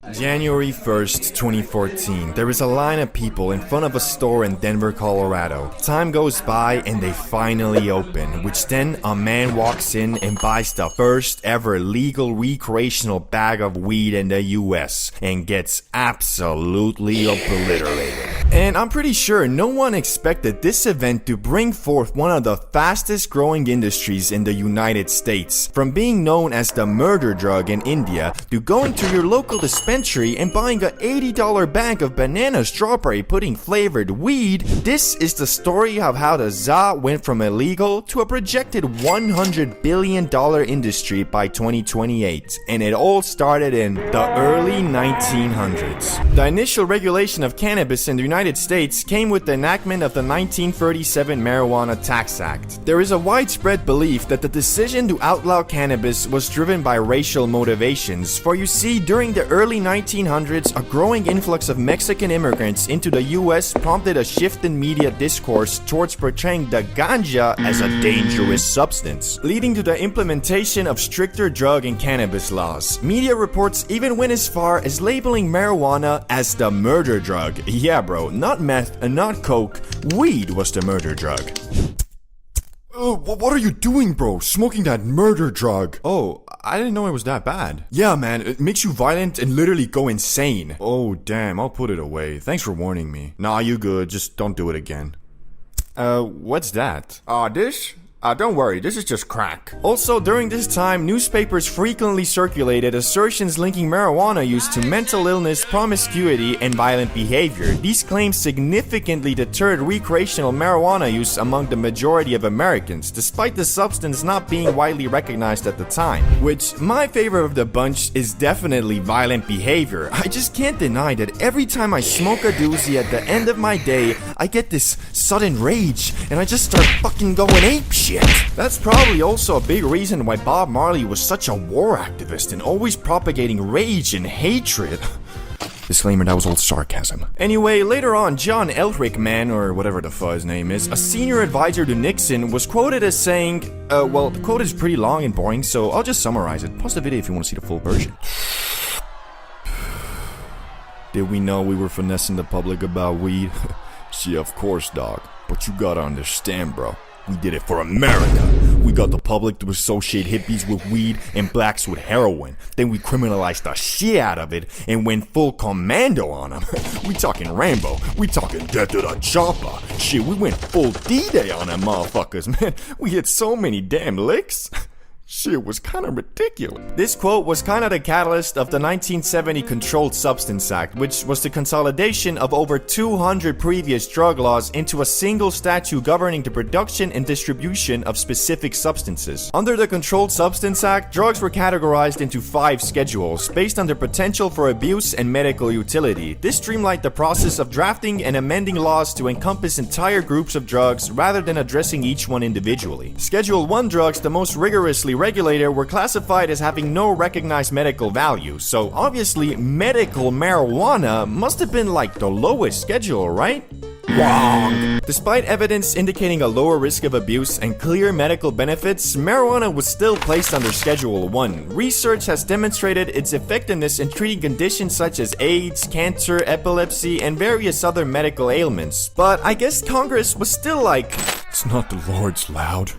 January 1st, 2014. There is a line of people in front of a store in Denver, Colorado. Time goes by and they finally open, which then a man walks in and buys the first ever legal recreational bag of weed in the US and gets absolutely obliterated. And I'm pretty sure no one expected this event to bring forth one of the fastest growing industries in the United States. From being known as the murder drug in India to going to your local dispensary and buying an $80 bag of banana strawberry pudding flavored weed, this is the story of how the ZA went from illegal to a projected $100 billion industry by 2028. And it all started in the early 1900s. The initial regulation of cannabis in the United States came with the enactment of the 1937 Marijuana Tax Act. There is a widespread belief that the decision to outlaw cannabis was driven by racial motivations, for you see, during the early 1900s, a growing influx of Mexican immigrants into the US prompted a shift in media discourse towards portraying the ganja as a dangerous substance, leading to the implementation of stricter drug and cannabis laws. Media reports even went as far as labeling marijuana as the murder drug. Yeah bro, not meth and not coke, weed was the murder drug. What are you doing, bro? Smoking that murder drug. Oh, I didn't know it was that bad. Yeah, man, it makes you violent and literally go insane. Oh, damn, I'll put it away. Thanks for warning me. Nah, you good. Just don't do it again. What's that? This? Don't worry, this is just crack. Also, during this time, newspapers frequently circulated assertions linking marijuana use to mental illness, promiscuity, and violent behavior. These claims significantly deterred recreational marijuana use among the majority of Americans, despite the substance not being widely recognized at the time. Which, my favorite of the bunch is definitely violent behavior. I just can't deny that every time I smoke a doozy at the end of my day, I get this sudden rage, and I just start fucking going apeshit. That's probably also a big reason why Bob Marley was such a war activist and always propagating rage and hatred. Disclaimer, that was all sarcasm. Anyway, later on, John Ehrlichman, or whatever the fuck his name is, a senior advisor to Nixon, was quoted as saying, well, the quote is pretty long and boring, so I'll just summarize it. Pause the video if you want to see the full version. Did we know we were finessing the public about weed? See, of course, dog. But you gotta understand, bro. We did it for America. We got the public to associate hippies with weed and blacks with heroin. Then we criminalized the shit out of it and went full commando on them. We talking Rambo. We talking death to the chopper. Shit, we went full D-Day on them motherfuckers, man. We hit so many damn licks. Shit was kind of ridiculous. This quote was kind of the catalyst of the 1970 Controlled Substance Act, which was the consolidation of over 200 previous drug laws into a single statute governing the production and distribution of specific substances. Under the Controlled Substance Act, drugs were categorized into 5 schedules based on their potential for abuse and medical utility. This streamlined the process of drafting and amending laws to encompass entire groups of drugs rather than addressing each one individually. Schedule 1 drugs, the most rigorously regulated, were classified as having no recognized medical value, so obviously medical marijuana must have been like the lowest schedule, right? Wrong! Despite evidence indicating a lower risk of abuse and clear medical benefits, marijuana was still placed under Schedule 1. Research has demonstrated its effectiveness in treating conditions such as AIDS, cancer, epilepsy, and various other medical ailments. But I guess Congress was still like, it's not the Lord's loud.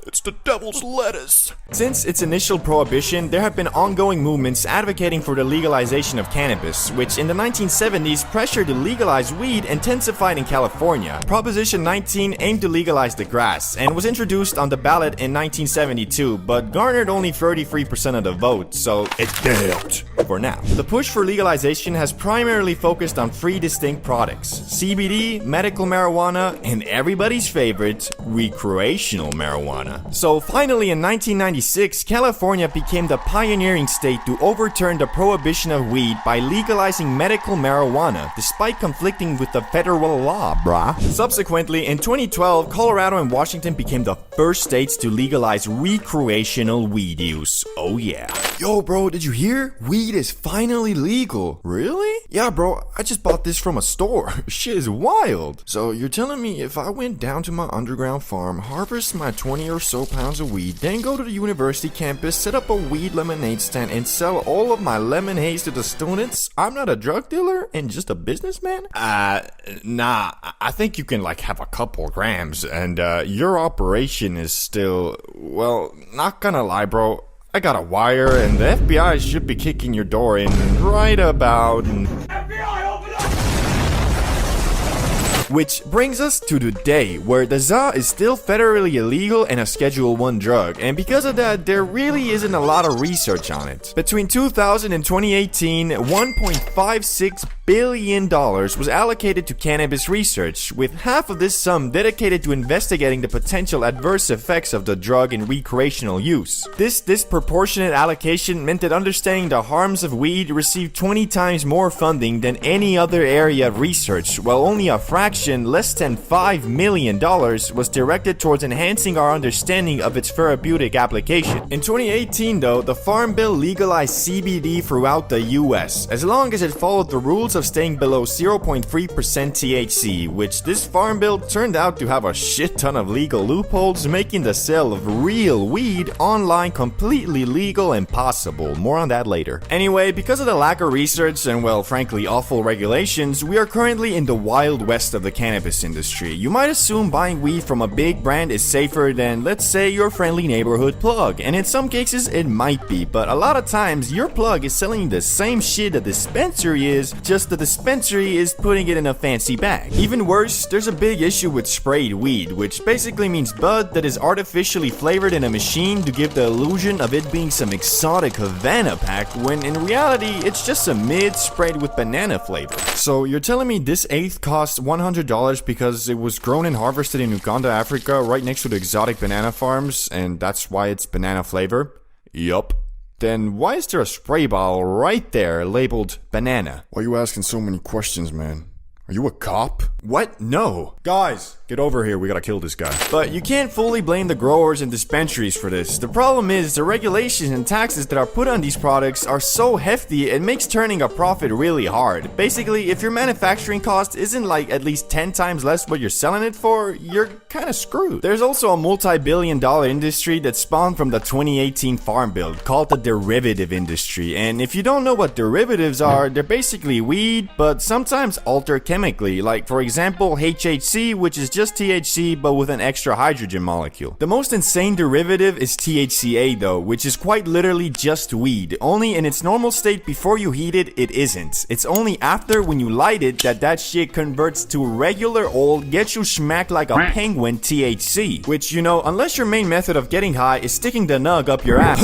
It's the devil's lettuce. Since its initial prohibition, there have been ongoing movements advocating for the legalization of cannabis, which in the 1970s pressure to legalize weed intensified in California. Proposition 19 aimed to legalize the grass and was introduced on the ballot in 1972, but garnered only 33% of the vote, so it failed for now. The push for legalization has primarily focused on 3 distinct products: CBD, medical marijuana, and everybody's favorite, recreational marijuana. So finally in 1996, California became the pioneering state to overturn the prohibition of weed by legalizing medical marijuana, despite conflicting with the federal law, brah. Subsequently, in 2012, Colorado and Washington became the first states to legalize recreational weed use. Oh yeah. Yo bro, did you hear? Weed is finally legal. Really? Yeah bro, I just bought this from a store. Shit is wild. So you're telling me if I went down to my underground farm, harvest my 20 or so pounds of weed, then go to the university campus, set up a weed lemonade stand, and sell all of my lemonades to the students? I'm not a drug dealer and just a businessman? Nah, I think you can like have a couple grams, and your operation is still, well, not gonna lie, bro. I got a wire, and the FBI should be kicking your door in right about... FBI, open up! Which brings us to today, where the za is still federally illegal and a Schedule 1 drug, and because of that, there really isn't a lot of research on it. Between 2000 and 2018, $1.56 billion was allocated to cannabis research, with half of this sum dedicated to investigating the potential adverse effects of the drug in recreational use. This disproportionate allocation meant that understanding the harms of weed received 20 times more funding than any other area of research, while only a fraction, less than $5 million, was directed towards enhancing our understanding of its therapeutic application. In 2018 though, the Farm Bill legalized CBD throughout the US, as long as it followed the rules of staying below 0.3% THC, which this Farm Bill turned out to have a shit ton of legal loopholes, making the sale of real weed online completely legal and possible. More on that later. Anyway, because of the lack of research and, well, frankly, awful regulations, we are currently in the wild west of the cannabis industry. You might assume buying weed from a big brand is safer than, let's say, your friendly neighborhood plug, and in some cases it might be, but a lot of times your plug is selling the same shit a dispensary is, just the dispensary is putting it in a fancy bag. Even worse, there's a big issue with sprayed weed, which basically means bud that is artificially flavored in a machine to give the illusion of it being some exotic Havana pack, when in reality it's just a mid sprayed with banana flavor. So you're telling me this eighth cost $100 because it was grown and harvested in Uganda, Africa, right next to the exotic banana farms, and that's why it's banana flavor? Yup. Then why is there a spray bottle right there labeled banana? Why are you asking so many questions, man? Are you a cop? What? No. Guys, get over here. We gotta kill this guy. But you can't fully blame the growers and dispensaries for this. The problem is the regulations and taxes that are put on these products are so hefty it makes turning a profit really hard. Basically, if your manufacturing cost isn't like at least 10 times less what you're selling it for, you're kinda screwed. There's also a multi-billion-dollar industry that spawned from the 2018 Farm Bill called the derivative industry. And if you don't know what derivatives are, they're basically weed, but sometimes altered chemically, like for example HHC, which is just THC but with an extra hydrogen molecule. The most insane derivative is THCA though, which is quite literally just weed, only in its normal state before you heat it, it isn't. It's only after when you light it that shit converts to regular old, get you smacked like a penguin THC, which, you know, unless your main method of getting high is sticking the nug up your ass.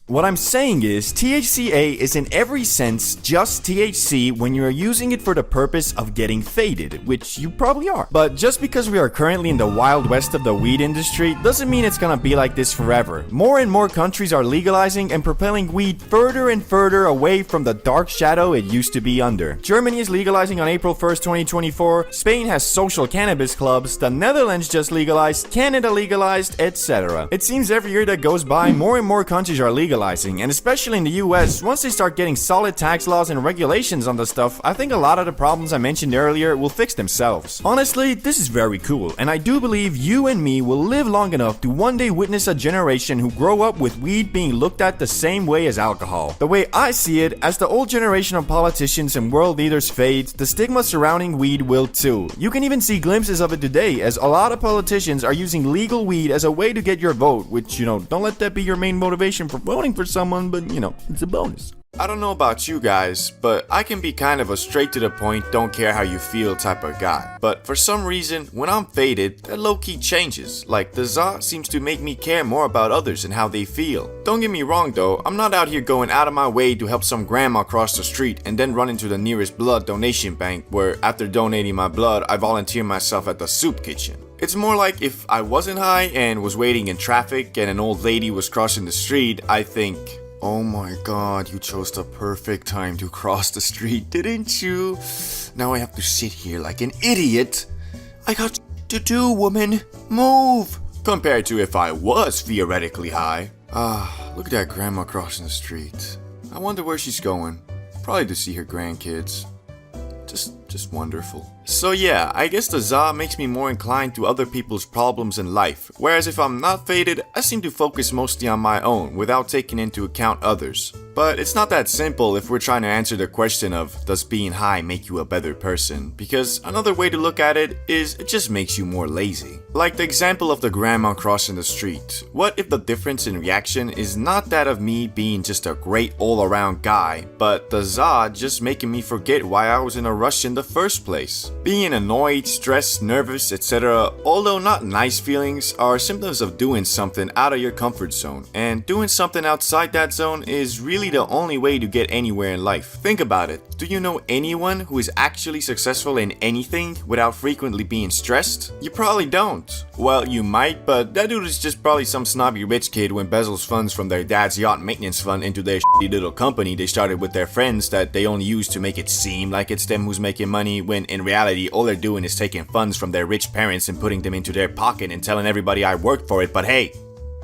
What I'm saying is, THCA is in every sense just THC when you are using it for the purpose of getting faded, which you probably are. But just because we are currently in the wild west of the weed industry, doesn't mean it's gonna be like this forever. More and more countries are legalizing and propelling weed further and further away from the dark shadow it used to be under. Germany is legalizing on April 1st, 2024, Spain has social cannabis clubs, the Netherlands just legalized, Canada legalized, etc. It seems every year that goes by, more and more countries are legalizing. And especially in the US, once they start getting solid tax laws and regulations on the stuff, I think a lot of the problems I mentioned earlier will fix themselves. Honestly, this is very cool, and I do believe you and me will live long enough to one day witness a generation who grow up with weed being looked at the same way as alcohol. The way I see it, as the old generation of politicians and world leaders fades, the stigma surrounding weed will too. You can even see glimpses of it today, as a lot of politicians are using legal weed as a way to get your vote, which, you know, don't let that be your main motivation for voting for someone, but you know, it's a bonus. I don't know about you guys, but I can be kind of a straight to the point, don't care how you feel type of guy. But for some reason, when I'm faded, that low-key changes. Like, the za seems to make me care more about others and how they feel. Don't get me wrong though, I'm not out here going out of my way to help some grandma cross the street and then run into the nearest blood donation bank where, after donating my blood, I volunteer myself at the soup kitchen. It's more like if I wasn't high and was waiting in traffic and an old lady was crossing the street, I think, oh my god, you chose the perfect time to cross the street, didn't you? Now I have to sit here like an idiot. I got to do, woman. Move! Compared to if I was theoretically high. Look at that grandma crossing the street. I wonder where she's going. Probably to see her grandkids. Just just wonderful. So yeah, I guess the za makes me more inclined to other people's problems in life, whereas if I'm not faded, I seem to focus mostly on my own without taking into account others. But it's not that simple if we're trying to answer the question of, does being high make you a better person? Because another way to look at it is, it just makes you more lazy. Like the example of the grandma crossing the street. What if the difference in reaction is not that of me being just a great all-around guy, but the za just making me forget why I was in a rush in the first place? Being annoyed, stressed, nervous, etc., although not nice feelings, are symptoms of doing something out of your comfort zone, and doing something outside that zone is really the only way to get anywhere in life. Think about it. Do you know anyone who is actually successful in anything without frequently being stressed? You probably don't. Well, you might, but that dude is just probably some snobby rich kid who embezzles funds from their dad's yacht maintenance fund into their shitty little company they started with their friends that they only use to make it seem like it's them who's making money, when in reality all they're doing is taking funds from their rich parents and putting them into their pocket and telling everybody I worked for it, but hey,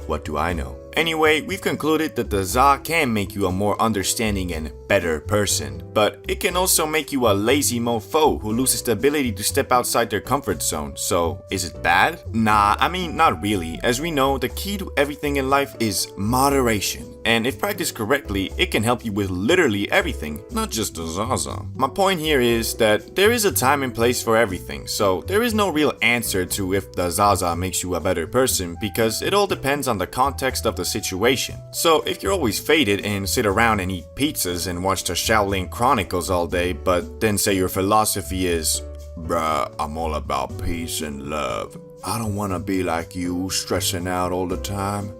what do I know? Anyway, we've concluded that the za can make you a more understanding and better person, but it can also make you a lazy mofo who loses the ability to step outside their comfort zone. So, is it bad? Nah, I mean, not really. As we know, the key to everything in life is moderation. And if practiced correctly, it can help you with literally everything, not just the zaza. My point here is that there is a time and place for everything, so there is no real answer to if the zaza makes you a better person, because it all depends on the context of the situation. So if you're always faded and sit around and eat pizzas and watch the Shaolin Chronicles all day, but then say your philosophy is, bruh, I'm all about peace and love. I don't wanna be like you, stressing out all the time.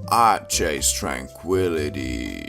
I chase tranquility.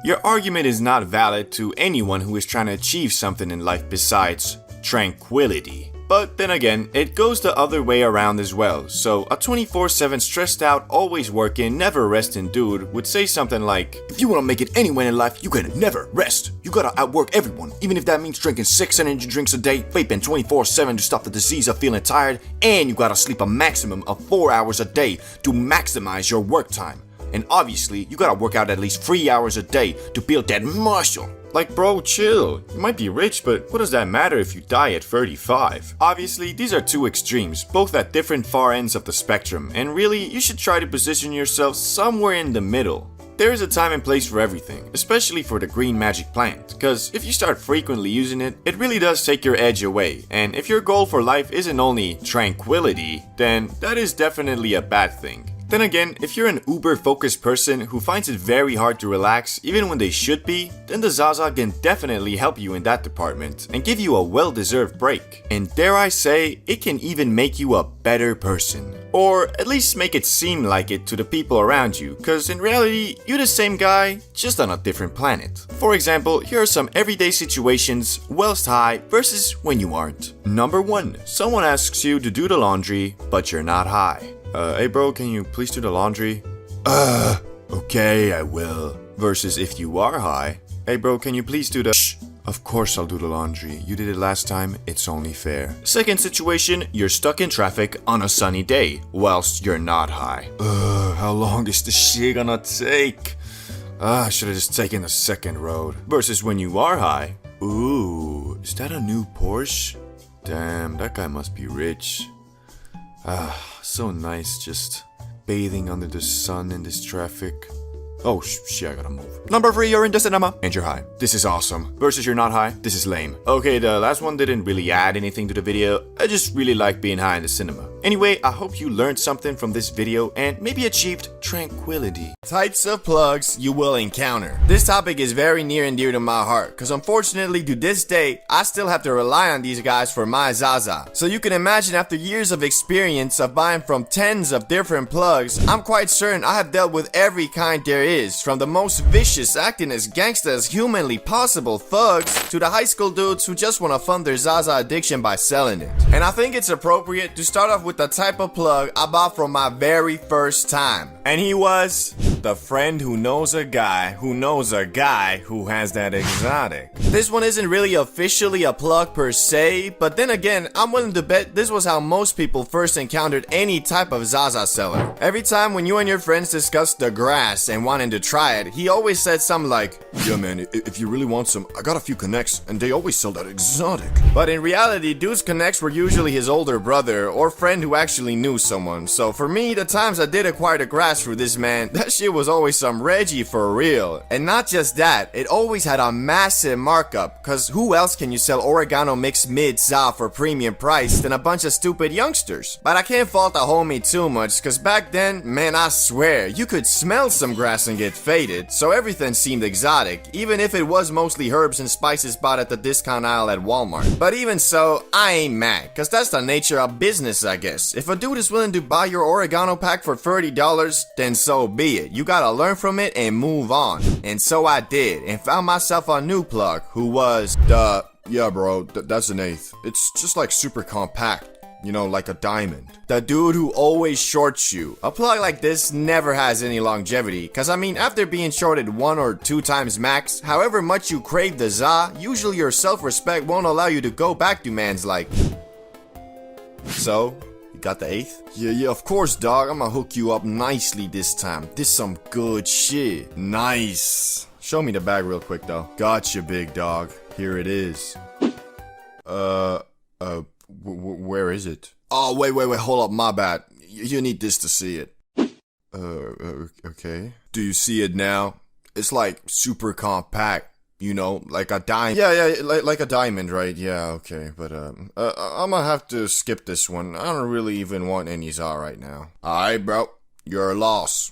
Your argument is not valid to anyone who is trying to achieve something in life besides tranquility. But then again, it goes the other way around as well. So a 24/7 stressed out, always working, never resting dude would say something like, if you want to make it anywhere in life, you can never rest. You gotta outwork everyone, even if that means drinking 6 energy drinks a day, vaping 24/7 to stop the disease of feeling tired, and you gotta sleep a maximum of 4 hours a day to maximize your work time. And obviously, you gotta work out at least 3 hours a day to build that muscle. Like, bro, chill. You might be rich, but what does that matter if you die at 35? Obviously, these are two extremes, both at different far ends of the spectrum, and really, you should try to position yourself somewhere in the middle. There is a time and place for everything, especially for the green magic plant, because if you start frequently using it, it really does take your edge away, and if your goal for life isn't only tranquility, then that is definitely a bad thing. Then again, if you're an uber-focused person who finds it very hard to relax even when they should be, then the Zaza can definitely help you in that department and give you a well-deserved break. And dare I say, it can even make you a better person. Or at least make it seem like it to the people around you, cause in reality, you're the same guy, just on a different planet. For example, here are some everyday situations whilst high versus when you aren't. Number 1, someone asks you to do the laundry, but you're not high. Hey bro, can you please do the laundry? Okay, I will. Versus if you are high, hey bro, can you please do the shh? Of course I'll do the laundry. You did it last time, it's only fair. Second situation, you're stuck in traffic on a sunny day, whilst you're not high. How long is this shit gonna take? I should've just taken the second road. Versus when you are high, ooh, is that a new Porsche? Damn, that guy must be rich. So nice just bathing under the sun in this traffic. Oh shit, I gotta move. Number 3, you're in the cinema and you're high. This is awesome. Versus you're not high, this is lame. Okay, the last one didn't really add anything to the video. I just really like being high in the cinema. Anyway, I hope you learned something from this video and maybe achieved tranquility. Types of plugs you will encounter. This topic is very near and dear to my heart, because unfortunately to this day, I still have to rely on these guys for my Zaza. So you can imagine, after years of experience of buying from tens of different plugs, I'm quite certain I have dealt with every kind there is, from the most vicious, acting as gangsta as humanly possible thugs, to the high school dudes who just want to fund their Zaza addiction by selling it. And I think it's appropriate to start off with the type of plug I bought from my very first time. And he was titled A Friend Who Knows a Guy Who Knows a Guy Who Has That Exotic. This one isn't really officially a plug per se, but then again, I'm willing to bet this was how most people first encountered any type of Zaza seller. Every time when you and your friends discussed the grass and wanted to try it, he always said something like, "Yeah man, if you really want some, I got a few connects and they always sell that exotic." But in reality, dude's connects were usually his older brother or friend who actually knew someone. So for me, the times I did acquire the grass for this man, that shit was always some Reggie for real. And not just that, it always had a massive markup, cause who else can you sell oregano mixed mid-za for premium price than a bunch of stupid youngsters? But I can't fault the homie too much, cause back then, man, I swear, you could smell some grass and get faded, so everything seemed exotic, even if it was mostly herbs and spices bought at the discount aisle at Walmart. But even so, I ain't mad, cause that's the nature of business, I guess. If a dude is willing to buy your oregano pack for $30, then so be it. You gotta learn from it and move on. And so I did, and found myself a new plug, who was yeah bro, that's an eighth. It's just like super compact. You know, like a diamond. The dude who always shorts you. A plug like this never has any longevity, cause I mean, after being shorted 1 or 2 times max, however much you crave the za, usually your self-respect won't allow you to go back to man's like. So, you got the eighth? Yeah, of course dog, I'ma hook you up nicely this time. This some good shit. Nice. Show me the bag real quick though. Gotcha big dog. Here it is. Where is it? Oh, wait, hold up, my bad. You need this to see it. Okay. Do you see it now? It's like super compact, you know, like a diamond. Yeah, like a diamond, right? Yeah, okay, but I'm gonna have to skip this one. I don't really even want any za right now. Alright, bro, you're a loss.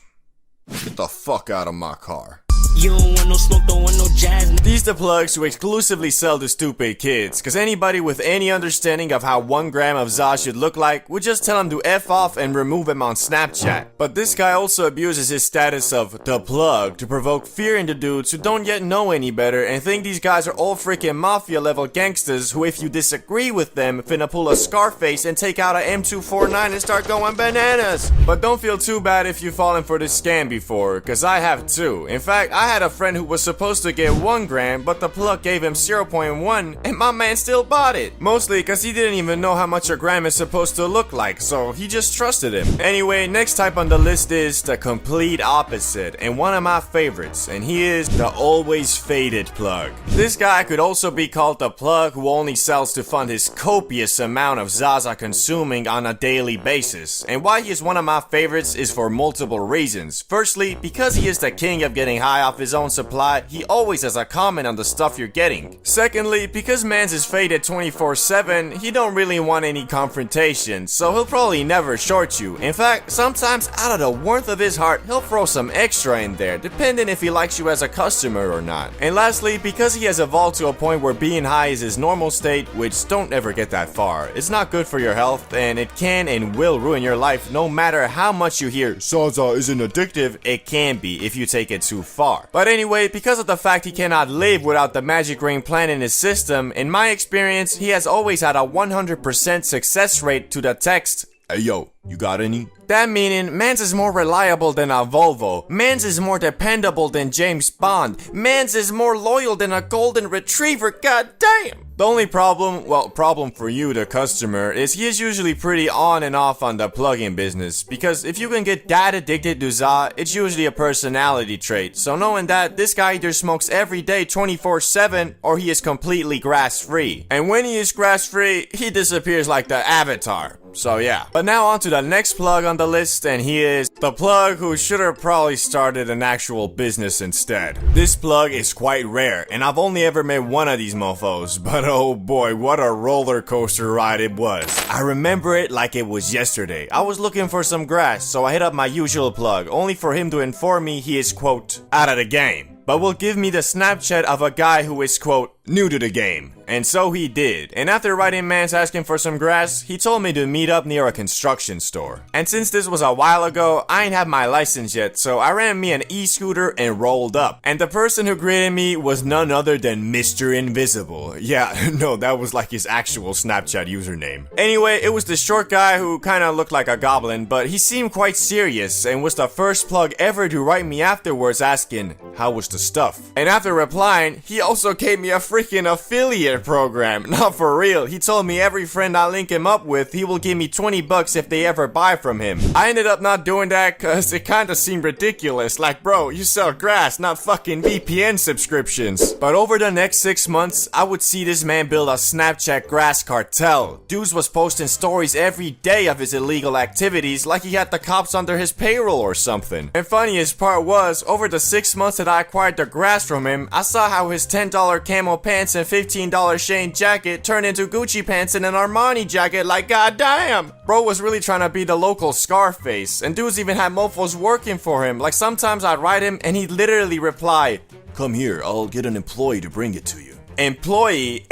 Get the fuck out of my car. You don't want no smoke, don't want no jazz. These the plugs who exclusively sell to stupid kids, cause anybody with any understanding of how 1 gram of za should look like would just tell him to F off and remove him on Snapchat. But this guy also abuses his status of the plug to provoke fear into dudes who don't yet know any better and think these guys are all freaking mafia level gangsters who, if you disagree with them, finna pull a Scarface and take out a M249 and start going bananas. But don't feel too bad if you've fallen for this scam before, cause I have too. In fact, I had a friend who was supposed to get 1 gram, but the plug gave him 0.1 and my man still bought it. Mostly cause he didn't even know how much a gram is supposed to look like, so he just trusted him. Anyway, next type on the list is the complete opposite, and one of my favorites, and he is the always faded plug. This guy could also be called the plug who only sells to fund his copious amount of Zaza consuming on a daily basis. And why he is one of my favorites is for multiple reasons. Firstly, because he is the king of getting high off his own supply, he always has a comment on the stuff you're getting. Secondly, because mans is faded 24/7, he don't really want any confrontation, so he'll probably never short you. In fact, sometimes out of the warmth of his heart, he'll throw some extra in there, depending if he likes you as a customer or not. And lastly, because he has evolved to a point where being high is his normal state, which don't ever get that far. It's not good for your health, and it can and will ruin your life no matter how much you hear Zaza isn't addictive. It can be if you take it too far. But anyway, because of the fact he cannot live without the magic ring plant in his system, in my experience, he has always had a 100% success rate to the text, "Hey yo, you got any?" That meaning, mans is more reliable than a Volvo, mans is more dependable than James Bond, mans is more loyal than a golden retriever, god damn! The only problem, well, problem for you, the customer, is he is usually pretty on and off on the plug-in business, because if you can get that addicted to za, it's usually a personality trait, so knowing that, this guy either smokes every day 24/7, or he is completely grass-free. And when he is grass-free, he disappears like the Avatar. So yeah. But now on to the next plug on the list, and he is the plug who should have probably started an actual business instead. This plug is quite rare, and I've only ever met one of these mofos, but oh boy, what a roller coaster ride it was. I remember it like it was yesterday. I was looking for some grass, so I hit up my usual plug, only for him to inform me he is, quote, out of the game, but will give me the Snapchat of a guy who is, quote, new to the game. And so he did. And after writing mans asking for some grass, he told me to meet up near a construction store. And since this was a while ago, I ain't have my license yet, so I ran me an e-scooter and rolled up. And the person who greeted me was none other than Mr. Invisible. Yeah, no, that was like his actual Snapchat username. Anyway, it was the short guy who kinda looked like a goblin, but he seemed quite serious and was the first plug ever to write me afterwards asking, how was the stuff? And after replying, he also gave me a freaking affiliate program. Not for real. He told me every friend I link him up with, he will give me 20 bucks if they ever buy from him. I ended up not doing that cause it kinda seemed ridiculous. Like, bro, you sell grass, not fucking VPN subscriptions. But over the next 6 months, I would see this man build a Snapchat grass cartel. Dudes was posting stories every day of his illegal activities like he had the cops under his payroll or something. And funniest part was, over the 6 months that I acquired the grass from him, I saw how his $10 camo pants and $15 Shane jacket turned into Gucci pants and an Armani jacket. Like, goddamn! Bro was really trying to be the local Scarface, and dudes even had mofos working for him. Like, sometimes I'd write him and he'd literally reply, come here, I'll get an employee to bring it to you. Employee?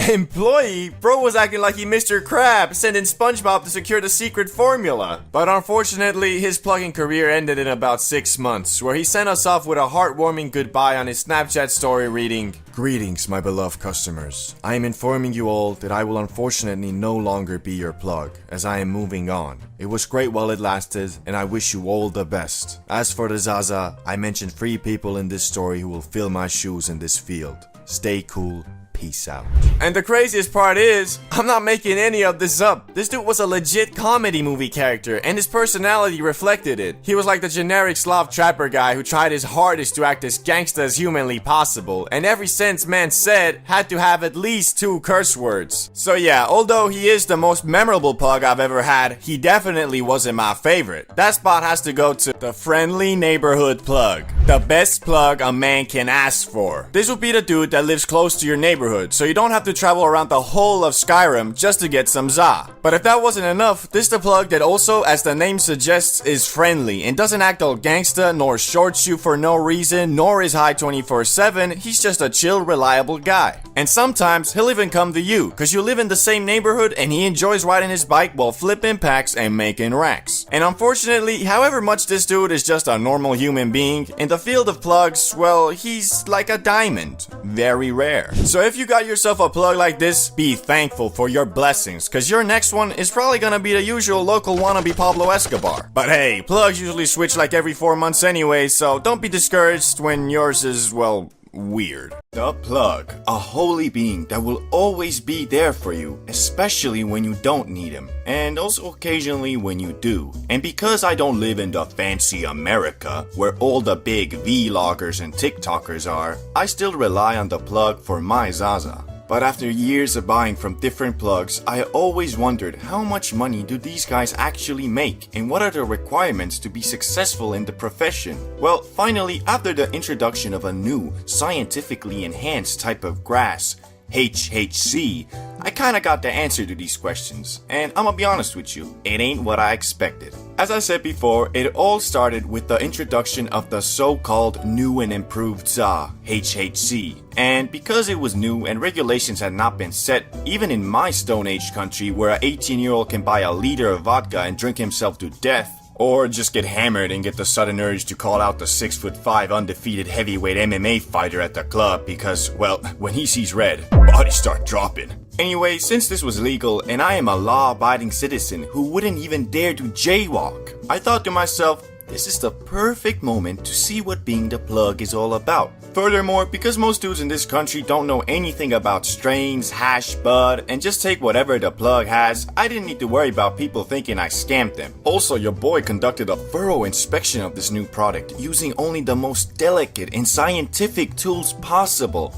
Bro was acting like he Mr. Krab, sending SpongeBob to secure the secret formula. But unfortunately, his plugging career ended in about 6 months, where he sent us off with a heartwarming goodbye on his Snapchat story reading, greetings, my beloved customers. I am informing you all that I will unfortunately no longer be your plug, as I am moving on. It was great while it lasted, and I wish you all the best. As for the Zaza, I mentioned 3 people in this story who will fill my shoes in this field. Stay cool. Peace out. And the craziest part is, I'm not making any of this up. This dude was a legit comedy movie character, and his personality reflected it. He was like the generic Slav trapper guy who tried his hardest to act as gangsta as humanly possible, and every sentence man said had to have at least 2 curse words. So yeah, although he is the most memorable plug I've ever had, he definitely wasn't my favorite. That spot has to go to the friendly neighborhood plug. The best plug a man can ask for. This would be the dude that lives close to your neighborhood, so you don't have to travel around the whole of Skyrim just to get some za. But if that wasn't enough, this the plug that also, as the name suggests, is friendly and doesn't act all gangsta, nor shorts you for no reason, nor is high 24/7. He's just a chill, reliable guy. And sometimes he'll even come to you, cause you live in the same neighborhood and he enjoys riding his bike while flipping packs and making racks. And unfortunately, however much this dude is just a normal human being, in the field of plugs, well, he's like a diamond. Very rare. So if you got yourself a plug like this, be thankful for your blessings, cause your next one is probably gonna be the usual local wannabe Pablo Escobar. But hey, plugs usually switch like every 4 months anyway, so don't be discouraged when yours is, well, weird. The plug, a holy being that will always be there for you, especially when you don't need him, and also occasionally when you do. And because I don't live in the fancy America, where all the big vloggers and TikTokers are, I still rely on the plug for my Zaza. But after years of buying from different plugs, I always wondered how much money do these guys actually make, and what are the requirements to be successful in the profession? Well, finally, after the introduction of a new, scientifically enhanced type of grass, HHC, I kinda got the answer to these questions, and I'ma be honest with you, it ain't what I expected. As I said before, it all started with the introduction of the so-called new and improved ZA, HHC. And because it was new and regulations had not been set, even in my Stone Age country where an 18-year-old can buy a liter of vodka and drink himself to death, or just get hammered and get the sudden urge to call out the 6'5" undefeated heavyweight MMA fighter at the club because, well, when he sees red, bodies start dropping. Anyway, since this was legal and I am a law-abiding citizen who wouldn't even dare to jaywalk, I thought to myself, this is the perfect moment to see what being the plug is all about. Furthermore, because most dudes in this country don't know anything about strains, hash, bud, and just take whatever the plug has, I didn't need to worry about people thinking I scammed them. Also, your boy conducted a thorough inspection of this new product, using only the most delicate and scientific tools possible.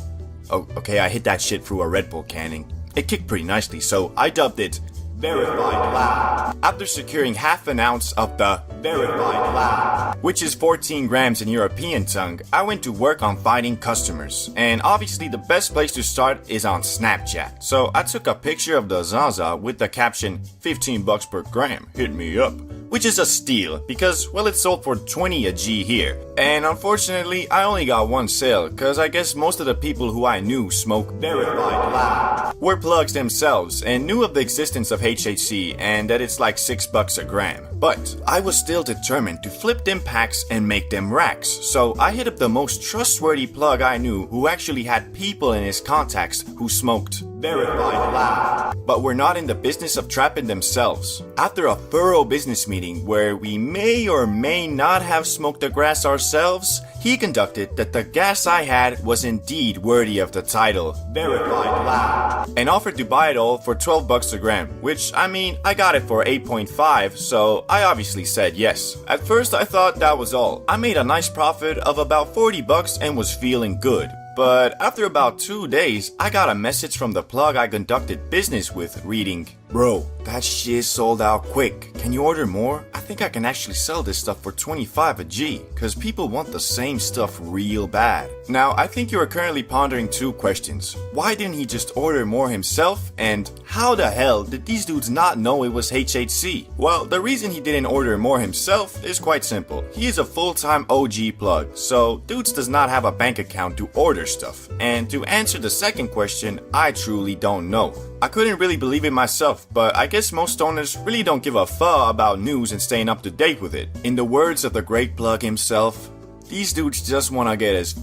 Oh, okay, I hit that shit through a Red Bull canning. It kicked pretty nicely, so I dubbed it Verified Lab. After securing half an ounce of the Verified Lab, which is 14 grams in European tongue, I went to work on finding customers. And obviously the best place to start is on Snapchat. So I took a picture of the Zaza with the caption, 15 bucks per gram, hit me up, which is a steal because, well, it sold for 20 a G here. And unfortunately, I only got one sale because I guess most of the people who I knew smoke verified loud were plugs themselves and knew of the existence of HHC and that it's like $6 a gram. But I was still determined to flip them packs and make them racks, so I hit up the most trustworthy plug I knew who actually had people in his contacts who smoked verified loud, but were not in the business of trapping themselves. After a thorough business meeting where we may or may not have smoked the grass ourselves, he conducted that the gas I had was indeed worthy of the title verified loud, and offered to buy it all for $12 a gram, which I mean, I got it for 8.5, so I obviously said yes. At first I thought that was all. I made a nice profit of about $40 and was feeling good. But after about 2 days, I got a message from the plug I conducted business with reading, "Bro, that shit sold out quick. Can you order more? I think I can actually sell this stuff for 25 a G, cause people want the same stuff real bad." Now, I think you are currently pondering two questions. Why didn't he just order more himself? And how the hell did these dudes not know it was HHC? Well, the reason he didn't order more himself is quite simple. He is a full-time OG plug, so dudes does not have a bank account to order stuff. And to answer the second question, I truly don't know. I couldn't really believe it myself, but I guess most stoners really don't give a fuck about news and staying up to date with it. In the words of the great plug himself, these dudes just wanna get as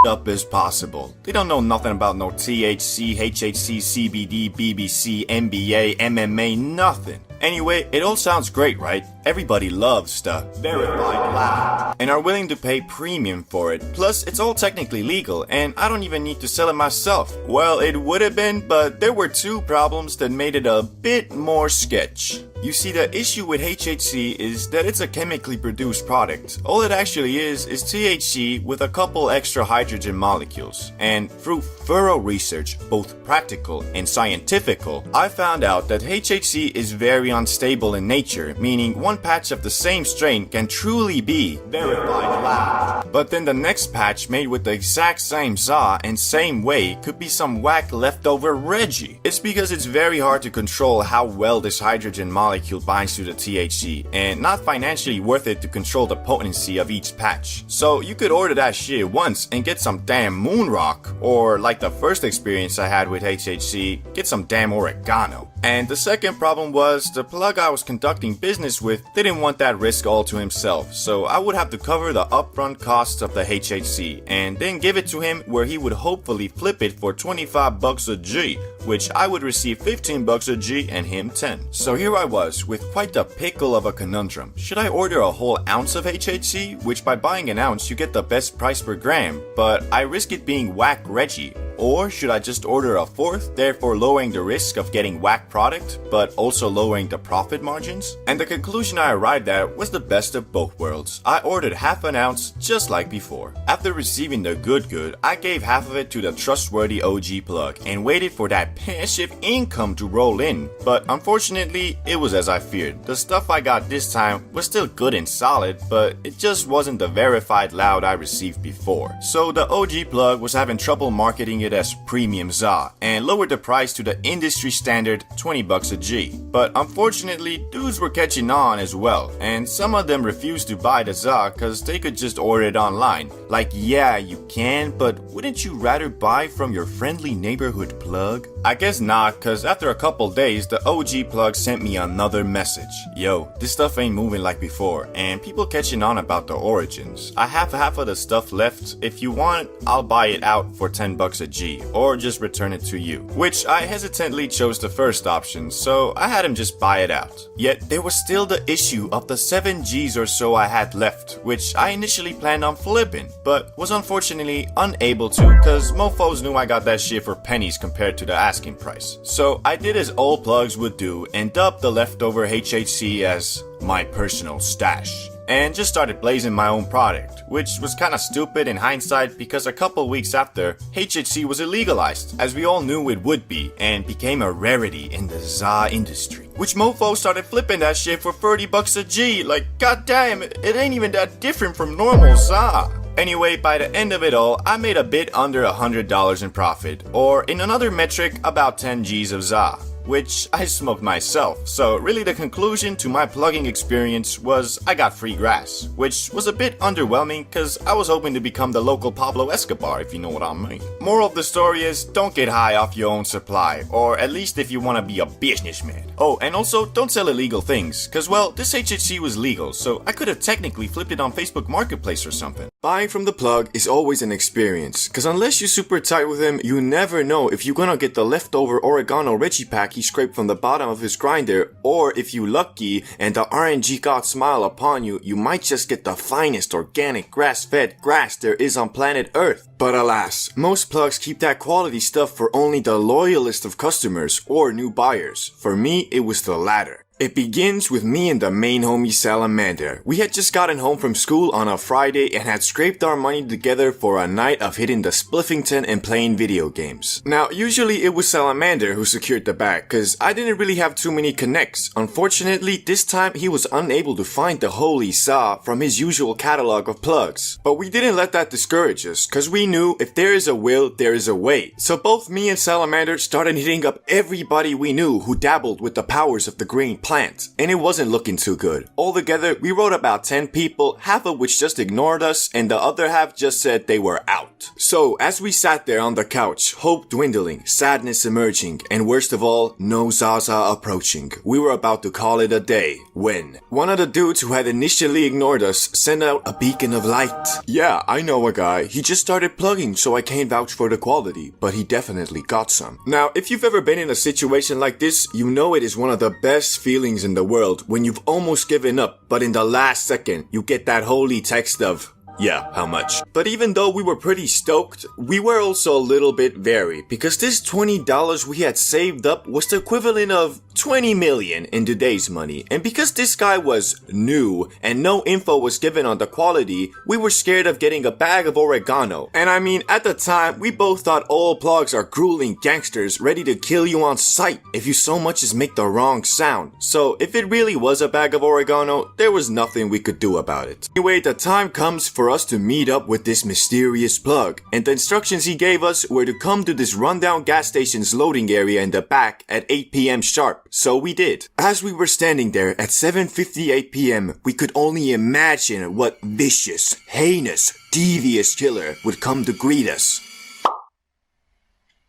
up as possible. They don't know nothing about no THC, HHC, CBD, BBC, NBA, MMA, nothing. Anyway, it all sounds great, right? Everybody loves the verified loud and are willing to pay premium for it. Plus, it's all technically legal and I don't even need to sell it myself. Well, it would have been, but there were two problems that made it a bit more sketch. You see, the issue with HHC is that it's a chemically produced product. All it actually is THC with a couple extra hydrogen molecules. And through thorough research, both practical and scientifical, I found out that HHC is very unstable in nature, meaning one patch of the same strain can truly be verified loud. But then the next patch made with the exact same za and same way could be some whack leftover Reggie. It's because it's very hard to control how well this hydrogen molecule binds to the THC, and not financially worth it to control the potency of each patch. So you could order that shit once and get some damn moon rock, or like the first experience I had with HHC, get some damn oregano. And the second problem was the plug I was conducting business with didn't want that risk all to himself, so I would have to cover the upfront costs of the HHC and then give it to him where he would hopefully flip it for 25 bucks a G, which I would receive 15 bucks a G and him 10. So here I was with quite the pickle of a conundrum. Should I order a whole ounce of HHC, which by buying an ounce you get the best price per gram, but I risk it being whack Reggie? Or should I just order a fourth, therefore lowering the risk of getting whack product, but also lowering the profit margins? And the conclusion I arrived at was the best of both worlds. I ordered half an ounce just like before. After receiving the good, I gave half of it to the trustworthy OG plug and waited for that passive income to roll in. But unfortunately, it was as I feared. The stuff I got this time was still good and solid, but it just wasn't the verified loud I received before. So the OG plug was having trouble marketing it as premium za and lowered the price to the industry standard 20 bucks a G. But unfortunately, dudes were catching on as well, and some of them refused to buy the za cause they could just order it online. Like, yeah, you can, but wouldn't you rather buy from your friendly neighborhood plug? I guess not, cause after a couple days, the OG plug sent me another message. Yo, this stuff ain't moving like before, and people catching on about the origins. I have half of the stuff left. If you want, I'll buy it out for 10 bucks a G, or just return it to you. Which I hesitantly chose the first option, so I had him just buy it out. Yet there was still the issue of the 7 Gs or so I had left, which I initially planned on flipping, but was unfortunately unable to, cause mofos knew I got that shit for pennies compared to the asking price. So I did as all plugs would do and dubbed the leftover HHC as my personal stash, and just started blazing my own product, which was kinda stupid in hindsight because a couple weeks after, HHC was illegalized, as we all knew it would be, and became a rarity in the za industry. Which mofo started flipping that shit for 30 bucks a G, like goddamn, it ain't even that different from normal za. Anyway, by the end of it all, I made a bit under $100 in profit, or in another metric, about 10 Gs of za. which I smoked myself. So really the conclusion to my plugging experience was I got free grass, which was a bit underwhelming cause I was hoping to become the local Pablo Escobar, if you know what I mean. Moral of the story is don't get high off your own supply, or at least if you want to be a businessman. Oh, and also don't sell illegal things, cause well, this HHC was legal, so I could have technically flipped it on Facebook Marketplace or something. Buying from the plug is always an experience, cause unless you're super tight with him, you never know if you're gonna get the leftover oregano Reggie pack he scraped from the bottom of his grinder, or if you lucky and the RNG god smile upon you, you might just get the finest organic grass-fed grass there is on planet Earth. But alas, most plugs keep that quality stuff for only the loyalist of customers or new buyers. For me, it was the latter. It begins with me and the main homie Salamander. We had just gotten home from school on a Friday and had scraped our money together for a night of hitting the Spliffington and playing video games. Now, usually it was Salamander who secured the bag, cause I didn't really have too many connects. Unfortunately, this time he was unable to find the holy saw from his usual catalog of plugs. But we didn't let that discourage us, cause we knew if there is a will, there is a way. So both me and Salamander started hitting up everybody we knew who dabbled with the powers of the green plant, and it wasn't looking too good. Altogether, we wrote about 10 people, half of which just ignored us, and the other half just said they were out. So, as we sat there on the couch, hope dwindling, sadness emerging, and worst of all, no Zaza approaching, we were about to call it a day, when one of the dudes who had initially ignored us sent out a beacon of light. Yeah, I know a guy. He just started plugging, so I can't vouch for the quality, but he definitely got some. Now, if you've ever been in a situation like this, you know it is one of the best feelings in the world when you've almost given up, but in the last second, you get that holy text of, yeah, how much? But even though we were pretty stoked, we were also a little bit wary, because this $20 we had saved up was the equivalent of 20 million in today's money, and because this guy was new and no info was given on the quality, we were scared of getting a bag of oregano. And I mean, at the time, we both thought all plugs are grueling gangsters ready to kill you on sight if you so much as make the wrong sound. So if it really was a bag of oregano, there was nothing we could do about it. Anyway, the time comes for us to meet up with this mysterious plug, and the instructions he gave us were to come to this rundown gas station's loading area in the back at 8 p.m. sharp. So we did. As we were standing there at 7:58 p.m., we could only imagine what vicious, heinous, devious killer would come to greet us.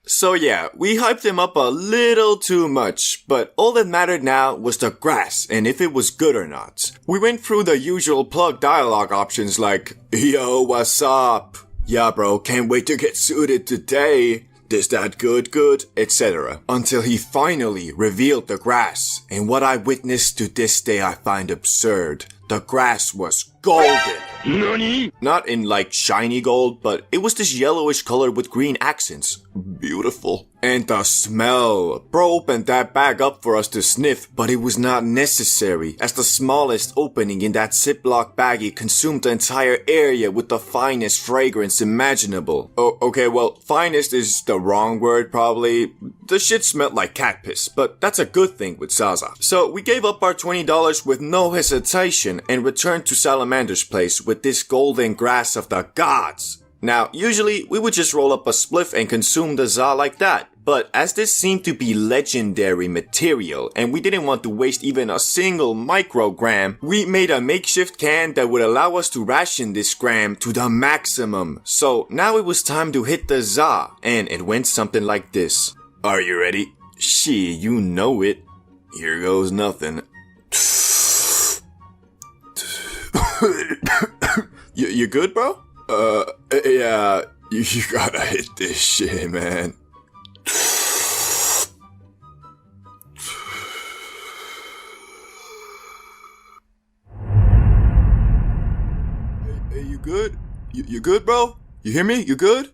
So yeah, we hyped him up a little too much, but all that mattered now was the grass and if it was good or not. We went through the usual plug dialogue options like, yo, what's up? Yeah bro, can't wait to get suited today. This that good, etc. Until he finally revealed the grass, and what I witnessed to this day I find absurd. The grass was golden. NANI? Not in like shiny gold, but it was this yellowish color with green accents. Beautiful. And the smell. Bro opened that bag up for us to sniff, but it was not necessary, as the smallest opening in that Ziploc baggie consumed the entire area with the finest fragrance imaginable. Oh, okay, well, finest is the wrong word probably. The shit smelled like cat piss, but that's a good thing with Zaza. So we gave up our $20 with no hesitation and returned to Salamander's place with this golden grass of the gods. Now, usually we would just roll up a spliff and consume the za like that, but as this seemed to be legendary material and we didn't want to waste even a single microgram, we made a makeshift can that would allow us to ration this gram to the maximum. So now it was time to hit the za, and it went something like this. Are you ready? Shit, you know it. Here goes nothing. You good, bro? Yeah, you gotta hit this shit, man. Hey, you good? You good, bro? You hear me? You good?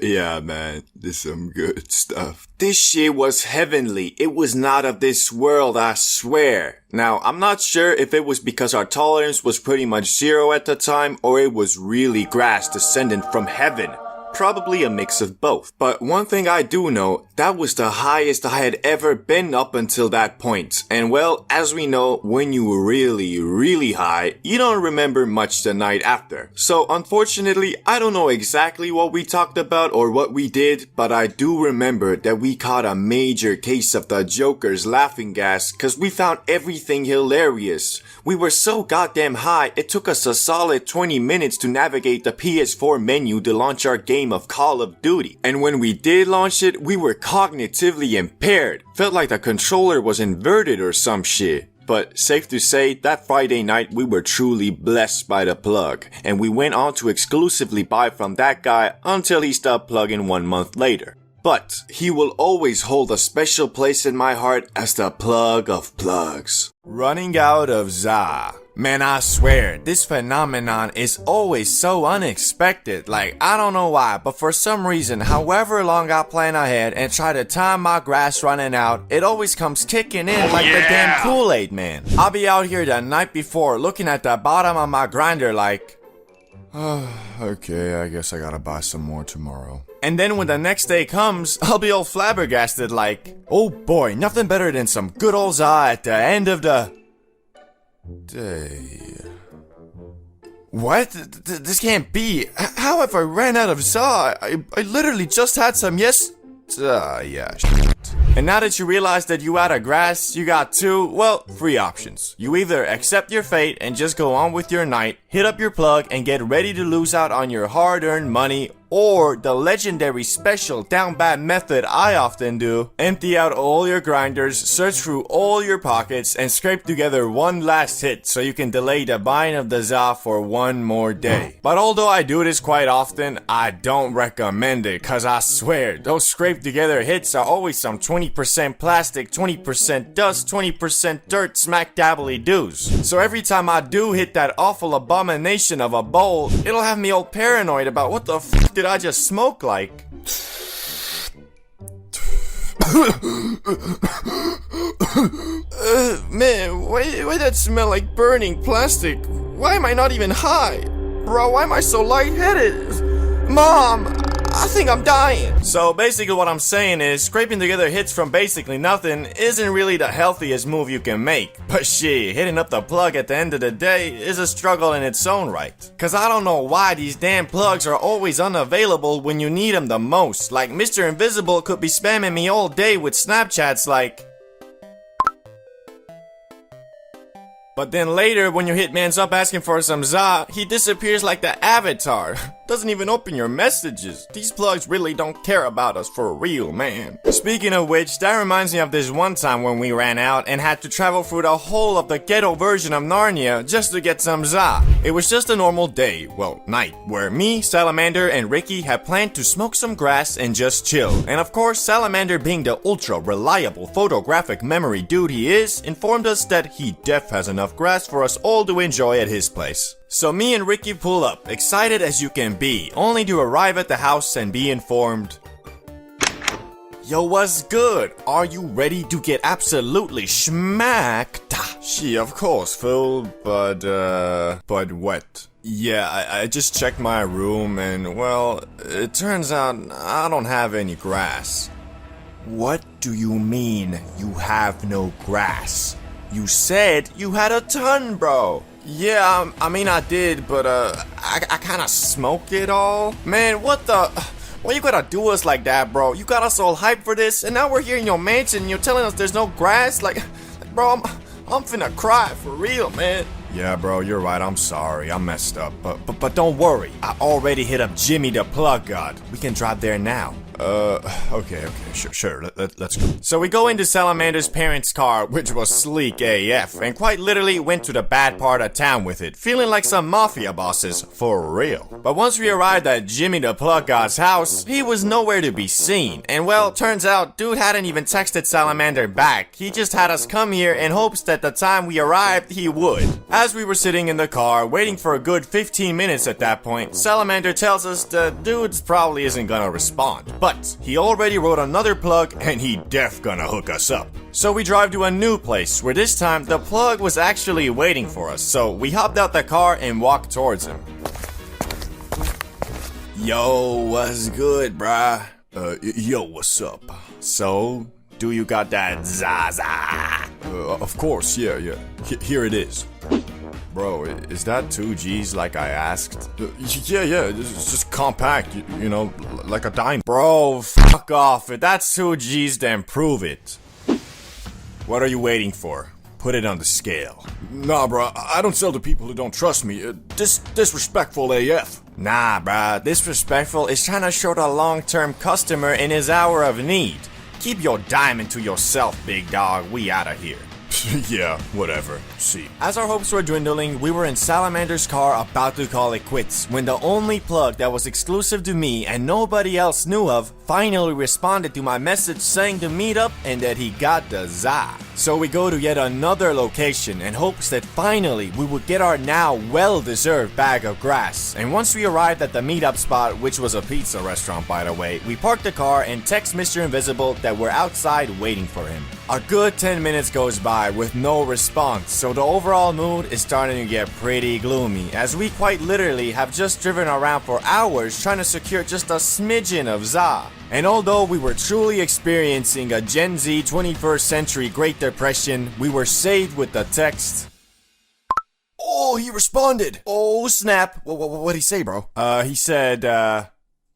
Yeah, man, this is some good stuff. This shit was heavenly. It was not of this world, I swear. Now, I'm not sure if it was because our tolerance was pretty much zero at the time, or it was really grass descending from heaven. Probably a mix of both. But one thing I do know, that was the highest I had ever been up until that point. And well, as we know, when you were really high, you don't remember much the night after. So unfortunately, I don't know exactly what we talked about or what we did, but I do remember that we caught a major case of the Joker's laughing gas cause we found everything hilarious. We were so goddamn high, it took us a solid 20 minutes to navigate the PS4 menu to launch our game of Call of Duty. And when we did launch it, we were cognitively impaired. Felt like the controller was inverted or some shit. But safe to say, that Friday night we were truly blessed by the plug. And we went on to exclusively buy from that guy until he stopped plugging 1 month later. But he will always hold a special place in my heart as the plug of plugs. Running out of za. Man, I swear, this phenomenon is always so unexpected. Like, I don't know why, but for some reason, however long I plan ahead and try to time my grass running out, it always comes kicking in like the damn Kool-Aid man. I'll be out here the night before looking at the bottom of my grinder like, okay, I guess I gotta buy some more tomorrow. And then when the next day comes, I'll be all flabbergasted like, oh boy, nothing better than some good old za at the end of the day. What? This can't be. How have I ran out of za? I literally just had some yeah, shit. And now that you realize that you out of grass, you got three options. You either accept your fate and just go on with your night, hit up your plug and get ready to lose out on your hard-earned money, or the legendary special down bad method I often do, empty out all your grinders, search through all your pockets, and scrape together one last hit so you can delay the buying of the za for one more day. But although I do this quite often, I don't recommend it, cause I swear, those scrape together hits are always some 20% plastic, 20% dust, 20% dirt smack dabbly doos. So every time I do hit that awful abomination of a bowl, it'll have me all paranoid about what the f did I just smoke like? Man, why that smell like burning plastic? Why am I not even high? Bro, why am I so lightheaded? Mom, I think I'm dying. So basically what I'm saying is, scraping together hits from basically nothing isn't really the healthiest move you can make. But shit, hitting up the plug at the end of the day is a struggle in its own right. Cause I don't know why these damn plugs are always unavailable when you need them the most. Like Mr. Invisible could be spamming me all day with Snapchats like, but then later, when your hitman's up asking for some za, he disappears like the Avatar. Doesn't even open your messages. These plugs really don't care about us for real, man. Speaking of which, that reminds me of this one time when we ran out and had to travel through the whole of the ghetto version of Narnia just to get some za. It was just a normal day, well, night, where me, Salamander, and Ricky had planned to smoke some grass and just chill. And of course, Salamander, being the ultra-reliable photographic memory dude he is, informed us that he def has enough grass for us all to enjoy at his place. So me and Ricky pull up, excited as you can be, only to arrive at the house and be informed, yo, what's good? Are you ready to get absolutely schmacked? She, of course, Phil, but what? Yeah, I just checked my room and, well, it turns out I don't have any grass. What do you mean, you have no grass? You said you had a ton, bro. Yeah, I mean I did, but I kinda smoked it all. Man, what the... Why you gotta do us like that, bro? You got us all hyped for this, and now we're here in your mansion and you're telling us there's no grass? Like bro, I'm finna cry for real, man. Yeah, bro, you're right, I'm sorry, I messed up. But don't worry, I already hit up Jimmy the plug god. We can drive there now. Okay, sure, let's go. So we go into Salamander's parents' car, which was sleek AF, and quite literally went to the bad part of town with it, feeling like some mafia bosses, for real. But once we arrived at Jimmy the Plug God's house, he was nowhere to be seen, and well, turns out, dude hadn't even texted Salamander back. He just had us come here in hopes that the time we arrived, he would. As we were sitting in the car, waiting for a good 15 minutes at that point, Salamander tells us the dude probably isn't gonna respond, but he already wrote another plug and he def gonna hook us up. So we drive to a new place where this time the plug was actually waiting for us, so we hopped out the car and walked towards him. Yo, what's good, bruh? Yo, what's up? So, do you got that Zaza? Of course, yeah. Here it is. Bro, is that 2 G's like I asked? Yeah, it's just compact, you know, like a dime. Bro, fuck off. If that's 2 G's, then prove it. What are you waiting for? Put it on the scale. Nah, bro, I don't sell to people who don't trust me. Disrespectful AF. Nah, bruh, disrespectful is trying to show the long-term customer in his hour of need. Keep your diamond to yourself, big dog. We outta here. Yeah, whatever. See. As our hopes were dwindling, we were in Salamander's car about to call it quits when the only plug that was exclusive to me and nobody else knew of finally responded to my message saying to meet up and that he got the za. So we go to yet another location in hopes that finally we would get our now well-deserved bag of grass. And once we arrived at the meetup spot, which was a pizza restaurant by the way, we parked the car and text Mr. Invisible that we're outside waiting for him. A good 10 minutes goes by with no response, so the overall mood is starting to get pretty gloomy, as we quite literally have just driven around for hours trying to secure just a smidgen of za. And although we were truly experiencing a Gen Z 21st century Great Depression, we were saved with the text. Oh, he responded! Oh, snap! What'd he say, bro? He said,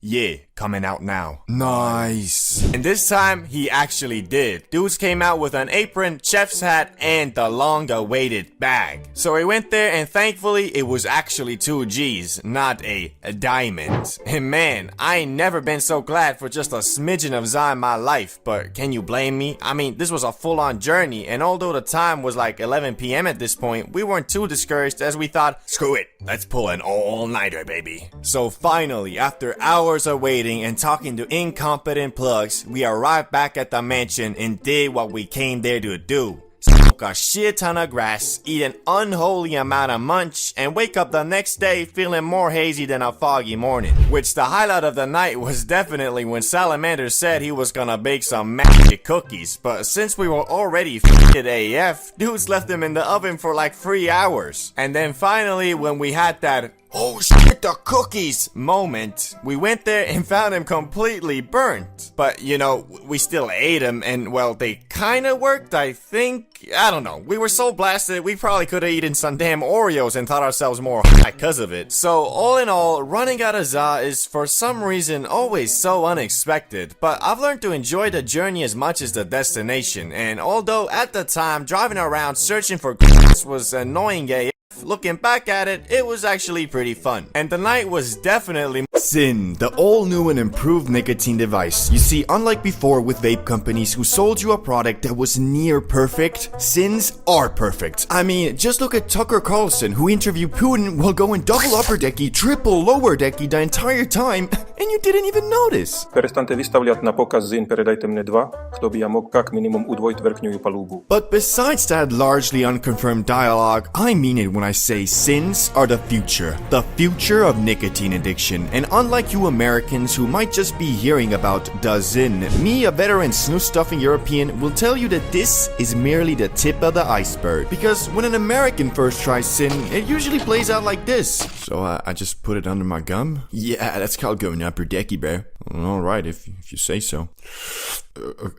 yeah, coming out now. Nice. And this time, he actually did. Dudes came out with an apron, chef's hat, and the long-awaited bag. So we went there, and thankfully, it was actually 2 G's, not a diamond. And man, I ain't never been so glad for just a smidgen of za in my life, but can you blame me? I mean, this was a full-on journey, and although the time was like 11 p.m. at this point, we weren't too discouraged as we thought, screw it, let's pull an all-nighter, baby. So finally, after hours of waiting, and talking to incompetent plugs, we arrived back at the mansion and did what we came there to do. Smoke a shit ton of grass, eat an unholy amount of munch, and wake up the next day feeling more hazy than a foggy morning. Which the highlight of the night was definitely when Salamander said he was gonna bake some magic cookies, but since we were already f***ed AF, dudes left them in the oven for like 3 hours. And then finally, when we had that oh shit, the cookies moment, we went there and found them completely burnt. But, you know, we still ate them and, well, they kinda worked, I think. I don't know. We were so blasted, we probably could've eaten some damn Oreos and thought ourselves more high because of it. So, all in all, running out of za is, for some reason, always so unexpected. But I've learned to enjoy the journey as much as the destination. And although, at the time, driving around searching for grass was annoying AF, looking back at it, it was actually pretty fun. And the night was definitely Sin, the all-new and improved nicotine device. You see, unlike before with vape companies who sold you a product that was near perfect, Sins are perfect. I mean, just look at Tucker Carlson, who interviewed Putin while going double upper decky, triple lower decky the entire time, and you didn't even notice. Перестаньте виставлять на показ зин, передайте мне 2, чтобы я мог как минимум удвоить верхнюю палубу. But besides that largely unconfirmed dialogue, I mean it when I say Sins are the future of nicotine addiction. And unlike you Americans who might just be hearing about the Zin, me, a veteran snus stuffing European, will tell you that this is merely the tip of the iceberg. Because when an American first tries Sin, it usually plays out like this. So I just put it under my gum? Yeah, that's called going upper decky, bro. Alright, if you say so.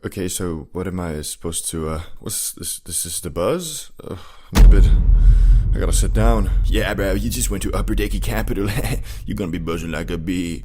Okay, so what am I supposed to, what's this? This is the buzz? I'm a bit... I gotta sit down. Yeah, bro, you just went to Upper Decky Capital. You're gonna be buzzing like a bee.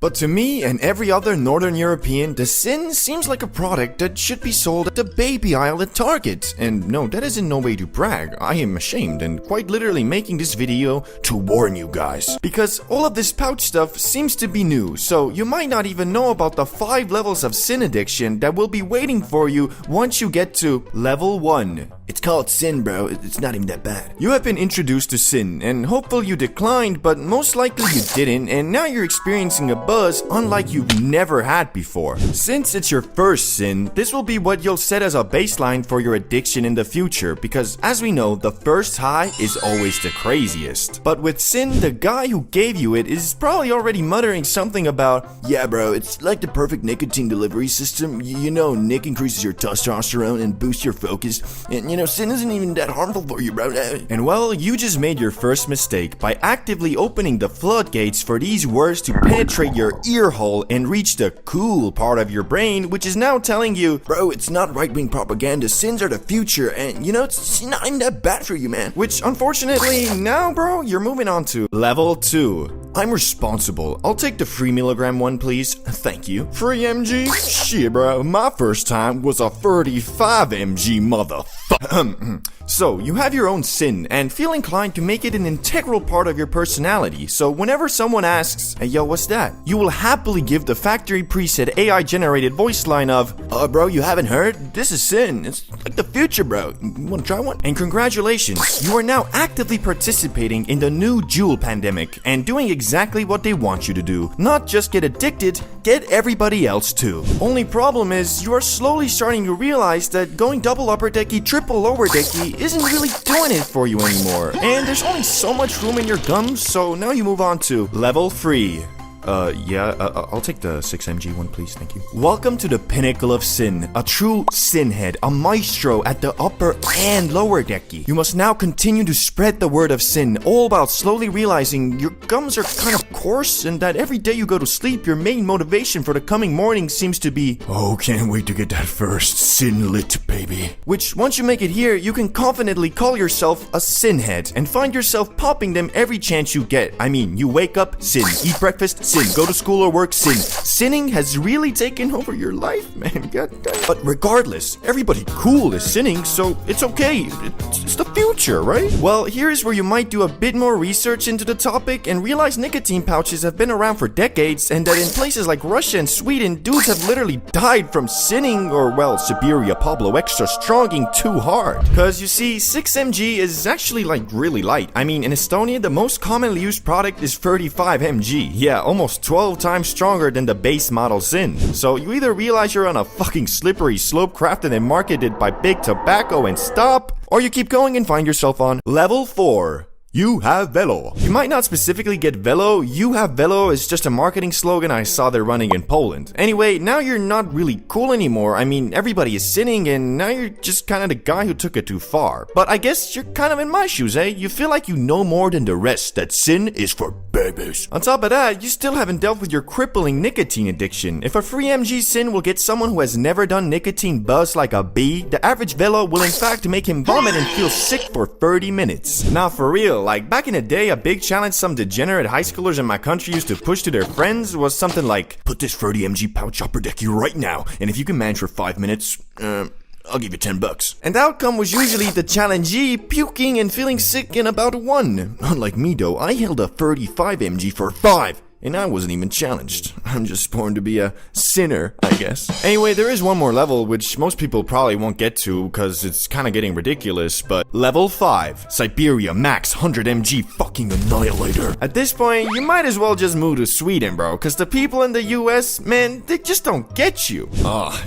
But to me and every other Northern European, the Sin seems like a product that should be sold at the baby aisle at Target. And no, that is in no way to brag. I am ashamed and quite literally making this video to warn you guys. Because all of this pouch stuff seems to be new, so you might not even know about the 5 levels of Sin addiction that will be waiting for you once you get to level 1. It's called Sin, bro. It's not even that bad. You have been introduced to Sin, and hopefully you declined, but most likely you didn't, and now you're experiencing a buzz unlike you've never had before. Since it's your first Sin, this will be what you'll set as a baseline for your addiction in the future, because as we know, the first high is always the craziest. But with Sin, the guy who gave you it is probably already muttering something about, yeah bro, it's like the perfect nicotine delivery system. You know, Nick increases your testosterone and boosts your focus, and you know, sin isn't even that harmful for you, bro. And well, you just made your first mistake by actively opening the floodgates for these words to penetrate your ear hole and reach the cool part of your brain, which is now telling you, bro, it's not right-wing propaganda, sins are the future, and you know, it's not even that bad for you, man. Which, unfortunately, now, bro, you're moving on to level 2. I'm responsible. I'll take the 3 milligram one, please. Thank you. Free MG? Shit, bro. My first time was a 35 MG, motherfucker. So, you have your own sin and feel inclined to make it an integral part of your personality. So, whenever someone asks, hey, yo, what's that? You will happily give the factory preset AI-generated voice line of, bro, you haven't heard? This is sin. It's like the future, bro. You wanna try one? And congratulations, you are now actively participating in the new Juul pandemic and doing exactly what they want you to do. Not just get addicted, get everybody else too. Only problem is, you are slowly starting to realize that going double upper decky, triple lower decky isn't really doing it for you anymore. And there's only so much room in your gums, so now you move on to level 3. I'll take the 6mg one, please, thank you. Welcome to the pinnacle of sin, a true sinhead, a maestro at the upper and lower decky. You must now continue to spread the word of sin, all while slowly realizing your gums are kind of coarse and that every day you go to sleep, your main motivation for the coming morning seems to be, oh, can't wait to get that first sin lit, baby. Which, once you make it here, you can confidently call yourself a sinhead and find yourself popping them every chance you get. I mean, you wake up, sin, eat breakfast, sin, go to school or work, sin. Sinning has really taken over your life, man. God damn. But regardless, everybody cool is sinning, so it's okay. It's the future, right? Well, here's where you might do a bit more research into the topic and realize nicotine pouches have been around for decades, and that in places like Russia and Sweden, dudes have literally died from sinning, or well, Siberia Pablo extra stronging too hard. Cause you see, 6mg is actually like really light. I mean, in Estonia, the most commonly used product is 35mg. Yeah, almost 12 times stronger than the base model Zyn. So you either realize you're on a fucking slippery slope crafted and marketed by big tobacco and stop, or you keep going and find yourself on level 4. You have Velo. You might not specifically get Velo. You have Velo is just a marketing slogan I saw they're running in Poland. Anyway, now you're not really cool anymore. I mean, everybody is sinning and now you're just kind of the guy who took it too far. But I guess you're kind of in my shoes, eh? You feel like you know more than the rest, that sin is for babies. On top of that, you still haven't dealt with your crippling nicotine addiction. If a free MG sin will get someone who has never done nicotine buzz like a bee, the average Velo will in fact make him vomit and feel sick for 30 minutes. Now for real, like back in the day, a big challenge some degenerate high schoolers in my country used to push to their friends was something like, put this 30mg pouch upper decky right now, and if you can manage for 5 minutes, I'll give you $10. And the outcome was usually the challengee puking and feeling sick in about 1. Unlike me though, I held a 35mg for 5. And I wasn't even challenged. I'm just born to be a sinner, I guess. Anyway, there is one more level, which most people probably won't get to because it's kind of getting ridiculous, but level 5, Siberia Max 100mg fucking annihilator. At this point, you might as well just move to Sweden, bro, because the people in the US, man, they just don't get you.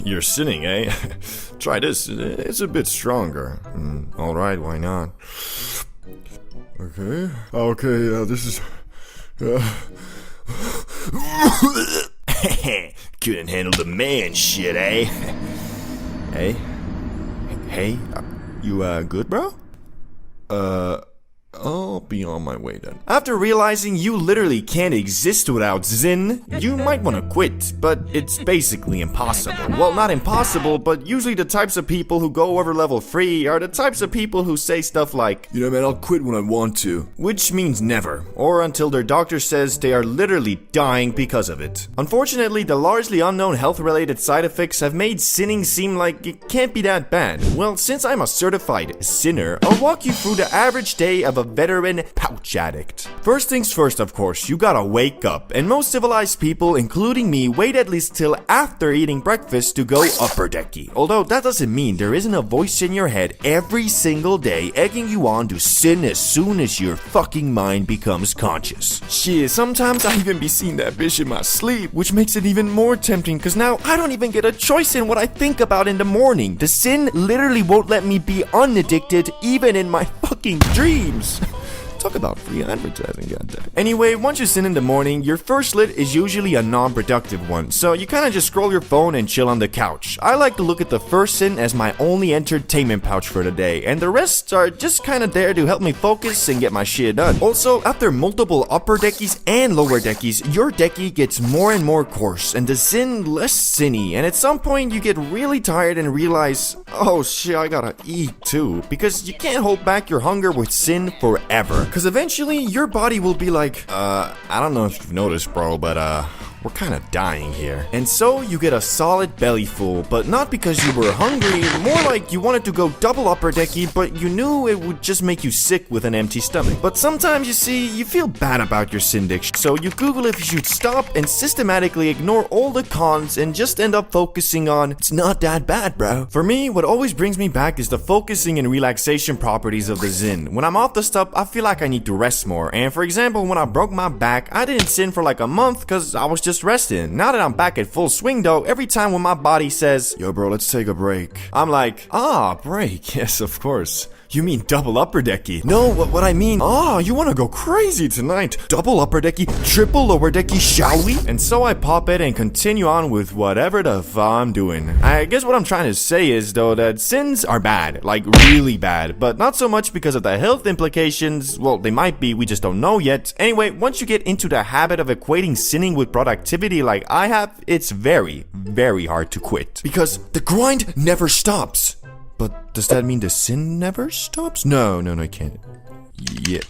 You're sinning, eh? Try this, it's a bit stronger. Alright, why not? Okay, this is... Couldn't handle the man shit, eh? Hey, you good, bro? I'll be on my way then. After realizing you literally can't exist without Zyn, you might want to quit, but it's basically impossible. Well, not impossible, but usually the types of people who go over level 3 are the types of people who say stuff like, you know man, I'll quit when I want to. Which means never, or until their doctor says they are literally dying because of it. Unfortunately, the largely unknown health-related side effects have made sinning seem like it can't be that bad. Well, since I'm a certified sinner, I'll walk you through the average day of a veteran pouch addict. First things first, of course, you gotta wake up, and most civilized people, including me, wait at least till after eating breakfast to go upper decky. Although that doesn't mean there isn't a voice in your head every single day egging you on to sin as soon as your fucking mind becomes conscious. Shit, sometimes I even be seeing that bitch in my sleep, which makes it even more tempting cause now I don't even get a choice in what I think about in the morning. The sin literally won't let me be unaddicted even in my fucking dreams. Talk about free advertising, goddamn. Anyway, once you sin in the morning, your first lit is usually a non-productive one, so you kinda just scroll your phone and chill on the couch. I like to look at the first sin as my only entertainment pouch for the day, and the rest are just kinda there to help me focus and get my shit done. Also, after multiple upper deckies and lower deckies, your decky gets more and more coarse, and the sin less sinny, and at some point you get really tired and realize, oh shit, I gotta eat too, because you can't hold back your hunger with sin forever. Cause eventually, your body will be like, I don't know if you've noticed, bro, but we're kind of dying here. And so you get a solid belly full, but not because you were hungry, more like you wanted to go double upper decky, but you knew it would just make you sick with an empty stomach. But sometimes, you see, you feel bad about your sin addiction, so you Google if you should stop and systematically ignore all the cons and just end up focusing on, it's not that bad, bro. For me, what always brings me back is the focusing and relaxation properties of the Zin. When I'm off the stuff, I feel like I need to rest more, and for example, when I broke my back, I didn't sin for like a month cause I was just resting. Now that I'm back at full swing though, every time when my body says, yo bro, let's take a break, I'm like, break, yes of course. You mean double upper decky? No, what I mean, you wanna go crazy tonight. Double upper decky, triple lower decky, shall we? And so I pop it and continue on with whatever the fuck I'm doing. I guess what I'm trying to say is though that sins are bad, like really bad, but not so much because of the health implications. Well, they might be, we just don't know yet. Anyway, once you get into the habit of equating sinning with productivity like I have, it's very, very hard to quit. Because the grind never stops. But does that mean the sin never stops? No, I can't. Yeah,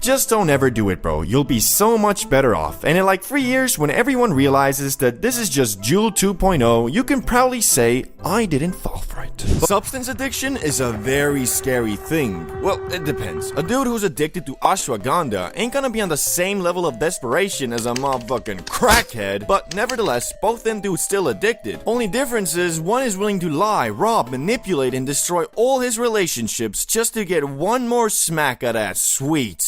just don't ever do it, bro. You'll be so much better off. And in like 3 years, when everyone realizes that this is just Joule 2.0, you can proudly say, I didn't fall for it. Substance addiction is a very scary thing. Well, it depends. A dude who's addicted to ashwagandha ain't gonna be on the same level of desperation as a motherfucking crackhead, but nevertheless, both them dudes still addicted. Only difference is one is willing to lie, rob, manipulate, and destroy all his relationships just to get one more smack of that sweet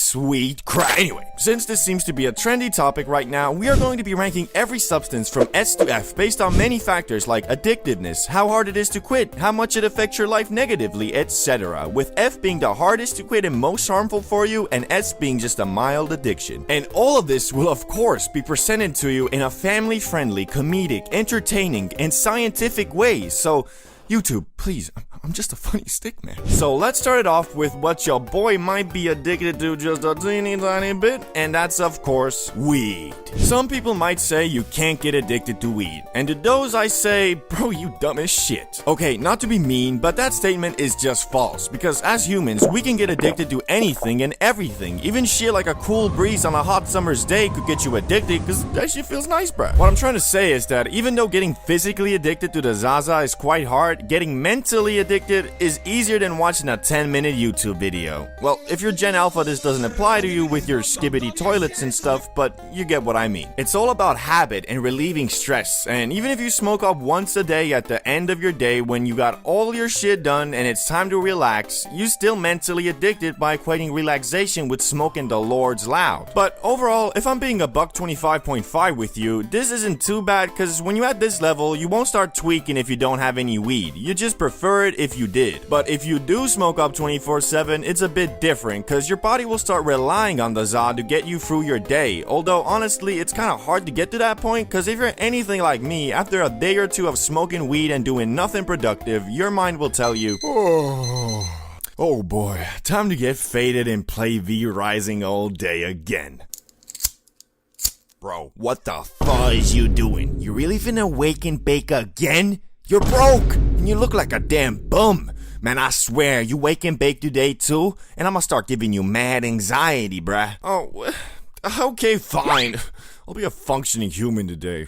crack. Anyway, since this seems to be a trendy topic right now, we are going to be ranking every substance from S to F based on many factors like addictiveness, how hard it is to quit, how much it affects your life negatively, etc. With F being the hardest to quit and most harmful for you, and S being just a mild addiction. And all of this will of course be presented to you in a family-friendly, comedic, entertaining, and scientific way. So YouTube, please, I'm just a funny stick man. So let's start it off with what your boy might be addicted to just a teeny tiny bit, and that's of course weed. Some people might say you can't get addicted to weed, and to those I say, bro, you dumb as shit. Okay, not to be mean, but that statement is just false, because as humans, we can get addicted to anything and everything. Even shit like a cool breeze on a hot summer's day could get you addicted, because that shit feels nice, bro. What I'm trying to say is that even though getting physically addicted to the Zaza is quite hard, getting mentally addicted is easier than watching a 10-minute YouTube video. Well, if you're Gen Alpha, this doesn't apply to you with your skibbity toilets and stuff, but you get what I mean. It's all about habit and relieving stress, and even if you smoke up once a day at the end of your day when you got all your shit done and it's time to relax, you still mentally addicted by equating relaxation with smoking the Lord's loud. But overall, if I'm being a $125.5 with you, this isn't too bad, because when you're at this level, you won't start tweaking if you don't have any weed. You just prefer it if you did. But if you do smoke up 24/7, it's a bit different, because your body will start relying on the za to get you through your day. Although honestly, it's kind of hard to get to that point, because if you're anything like me, after a day or two of smoking weed and doing nothing productive, your mind will tell you, oh boy, time to get faded and play V Rising all day again. Bro, what the fuck is you doing? You really finna wake and bake again? You're broke, and you look like a damn bum. Man, I swear, you wake and bake today too, and I'ma start giving you mad anxiety, bruh. Oh, okay, fine. I'll be a functioning human today.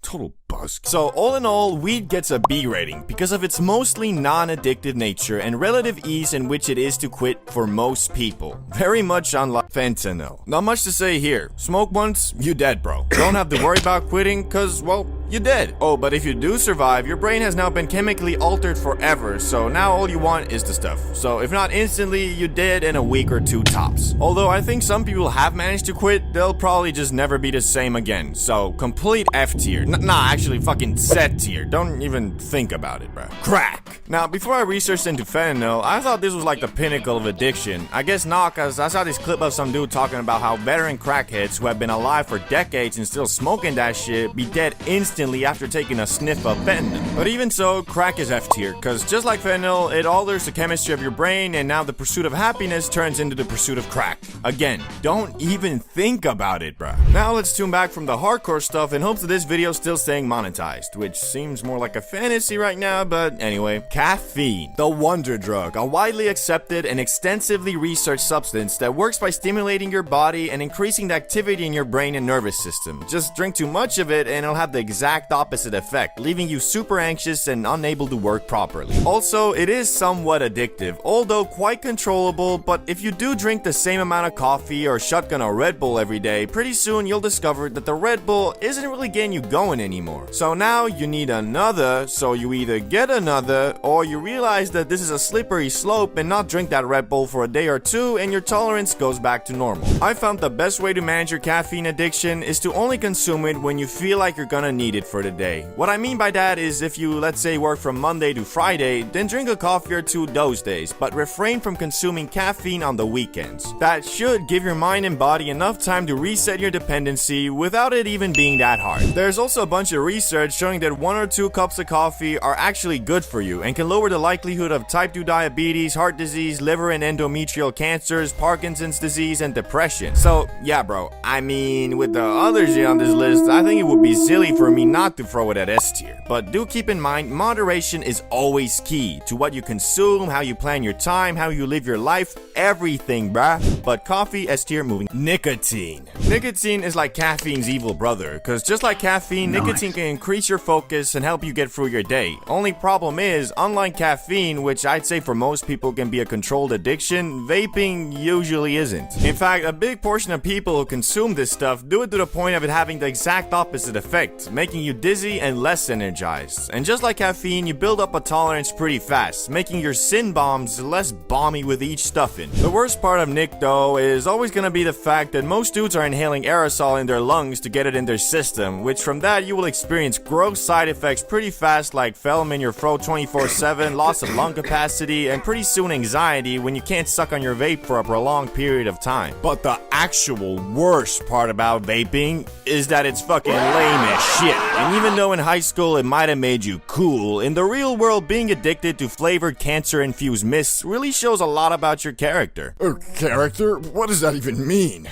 Total busk. So all in all, weed gets a B rating because of its mostly non-addictive nature and relative ease in which it is to quit for most people. Very much unlike fentanyl. Not much to say here. Smoke once, you dead, bro. Don't have to worry about quitting, cause, well, you're dead. Oh, but if you do survive, your brain has now been chemically altered forever, so now all you want is the stuff. So if not instantly, you're dead in a week or two tops. Although I think some people have managed to quit, they'll probably just never be the same again. So complete F tier. Nah, actually actually fucking set tier. Don't even think about it, bro. Crack. Now, before I researched into fentanyl, I thought this was like the pinnacle of addiction. I guess not, cause I saw this clip of some dude talking about how veteran crackheads who have been alive for decades and still smoking that shit be dead instantly after taking a sniff of fentanyl. But even so, crack is F tier, cause just like fentanyl, it alters the chemistry of your brain, and now the pursuit of happiness turns into the pursuit of crack. Again, don't even think about it, bruh. Now let's tune back from the hardcore stuff in hopes that this video is still staying monetized, which seems more like a fantasy right now, but anyway. Caffeine, the wonder drug, a widely accepted and extensively researched substance that works by stimulating your body and increasing the activity in your brain and nervous system. Just drink too much of it and it'll have the exact opposite effect, leaving you super anxious and unable to work properly. Also, it is somewhat addictive, although quite controllable, but if you do drink the same amount of coffee or shotgun a Red Bull every day, pretty soon you'll discover that the Red Bull isn't really getting you going anymore. So now you need another, so you either get another, or you realize that this is a slippery slope and not drink that Red Bull for a day or two and your tolerance goes back to normal. I found the best way to manage your caffeine addiction is to only consume it when you feel like you're gonna need it for the day. What I mean by that is if you, let's say, work from Monday to Friday, then drink a coffee or two those days, but refrain from consuming caffeine on the weekends. That should give your mind and body enough time to reset your dependency without it even being that hard. There's also a bunch of research showing that 1 or 2 cups of coffee are actually good for you and can lower the likelihood of type 2 diabetes, heart disease, liver and endometrial cancers, Parkinson's disease, and depression. So yeah, bro, I mean, with the other shit on this list, I think it would be silly for me not to throw it at S tier. But do keep in mind, moderation is always key to what you consume, how you plan your time, how you live your life, everything, bruh. But coffee, S tier, moving. Nicotine. Nicotine is like caffeine's evil brother, cause just like caffeine, nicotine can increase your focus and help you get through your day. Only problem is, unlike caffeine, which I'd say for most people can be a controlled addiction, vaping usually isn't. In fact, a big portion of people who consume this stuff do it to the point of it having the exact opposite effect, making you dizzy and less energized. And just like caffeine, you build up a tolerance pretty fast, making your sin bombs less bomby with each stuffing. The worst part of Nick, though, is always gonna be the fact that most dudes are inhaling aerosol in their lungs to get it in their system, which from that you will experience gross side effects pretty fast, like phlegm in your throat 24/7, loss of lung capacity, and pretty soon anxiety when you can't suck on your vape for a prolonged period of time. But the actual worst part about vaping is that it's fucking lame as shit. And even though in high school it might have made you cool, in the real world being addicted to flavored cancer-infused mists really shows a lot about your character. Character? What does that even mean?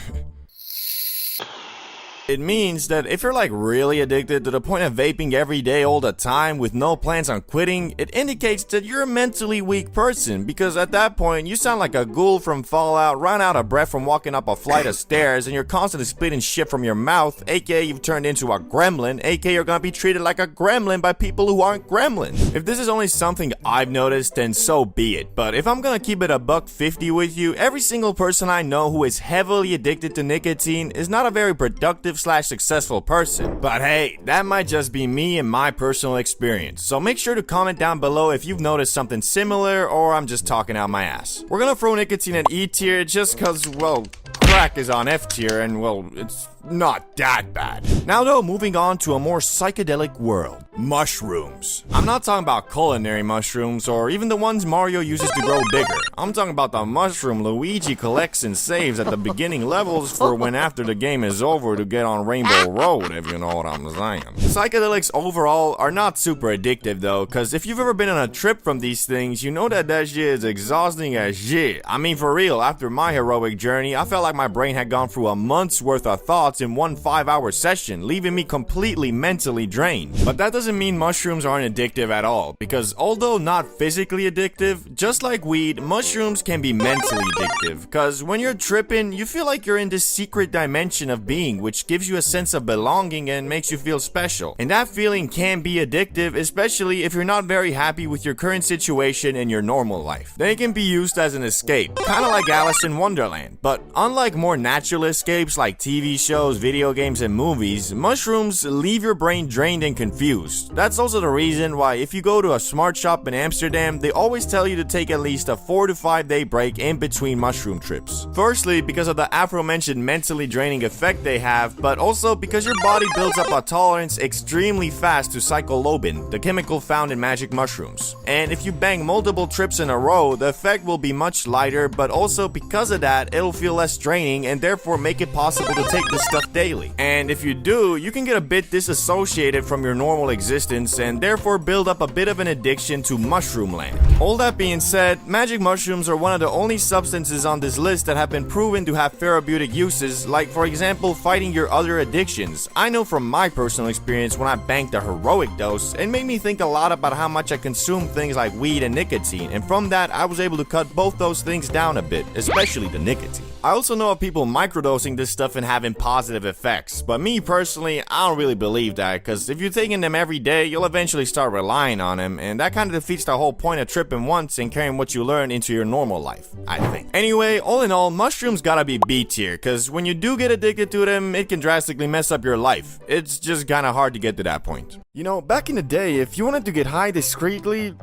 It means that if you're like really addicted to the point of vaping every day all the time with no plans on quitting, it indicates that you're a mentally weak person, because at that point you sound like a ghoul from Fallout, run out of breath from walking up a flight of stairs, and you're constantly spitting shit from your mouth, aka you've turned into a gremlin, aka you're gonna be treated like a gremlin by people who aren't gremlins. If this is only something I've noticed, then so be it, but if I'm gonna keep it a $1.50 with you, every single person I know who is heavily addicted to nicotine is not a very productive / successful person. But hey, that might just be me and my personal experience. So make sure to comment down below if you've noticed something similar or I'm just talking out my ass. We're gonna throw nicotine at E tier just cause, well, crack is on F tier and, well, it's not that bad. Now though, moving on to a more psychedelic world. Mushrooms. I'm not talking about culinary mushrooms or even the ones Mario uses to grow bigger. I'm talking about the mushroom Luigi collects and saves at the beginning levels for when after the game is over to get on Rainbow Road, if you know what I'm saying. Psychedelics overall are not super addictive though, cause if you've ever been on a trip from these things, you know that shit is exhausting as shit. I mean, for real, after my heroic journey, I felt like my brain had gone through a month's worth of thoughts in one 5-hour session, leaving me completely mentally drained. But that doesn't mean mushrooms aren't addictive at all, because although not physically addictive, just like weed, mushrooms can be mentally addictive, cause when you're tripping, you feel like you're in this secret dimension of being, which gives you a sense of belonging and makes you feel special. And that feeling can be addictive, especially if you're not very happy with your current situation in your normal life. They can be used as an escape, kinda like Alice in Wonderland, but unlike more natural escapes like TV shows, shows, video games, and movies, mushrooms leave your brain drained and confused. That's also the reason why if you go to a smart shop in Amsterdam, they always tell you to take at least a 4 to 5 day break in between mushroom trips. Firstly, because of the aforementioned mentally draining effect they have, but also because your body builds up a tolerance extremely fast to psilocybin, the chemical found in magic mushrooms. And if you bang multiple trips in a row, the effect will be much lighter, but also because of that, it'll feel less draining and therefore make it possible to take this stuff daily. And if you do, you can get a bit disassociated from your normal existence and therefore build up a bit of an addiction to mushroom land. All that being said, magic mushrooms are one of the only substances on this list that have been proven to have therapeutic uses, like for example fighting your other addictions. I know from my personal experience when I banked a heroic dose, it made me think a lot about how much I consume things like weed and nicotine, and from that I was able to cut both those things down a bit, especially the nicotine. I also know of people microdosing this stuff and having positive effects, but me personally, I don't really believe that, because if you're taking them every day, you'll eventually start relying on them, and that kind of defeats the whole point of tripping once and carrying what you learn into your normal life, I think. Anyway, all in all, mushrooms gotta be B tier, because when you do get addicted to them, it can drastically mess up your life. It's just kinda hard to get to that point. You know, back in the day, if you wanted to get high discreetly,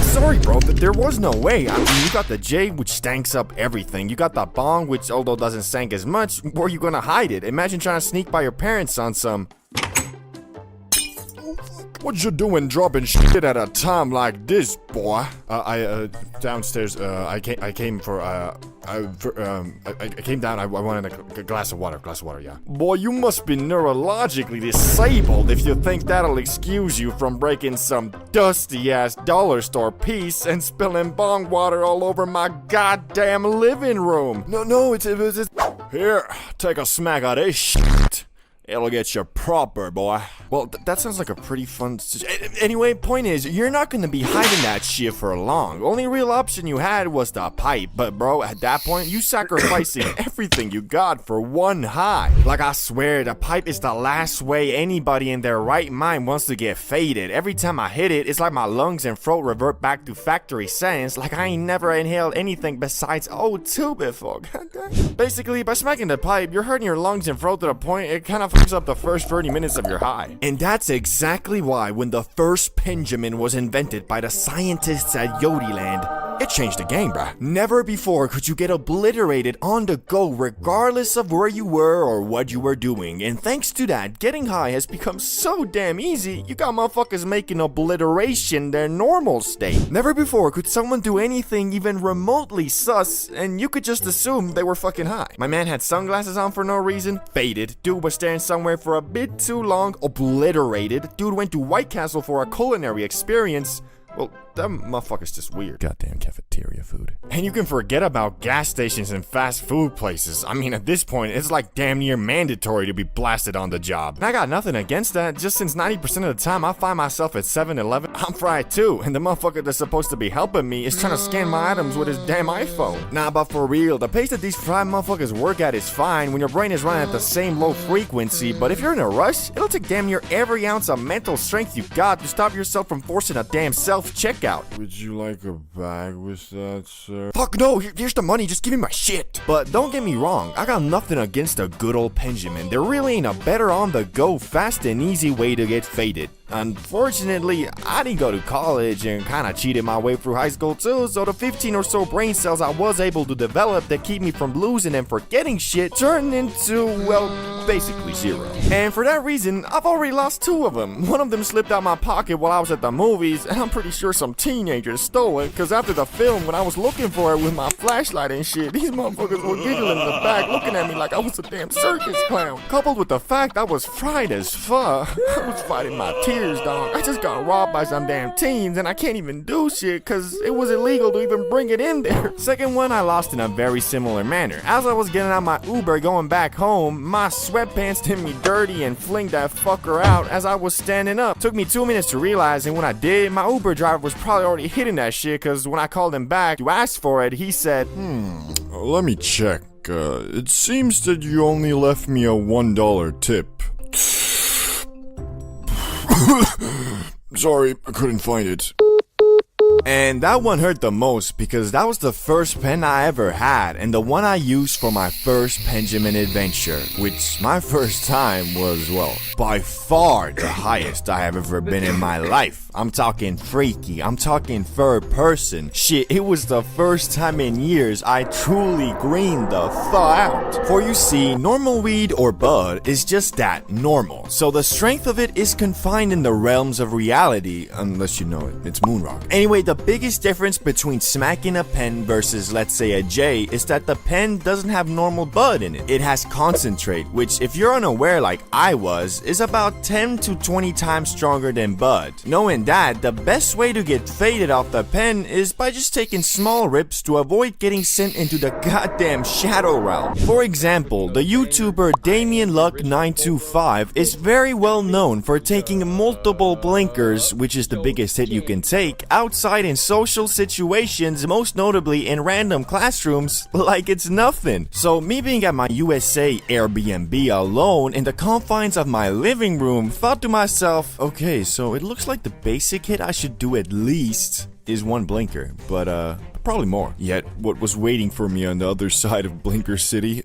sorry bro, there was no way. I mean, you got the J, which stanks up everything. You got the bong, which although doesn't stank as much, where you gonna hide it? Imagine trying to sneak by your parents on some... What you doing dropping shit at a time like this, boy? Downstairs, I came for, I came down, I wanted a glass of water, yeah. Boy, you must be neurologically disabled if you think that'll excuse you from breaking some dusty-ass dollar store piece and spilling bong water all over my goddamn living room. No, it's... Here, take a smack of this shit. It'll get you proper, boy. Well, that sounds like a pretty fun... Anyway, point is, you're not gonna be hiding that shit for long. Only real option you had was the pipe. But bro, at that point, you sacrificing everything you got for one high. Like, I swear, the pipe is the last way anybody in their right mind wants to get faded. Every time I hit it, it's like my lungs and throat revert back to factory settings. Like I ain't never inhaled anything besides O2 before. Basically, by smacking the pipe, you're hurting your lungs and throat to the point it kind of fucks up the first 30 minutes of your high. And that's exactly why when the first Benjamin was invented by the scientists at Yodiland, it changed the game, bruh. Never before could you get obliterated on the go regardless of where you were or what you were doing. And thanks to that, getting high has become so damn easy, you got motherfuckers making obliteration their normal state. Never before could someone do anything even remotely sus and you could just assume they were fucking high. My man had sunglasses on for no reason, faded. Dude was staring somewhere for a bit too long, obliterated. Dude went to White Castle for a culinary experience. Well, that motherfucker's just weird. Goddamn cafeteria food. And you can forget about gas stations and fast food places. I mean, at this point, it's like damn near mandatory to be blasted on the job. And I got nothing against that, just since 90% of the time I find myself at 7-Eleven, I'm fried too, and the motherfucker that's supposed to be helping me is trying to scan my items with his damn iPhone. Nah, but for real, the pace that these fried motherfuckers work at is fine when your brain is running at the same low frequency, but if you're in a rush, it'll take damn near every ounce of mental strength you got to stop yourself from forcing a damn self-checkout. Would you like a bag with that, sir? Fuck no, here's the money, just give me my shit. But don't get me wrong, I got nothing against a good old Benjamin. There really ain't a better on-the-go, fast and easy way to get faded. Unfortunately, I didn't go to college and kinda cheated my way through high school too, so the 15 or so brain cells I was able to develop that keep me from losing and forgetting shit turned into, well, basically zero. And for that reason, I've already lost 2 of them. One of them slipped out my pocket while I was at the movies, and I'm pretty sure some teenagers stole it, cause after the film, when I was looking for it with my flashlight and shit, these motherfuckers were giggling in the back, looking at me like I was a damn circus clown. Coupled with the fact I was fried as fuck, I was fighting my tears, dog. I just got robbed by some damn teens, and I can't even do shit, cause it was illegal to even bring it in there. Second one I lost in a very similar manner. As I was getting out my Uber going back home, my sweatpants did me dirty and flinged that fucker out as I was standing up. Took me 2 minutes to realize, and when I did, my Uber driver was probably already hitting that shit, cause when I called him back to ask for it, he said, Let me check. It seems that you only left me a $1 tip. Sorry, I couldn't find it. And that one hurt the most because that was the first pen I ever had and the one I used for my first Benjamin adventure, which my first time was, well, by far the highest I have ever been in my life. I'm talking freaky, I'm talking third person. Shit, it was the first time in years I truly greened the fuck out. For you see, normal weed or bud is just that, normal. So the strength of it is confined in the realms of reality, unless you know it, it's moon rock. Anyway, the biggest difference between smacking a pen versus, let's say, a J is that the pen doesn't have normal bud in it. It has concentrate, which if you're unaware like I was, is about 10 to 20 times stronger than bud. Knowing that, the best way to get faded off the pen is by just taking small rips to avoid getting sent into the goddamn shadow realm. For example, the YouTuber Damien Luck 925 is very well known for taking multiple blinkers, which is the biggest hit you can take, outside in social situations, most notably in random classrooms, like it's nothing. So me being at my USA Airbnb alone in the confines of my living room, thought to myself, okay, so it looks like the basic hit I should do at least is one blinker, but probably more. Yet what was waiting for me on the other side of Blinker City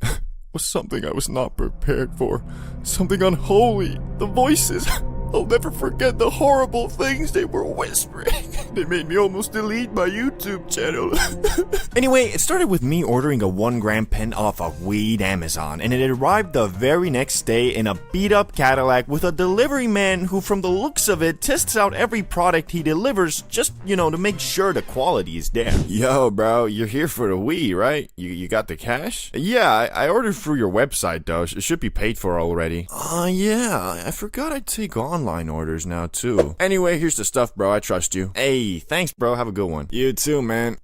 was something I was not prepared for. Something unholy. The voices. I'll never forget the horrible things they were whispering. They made me almost delete my YouTube channel. Anyway, it started with me ordering a 1 gram pen off of Weed Amazon, and it arrived the very next day in a beat up Cadillac with a delivery man who, from the looks of it, tests out every product he delivers just, you know, to make sure the quality is there. Yo, bro, you're here for the weed, right? You got the cash? Yeah, I ordered through your website though. It should be paid for already. Yeah, I forgot I'd take online orders now too. Anyway, here's the stuff, bro. I trust you. Hey, thanks, bro. Have a good one. You too, man.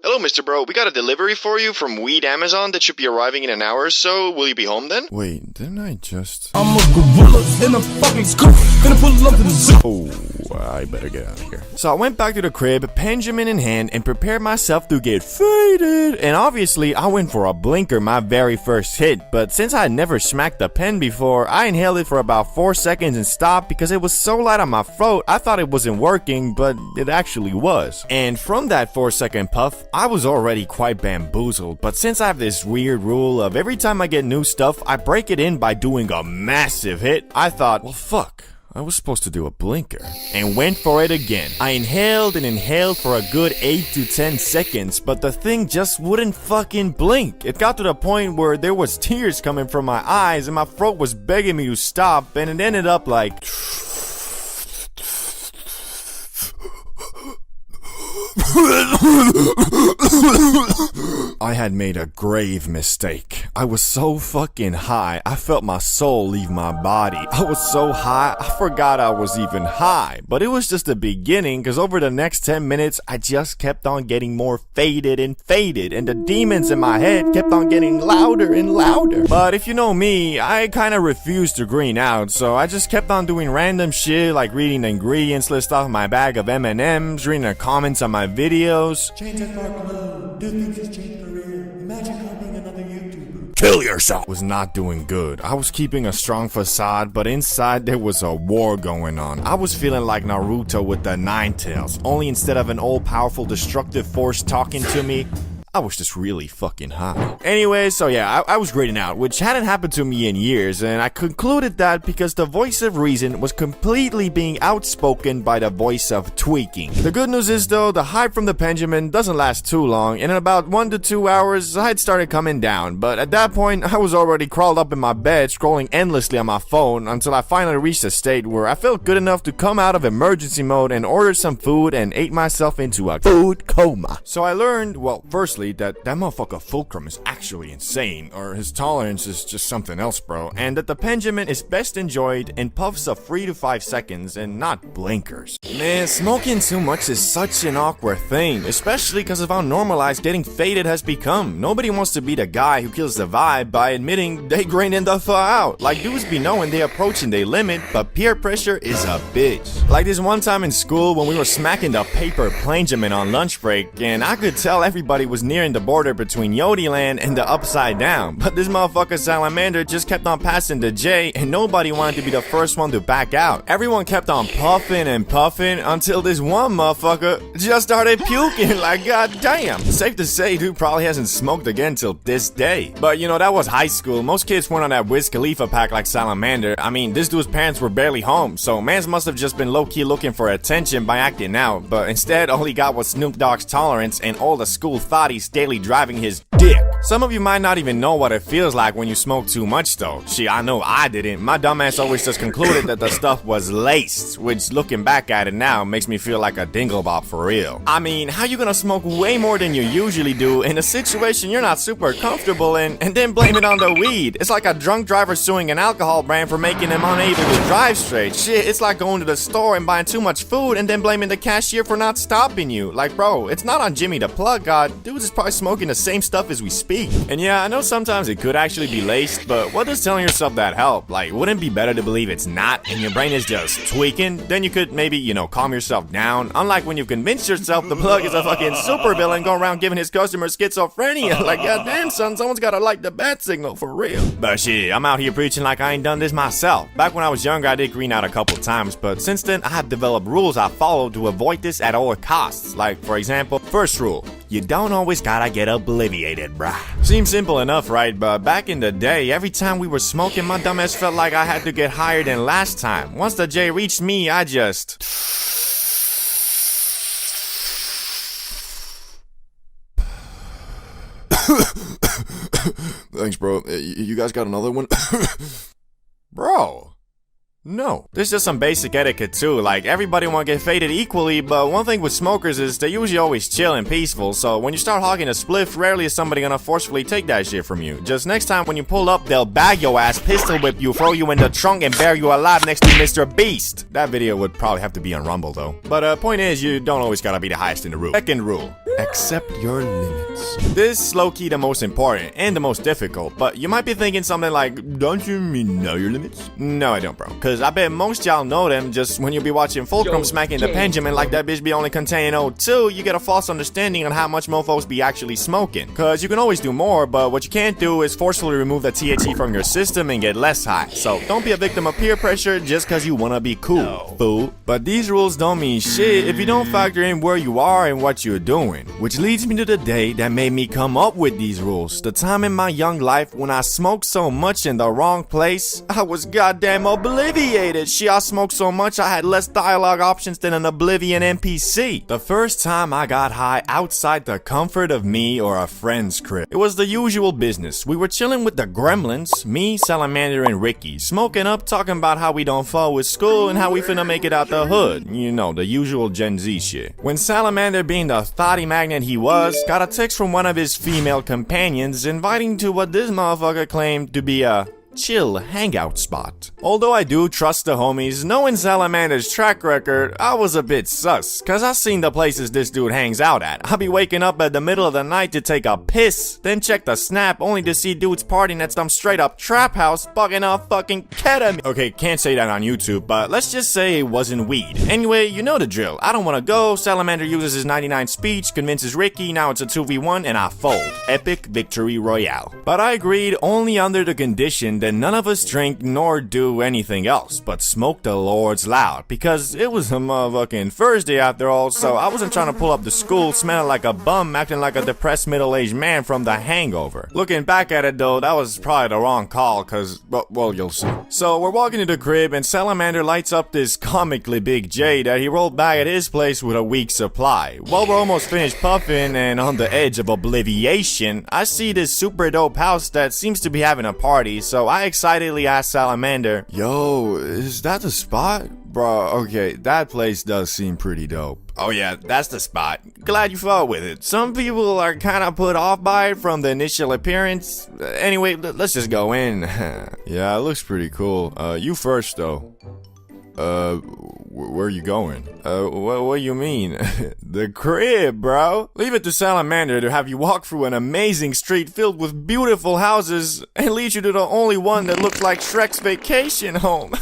Hello, Mr. Bro. We got a delivery for you from Weed Amazon that should be arriving in an hour or so. Will you be home then? Wait, didn't I just... I'm a gorilla in a fucking scoop. Gonna pull up to the zoo. Oh, I better get out of here. So I went back to the crib, Benjamin in hand, and prepared myself to get faded. And obviously, I went for a blinker my very first hit. But since I had never smacked a pen before, I inhaled it for about 4 seconds and stopped because it was so light on my throat, I thought it wasn't working, but it actually was. And from that 4-second puff, I was already quite bamboozled. But since I have this weird rule of every time I get new stuff, I break it in by doing a massive hit, I thought, well, fuck. I was supposed to do a blinker, and went for it again. I inhaled and inhaled for a good 8 to 10 seconds, but the thing just wouldn't fucking blink. It got to the point where there was tears coming from my eyes and my throat was begging me to stop, and it ended up like... I had made a grave mistake. I was so fucking high, I felt my soul leave my body. I was so high, I forgot I was even high. But it was just the beginning, cause over the next 10 minutes, I just kept on getting more faded, and the demons in my head kept on getting louder and louder. But if you know me, I kinda refused to green out, so I just kept on doing random shit like reading the ingredients list off my bag of M&Ms, reading the comments on my videos. Change that dark blue. Do things has changed career. Imagine being another YouTuber. Kill yourself. Was not doing good. I was keeping a strong facade, but inside there was a war going on. I was feeling like Naruto with the 9 tails, only instead of an all-powerful destructive force talking to me, I was just really fucking high. Anyway, so yeah, I was grading out, which hadn't happened to me in years, and I concluded that because the voice of reason was completely being outspoken by the voice of tweaking. The good news is though, the hype from the Benjamin doesn't last too long, and in about 1 to 2 hours, I had started coming down, but at that point, I was already crawled up in my bed, scrolling endlessly on my phone, until I finally reached a state where I felt good enough to come out of emergency mode and order some food and ate myself into a food coma. So I learned, well, firstly, that motherfucker Fulcrum is actually insane, or his tolerance is just something else, bro, and that the Benjamin is best enjoyed in puffs of 3 to 5 seconds and not blinkers. Man, smoking too much is such an awkward thing, especially because of how normalized getting faded has become. Nobody wants to be the guy who kills the vibe by admitting they graining the fuck out. Like, dudes be knowing they approaching their limit, but peer pressure is a bitch. Like this one time in school when we were smacking the paper Benjamin on lunch break, and I could tell everybody was nearing the border between Yodi Land and the Upside Down, but this motherfucker Salamander just kept on passing the J and nobody wanted to be the first one to back out. Everyone kept on puffing and puffing until this one motherfucker just started puking like goddamn. Safe to say, dude probably hasn't smoked again till this day. But you know, that was high school. Most kids weren't on that Wiz Khalifa pack like Salamander. I mean, this dude's parents were barely home, so mans must have just been low-key looking for attention by acting out, but instead all he got was Snoop Dogg's tolerance and all the school thotties daily driving his dick. Some of you might not even know what it feels like when you smoke too much though. Shit, I know I didn't. My dumbass always just concluded that the stuff was laced, which looking back at it now makes me feel like a dinglebop for real. I mean, how you gonna smoke way more than you usually do in a situation you're not super comfortable in and then blame it on the weed? It's like a drunk driver suing an alcohol brand for making him unable to drive straight. Shit, it's like going to the store and buying too much food and then blaming the cashier for not stopping you. Like, bro, it's not on Jimmy the Plug God. Dude is probably smoking the same stuff as we speak. And yeah, I know sometimes it could actually be laced, but what does telling yourself that help? Like, wouldn't it be better to believe it's not and your brain is just tweaking? Then you could maybe, you know, calm yourself down. Unlike when you've convinced yourself the Plug is a fucking supervillain going around giving his customers schizophrenia. Like, goddamn son, someone's gotta like the bat signal for real. But shit, I'm out here preaching like I ain't done this myself. Back when I was younger, I did green out a couple times, but since then, I have developed rules I follow to avoid this at all costs. Like, for example, first rule, you don't always gotta get obliviated, bruh. Seems simple enough, right? But back in the day, every time we were smoking, my dumbass felt like I had to get higher than last time. Once the J reached me, I just... Thanks, bro. You guys got another one? Bro. No. There's just some basic etiquette too, like everybody wanna get faded equally, but one thing with smokers is they're usually always chill and peaceful, so when you start hogging a spliff, rarely is somebody gonna forcefully take that shit from you. Just next time when you pull up, they'll bag your ass, pistol whip you, throw you in the trunk, and bury you alive next to Mr. Beast. That video would probably have to be on Rumble though. But point is, you don't always gotta be the highest in the room. Second rule, accept your limits. This is low-key the most important and the most difficult, but you might be thinking something like, don't you mean know your limits? No, I don't, bro. Cause I bet most y'all know them. Just when you'll be watching Fulcrum smacking the Benjamin like that bitch be only containing O2, you get a false understanding on how much mofos be actually smoking. Cause you can always do more, but what you can't do is forcefully remove the THC from your system and get less high. So don't be a victim of peer pressure just cause you wanna be cool, fool. But these rules don't mean shit if you don't factor in where you are and what you're doing. Which leads me to the day that made me come up with these rules. The time in my young life when I smoked so much in the wrong place, I was goddamn obliviated. Shit, I smoked so much I had less dialogue options than an Oblivion NPC. The first time I got high outside the comfort of me or a friend's crib, it was the usual business. We were chilling with the gremlins, me, Salamander, and Ricky, smoking up, talking about how we don't fall with school and how we finna make it out the hood. You know, the usual Gen Z shit. When Salamander, being the thotty magnet he was, got a text from one of his female companions inviting to what this motherfucker claimed to be a chill hangout spot. Although I do trust the homies, knowing Salamander's track record, I was a bit sus, cause I seen the places this dude hangs out at. I'll be waking up at the middle of the night to take a piss, then check the snap only to see dudes partying at some straight up trap house bugging off fucking ketamine. Okay, can't say that on YouTube, but let's just say it wasn't weed. Anyway, you know the drill. I don't wanna go, Salamander uses his 99 speech, convinces Ricky, now it's a 2v1, and I fold. Epic victory royale. But I agreed only under the condition that none of us drink nor do anything else but smoke the Lord's loud, because it was a motherfucking Thursday after all, so I wasn't trying to pull up to school smelling like a bum, acting like a depressed middle-aged man from The Hangover. Looking back at it though, that was probably the wrong call, cause, well, you'll see. So we're walking to the crib and Salamander lights up this comically big J that he rolled back at his place with a week supply. While we're almost finished puffing and on the edge of obliviation, I see this super dope house that seems to be having a party, so I excitedly asked Salamander, Yo, is that the spot? Bro, okay, that place does seem pretty dope. oh yeah, that's the spot. Glad you fought with it. Some people are kinda put off by it from the initial appearance. Anyway, let's just go in. Yeah, it looks pretty cool. You first though. Where are you going? What do you mean? The crib, bro. Leave it to Salamander to have you walk through an amazing street filled with beautiful houses and lead you to the only one that looks like Shrek's vacation home.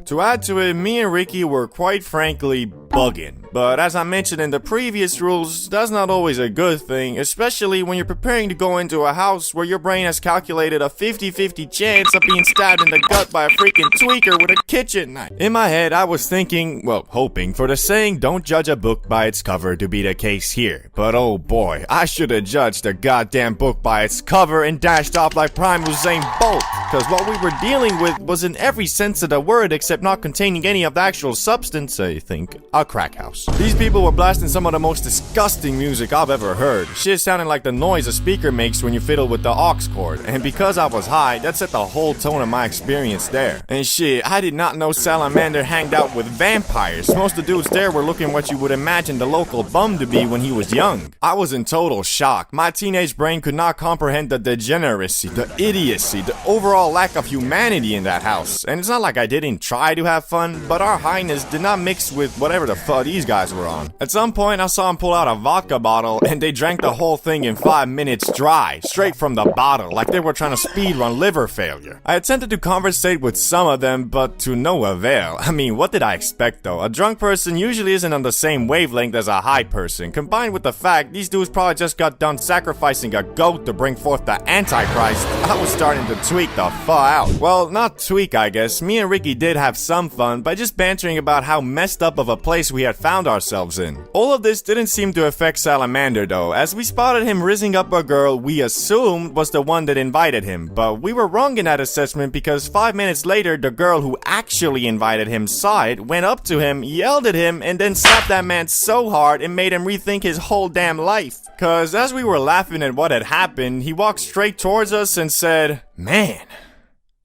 To add to it, me and Ricky were quite frankly bugging. But as I mentioned in the previous rules, that's not always a good thing, especially when you're preparing to go into a house where your brain has calculated a 50-50 chance of being stabbed in the gut by a freaking tweaker with a kitchen knife. In my head, I was thinking, well, hoping for the saying, don't judge a book by its cover to be the case here. But oh boy, I should have judged the goddamn book by its cover and dashed off like Prime Usain Bolt. Cause what we were dealing with was in every sense of the word except not containing any of the actual substance, I think, a crack house. These people were blasting some of the most disgusting music I've ever heard. Shit sounding like the noise a speaker makes when you fiddle with the aux cord. And because I was high, that set the whole tone of my experience there. And shit, I did not know Salamander hanged out with vampires. Most of the dudes there were looking what you would imagine the local bum to be when he was young. I was in total shock. My teenage brain could not comprehend the degeneracy, the idiocy, the overall lack of humanity in that house. And it's not like I didn't try to have fun, but our highness did not mix with whatever the fuck these guys were on. At some point, I saw him pull out a vodka bottle, and they drank the whole thing in 5 minutes dry, straight from the bottle, like they were trying to speedrun liver failure. I attempted to conversate with some of them, but to no avail. I mean, what did I expect though? A drunk person usually isn't on the same wavelength as a high person, combined with the fact these dudes probably just got done sacrificing a goat to bring forth the Antichrist. I was starting to tweak the fuck out. Well, not tweak, I guess. Me and Ricky did have some fun by just bantering about how messed up of a place we had found ourselves in. All of this didn't seem to affect Salamander though, as we spotted him rizzing up a girl we assumed was the one that invited him, but we were wrong in that assessment because 5 minutes later the girl who actually invited him saw it, went up to him, yelled at him, and then slapped that man so hard it made him rethink his whole damn life. Cause as we were laughing at what had happened, he walked straight towards us and said, "Man,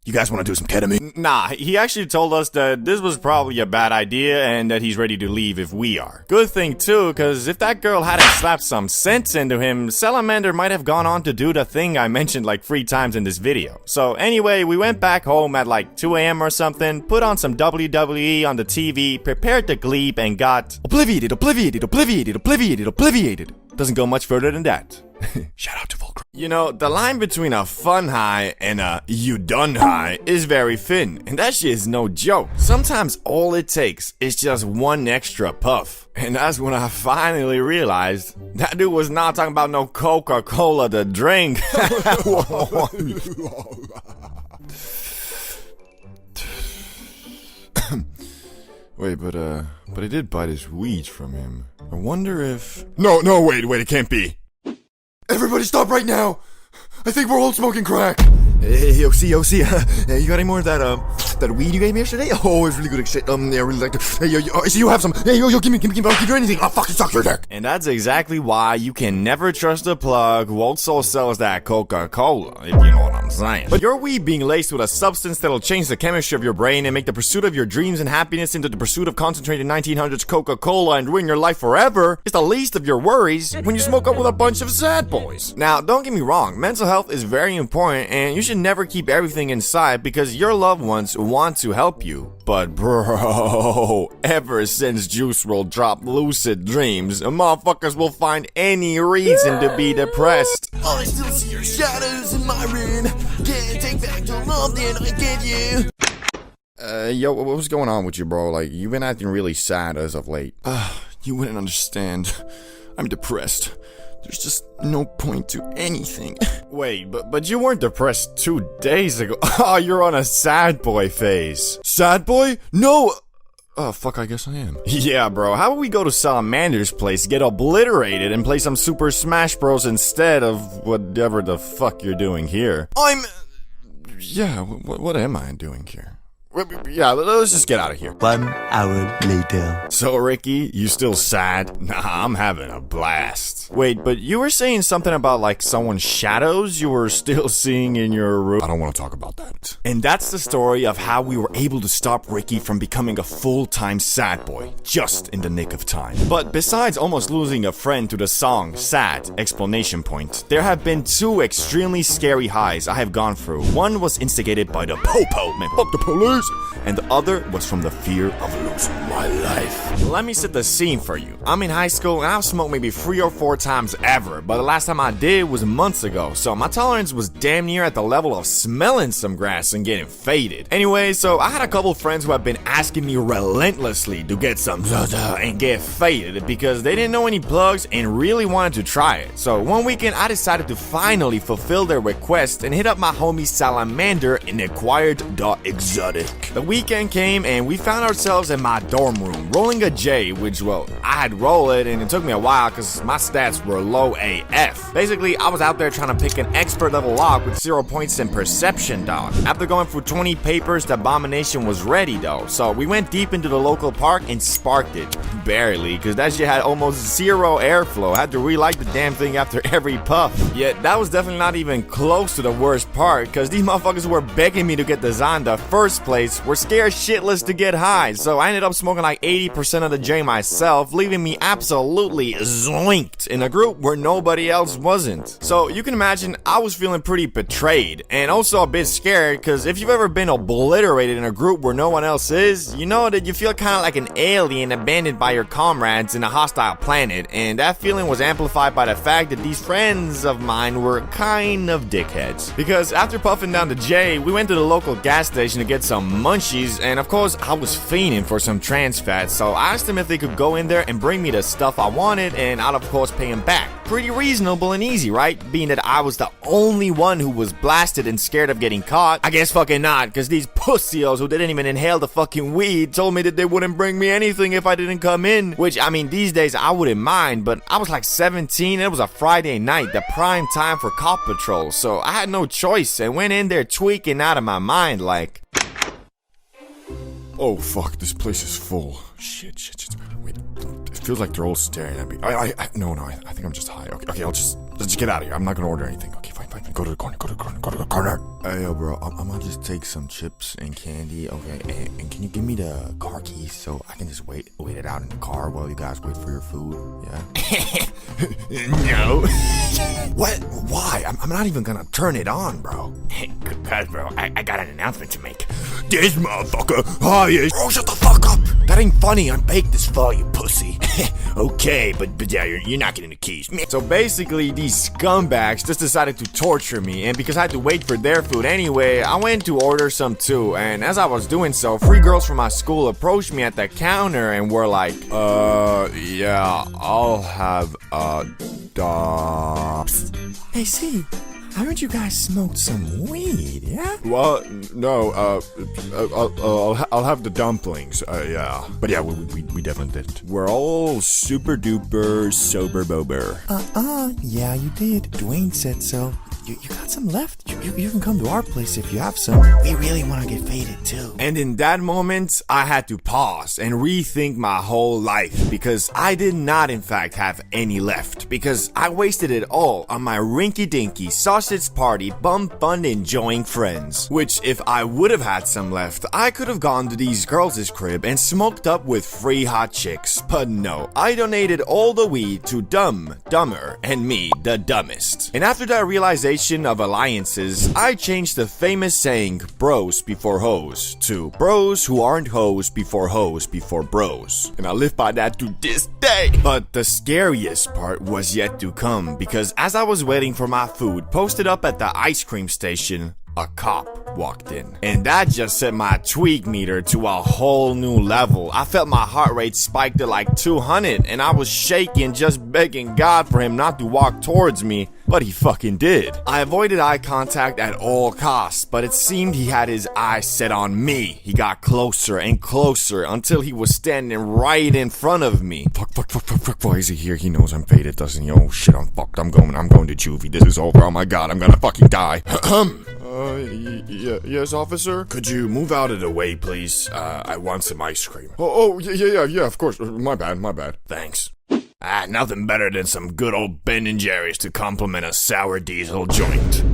you guys want to do some ketamine?" Nah, he actually told us that this was probably a bad idea and that he's ready to leave if we are. Good thing too, cause if that girl hadn't slapped some sense into him, Salamander might have gone on to do the thing I mentioned like 3 times in this video. So anyway, we went back home at like 2 AM or something, put on some WWE on the TV, prepared to gleep, and got obliviated. Doesn't go much further than that. Shout out to Volcro. You know, the line between a fun high and a you done high is very thin, and that shit is no joke. Sometimes all it takes is just one extra puff. And that's when I finally realized that dude was not talking about no Coca-Cola to drink. Wait, but I did buy this weed from him. I wonder if... No, wait, it can't be. Everybody stop right now! I think we're all smoking crack! Hey, yo, see, you got any more of that weed you gave me yesterday? Oh, it's really good shit. Yeah, I really like it. Hey, yo, I see you have some. Hey, yo, give me, I'll give you anything. I'll fucking suck your dick. And that's exactly why you can never trust a plug who also sells that Coca-Cola, if you know what I'm saying. But your weed being laced with a substance that'll change the chemistry of your brain and make the pursuit of your dreams and happiness into the pursuit of concentrated 1900s Coca-Cola and ruin your life forever is the least of your worries when you smoke up with a bunch of sad boys. Now, don't get me wrong, mental health is very important and you should never keep everything inside because your loved ones want to help you. But bro, ever since Juice WRLD dropped Lucid Dreams, motherfuckers will find any reason to be depressed. I still see your shadows in my room. Can't take back the love that I gave you. Yo, what was going on with you, bro? Like, you've been acting really sad as of late. You wouldn't understand. I'm depressed. There's just no point to anything. Wait, but you weren't depressed 2 days ago. Oh, you're on a sad boy phase. Sad boy? No! Oh, fuck, I guess I am. Yeah, bro, how about we go to Salamander's place, get obliterated, and play some Super Smash Bros. Instead of whatever the fuck you're doing here? Yeah, what am I doing here? Yeah, let's just get out of here. 1 hour later. So, Ricky, you still sad? Nah, I'm having a blast. Wait, but you were saying something about, like, someone's shadows you were still seeing in your room? I don't want to talk about that. And that's the story of how we were able to stop Ricky from becoming a full-time sad boy, just in the nick of time. But besides almost losing a friend to the song Sad! Explanation point, there have been 2 extremely scary highs I have gone through. One was instigated by the Popo, man, fuck the police! and the other was from the fear of losing my life. Let me set the scene for you. I'm in high school and I've smoked maybe 3 or 4 times ever, but the last time I did was months ago, so my tolerance was damn near at the level of smelling some grass and getting faded. Anyway, so I had a couple friends who have been asking me relentlessly to get some and get faded because they didn't know any plugs and really wanted to try it. So one weekend I decided to finally fulfill their request and hit up my homie Salamander and acquired the exotic. The weekend came and we found ourselves in my dorm room rolling a J, which, well, I had rolled it and it took me a while because my stats were low AF. Basically, I was out there trying to pick an expert level lock with 0 points in perception, dog. After going through 20 papers, the abomination was ready though, so we went deep into the local park and sparked it. Barely, because that shit had almost 0 airflow. I had to relight the damn thing after every puff. Yet that was definitely not even close to the worst part, because these motherfuckers who were begging me to get the Zon in the first place were scared shitless to get high, so I ended up smoking like 80% of the J myself, leaving me absolutely zoinked in a group where nobody else wasn't. So you can imagine I was feeling pretty betrayed, and also a bit scared, because if you've ever been obliterated in a group where no one else is, you know that you feel kind of like an alien abandoned by your comrades in a hostile planet, and that feeling was amplified by the fact that these friends of mine were kind of dickheads. Because after puffing down the J, we went to the local gas station to get some munchies, and of course I was fiending for some trans fat, so I asked them if they could go in there and bring me the stuff I wanted, and I'd of course pay them back. Pretty reasonable and easy, right? Being that I was the only one who was blasted and scared of getting caught. I guess fucking not, because these pussios who didn't even inhale the fucking weed told me that they wouldn't bring me anything if I didn't come in. Which, I mean, these days I wouldn't mind, but I was like 17 and it was a Friday night, the prime time for cop patrol, so I had no choice and went in there tweaking out of my mind like... Oh fuck, this place is full. Shit. Wait, it feels like they're all staring at me. No, I think I'm just high. Okay, let's just get out of here. I'm not gonna order anything. Okay, fine. Go to the corner. Hey, yo, bro, I'm gonna just take some chips and candy, okay? And can you give me the car keys so I can just wait it out in the car while you guys wait for your food? Yeah? No. What? Why? I'm not even gonna turn it on, bro. Cause, bro, I got an announcement to make. This motherfucker highest. Bro, shut the fuck up. That ain't funny. I'm baked as fuck, you pussy. Okay, but yeah, you're not getting the keys. So basically, these scumbags just decided to torture me, and because I had to wait for their food anyway, I went to order some too, and as I was doing so, 3 girls from my school approached me at the counter and were like, yeah, I'll have Hey, see, I heard you guys smoked some weed, yeah? Well, no, I'll have the dumplings, yeah. But yeah, we definitely didn't. We're all super duper sober bober. Yeah, you did. Dwayne said so. You got some left? You can come to our place if you have some. We really want to get faded too. And in that moment, I had to pause and rethink my whole life, because I did not in fact have any left, because I wasted it all on my rinky-dinky sausage party bum fun enjoying friends. Which, if I would have had some left, I could have gone to these girls' crib and smoked up with free hot chicks. But no, I donated all the weed to Dumber, and me, the dumbest. And after that realization of alliances, I changed the famous saying, bros before hoes, to bros who aren't hoes before bros. And I live by that to this day. But the scariest part was yet to come, because as I was waiting for my food posted up at the ice cream station, a cop walked in. And that just set my tweak meter to a whole new level. I felt my heart rate spike to like 200, and I was shaking, just begging God for him not to walk towards me. But he fucking did. I avoided eye contact at all costs, but it seemed he had his eyes set on me. He got closer and closer until he was standing right in front of me. Fuck, why is he here? He knows I'm faded, doesn't he? Oh shit, I'm fucked. I'm going to juvie. This is over. Oh my god, I'm gonna fucking die. Yes, officer? Could you move out of the way, please? I want some ice cream. Yeah, of course. My bad. Thanks. Nothing better than some good old Ben & Jerry's to complement a sour diesel joint.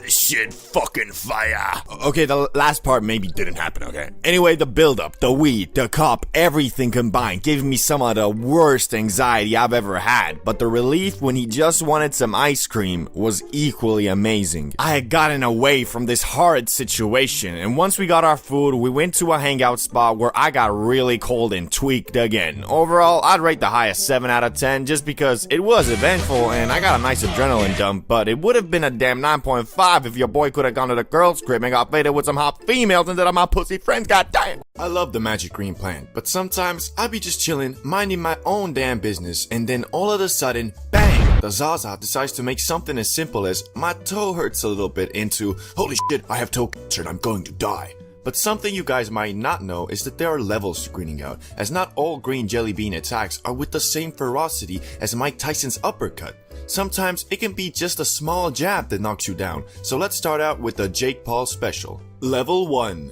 Shit, fucking fire. Okay, the last part maybe didn't happen, okay? Anyway, the buildup, the weed, the cop, everything combined gave me some of the worst anxiety I've ever had. But the relief when he just wanted some ice cream was equally amazing. I had gotten away from this horrid situation, and once we got our food, we went to a hangout spot where I got really cold and tweaked again. Overall, I'd rate the high a 7 out of 10 just because it was eventful and I got a nice adrenaline dump, but it would have been a damn 9.5 if your boy could have gone to the girl's crib and got faded with some hot females instead of my pussy friends, goddamn. I love the magic green plant, but sometimes I be just chilling, minding my own damn business, and then all of a sudden, bang! The Zaza decides to make something as simple as my toe hurts a little bit into holy shit, I have toe cancer and I'm going to die. But something you guys might not know is that there are levels to greening out, as not all green jelly bean attacks are with the same ferocity as Mike Tyson's uppercut. Sometimes it can be just a small jab that knocks you down, so let's start out with the Jake Paul special. Level 1.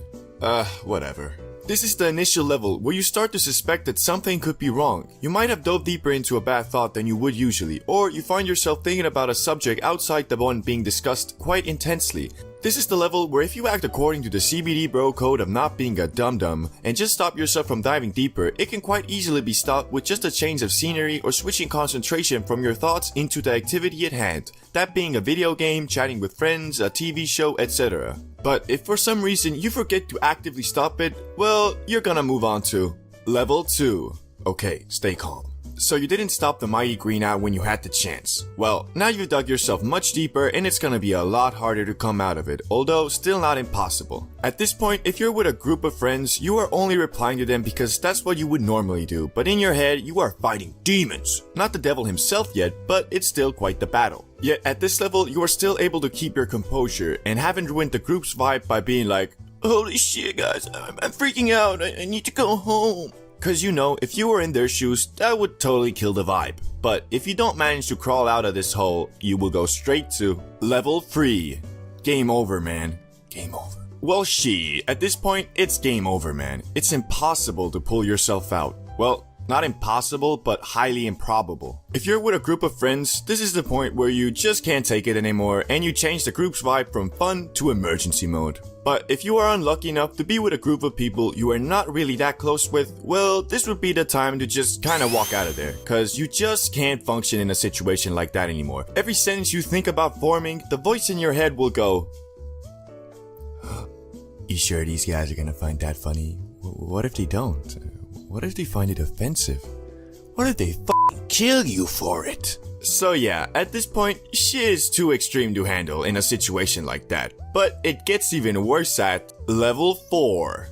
Whatever. This is the initial level where you start to suspect that something could be wrong. You might have dove deeper into a bad thought than you would usually, or you find yourself thinking about a subject outside the one being discussed quite intensely. This is the level where if you act according to the CBD bro code of not being a dum-dum and just stop yourself from diving deeper, it can quite easily be stopped with just a change of scenery or switching concentration from your thoughts into the activity at hand. That being a video game, chatting with friends, a TV show, etc. But if for some reason you forget to actively stop it, well, you're gonna move on to Level 2. Okay, stay calm. So you didn't stop the mighty green out when you had the chance. Well, now you've dug yourself much deeper and it's gonna be a lot harder to come out of it, although still not impossible. At this point, if you're with a group of friends, you are only replying to them because that's what you would normally do, but in your head, you are fighting demons. Not the devil himself yet, but it's still quite the battle. Yet at this level, you are still able to keep your composure and haven't ruined the group's vibe by being like, holy shit guys, I'm freaking out, I need to go home. Cause you know, if you were in their shoes, that would totally kill the vibe. But if you don't manage to crawl out of this hole, you will go straight to Level 3. Game over, man. Game over. Well, at this point, it's game over, man. It's impossible to pull yourself out. Well, not impossible, but highly improbable. If you're with a group of friends, this is the point where you just can't take it anymore and you change the group's vibe from fun to emergency mode. But if you are unlucky enough to be with a group of people you are not really that close with, well, this would be the time to just kinda walk out of there, cause you just can't function in a situation like that anymore. Every sentence you think about forming, the voice in your head will go, you sure these guys are gonna find that funny? What if they don't? What if they find it offensive? What if they f***ing kill you for it? So yeah, at this point, shit is too extreme to handle in a situation like that. But it gets even worse at Level 4.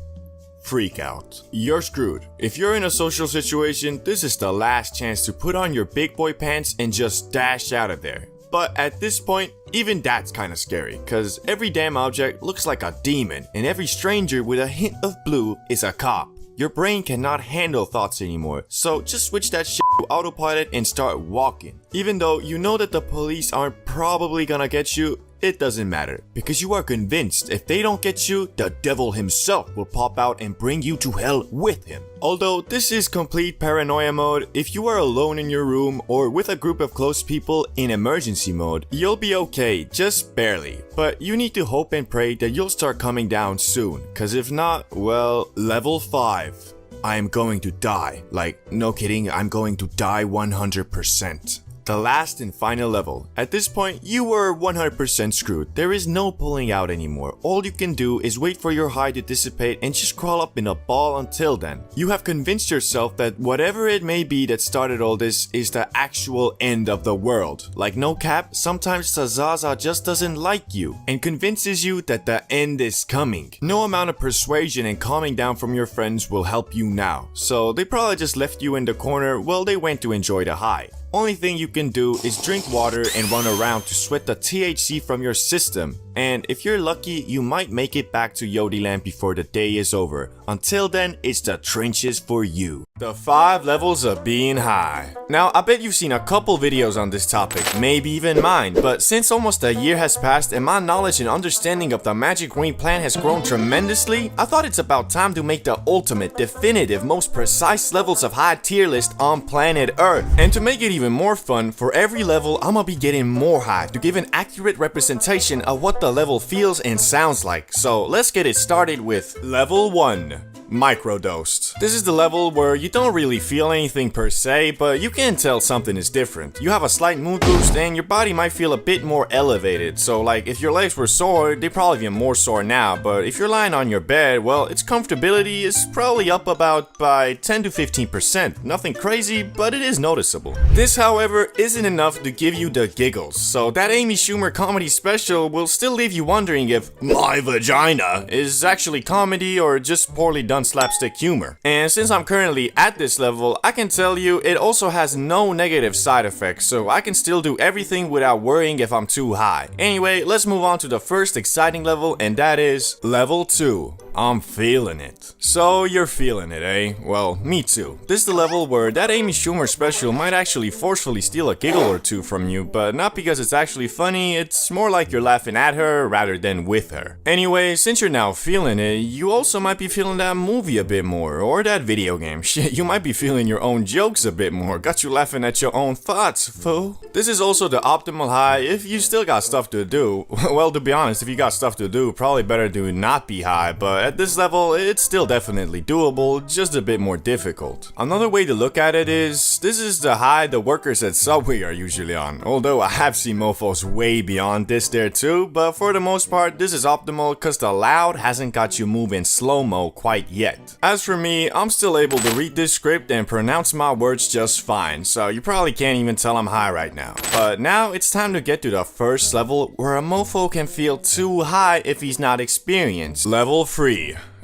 Freak out. You're screwed. If you're in a social situation, this is the last chance to put on your big boy pants and just dash out of there. But at this point, even that's kinda scary, cause every damn object looks like a demon, and every stranger with a hint of blue is a cop. Your brain cannot handle thoughts anymore, so just switch that shit to autopilot and start walking. Even though you know that the police aren't probably gonna get you, it doesn't matter, because you are convinced if they don't get you, the devil himself will pop out and bring you to hell with him. Although this is complete paranoia mode, if you are alone in your room or with a group of close people in emergency mode, you'll be okay, just barely. But you need to hope and pray that you'll start coming down soon, cause if not, well, Level 5. I am going to die. Like, no kidding, I'm going to die 100%. The last and final level. At this point, you were 100% screwed. There is no pulling out anymore. All you can do is wait for your high to dissipate and just crawl up in a ball until then. You have convinced yourself that whatever it may be that started all this is the actual end of the world. Like no cap, sometimes the Zaza just doesn't like you and convinces you that the end is coming. No amount of persuasion and calming down from your friends will help you now. So they probably just left you in the corner while they went to enjoy the high. Only thing you can do is drink water and run around to sweat the THC from your system. And if you're lucky, you might make it back to Yodiland before the day is over. Until then, it's the trenches for you. The 5 levels of being high. Now, I bet you've seen a couple videos on this topic, maybe even mine, but since almost a year has passed and my knowledge and understanding of the magic green plant has grown tremendously, I thought it's about time to make the ultimate, definitive, most precise levels of high tier list on planet Earth. And to make it even more fun, for every level, I'ma be getting more high to give an accurate representation of what the level feels and sounds like. So let's get it started with level 1. Microdosed. This is the level where you don't really feel anything per se, but you can tell something is different. You have a slight mood boost and your body might feel a bit more elevated. So like if your legs were sore, they're probably even more sore now, but if you're lying on your bed, well, its comfortability is probably up about by 10 to 15%. Nothing crazy, but it is noticeable. This, however, isn't enough to give you the giggles, so that Amy Schumer comedy special will still leave you wondering if my vagina is actually comedy or just poorly done slapstick humor. And since I'm currently at this level, I can tell you it also has no negative side effects, so I can still do everything without worrying if I'm too high. Anyway, let's move on to the first exciting level, and that is level 2. I'm feeling it. So you're feeling it, eh? Well, me too. This is the level where that Amy Schumer special might actually forcefully steal a giggle or two from you, but not because it's actually funny, it's more like you're laughing at her rather than with her. Anyway, since you're now feeling it, you also might be feeling that movie a bit more, or that video game. Shit, you might be feeling your own jokes a bit more. Got you laughing at your own thoughts, fool. This is also the optimal high if you still got stuff to do. Well, to be honest, if you got stuff to do, probably better to not be high, but at this level, it's still definitely doable, just a bit more difficult. Another way to look at it is, this is the high the workers at Subway are usually on, although I have seen mofos way beyond this there too, but for the most part, this is optimal cause the loud hasn't got you moving slow-mo quite yet. As for me, I'm still able to read this script and pronounce my words just fine, so you probably can't even tell I'm high right now. But now it's time to get to the first level where a mofo can feel too high if he's not experienced. Level 3.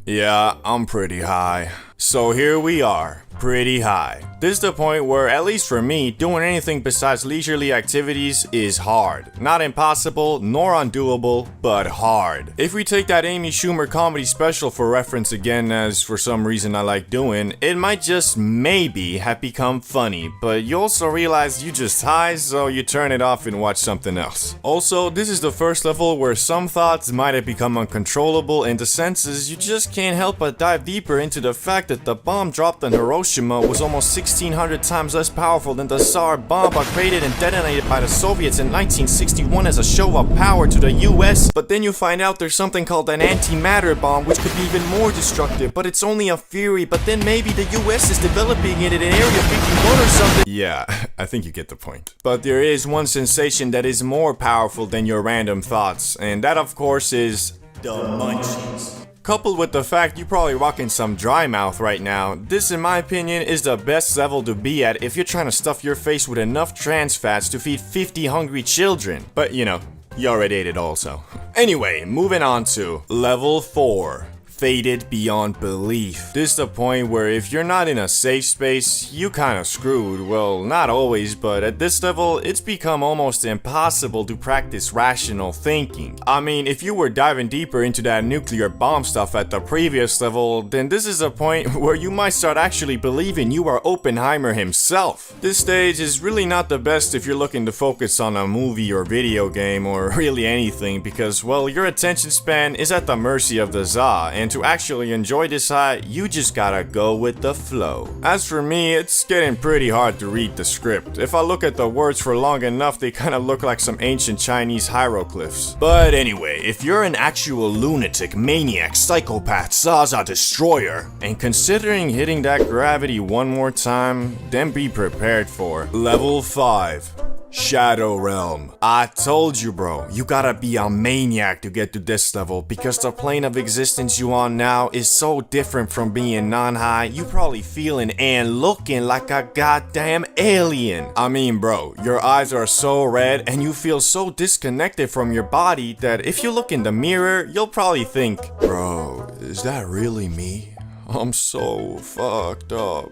Yeah, I'm pretty high. So here we are, pretty high. This is the point where, at least for me, doing anything besides leisurely activities is hard. Not impossible, nor undoable, but hard. If we take that Amy Schumer comedy special for reference again, as for some reason I like doing, it might just maybe have become funny, but you also realize you just high, so you turn it off and watch something else. Also, this is the first level where some thoughts might have become uncontrollable in the senses you just can't help but dive deeper into the fact that the bomb dropped on Hiroshima was almost 1,600 times less powerful than the Tsar bomb created and detonated by the Soviets in 1961 as a show of power to the US. But then you find out there's something called an antimatter bomb which could be even more destructive, but it's only a theory, but then maybe the US is developing it in Area 51 or something. Yeah, I think you get the point. But there is one sensation that is more powerful than your random thoughts, and that of course is the munchies. Coupled with the fact you're probably rocking some dry mouth right now, this in my opinion is the best level to be at if you're trying to stuff your face with enough trans fats to feed 50 hungry children. But you know, you already ate it also. Anyway, moving on to level 4. Faded beyond belief. This is the point where if you're not in a safe space, you kinda screwed. Well, not always, but at this level, it's become almost impossible to practice rational thinking. I mean, if you were diving deeper into that nuclear bomb stuff at the previous level, then this is a point where you might start actually believing you are Oppenheimer himself. This stage is really not the best if you're looking to focus on a movie or video game or really anything because, well, your attention span is at the mercy of the za, and to actually enjoy this high, you just gotta go with the flow. As for me, it's getting pretty hard to read the script. If I look at the words for long enough, they kinda look like some ancient Chinese hieroglyphs. But anyway, if you're an actual lunatic, maniac, psychopath, Zaza destroyer, and considering hitting that gravity one more time, then be prepared for level 5. Shadow Realm. I told you, bro, you gotta be a maniac to get to this level because the plane of existence you on now is so different from being non-high, you probably feeling and looking like a goddamn alien. I mean, bro, your eyes are so red and you feel so disconnected from your body that if you look in the mirror, you'll probably think, bro, is that really me? I'm so fucked up.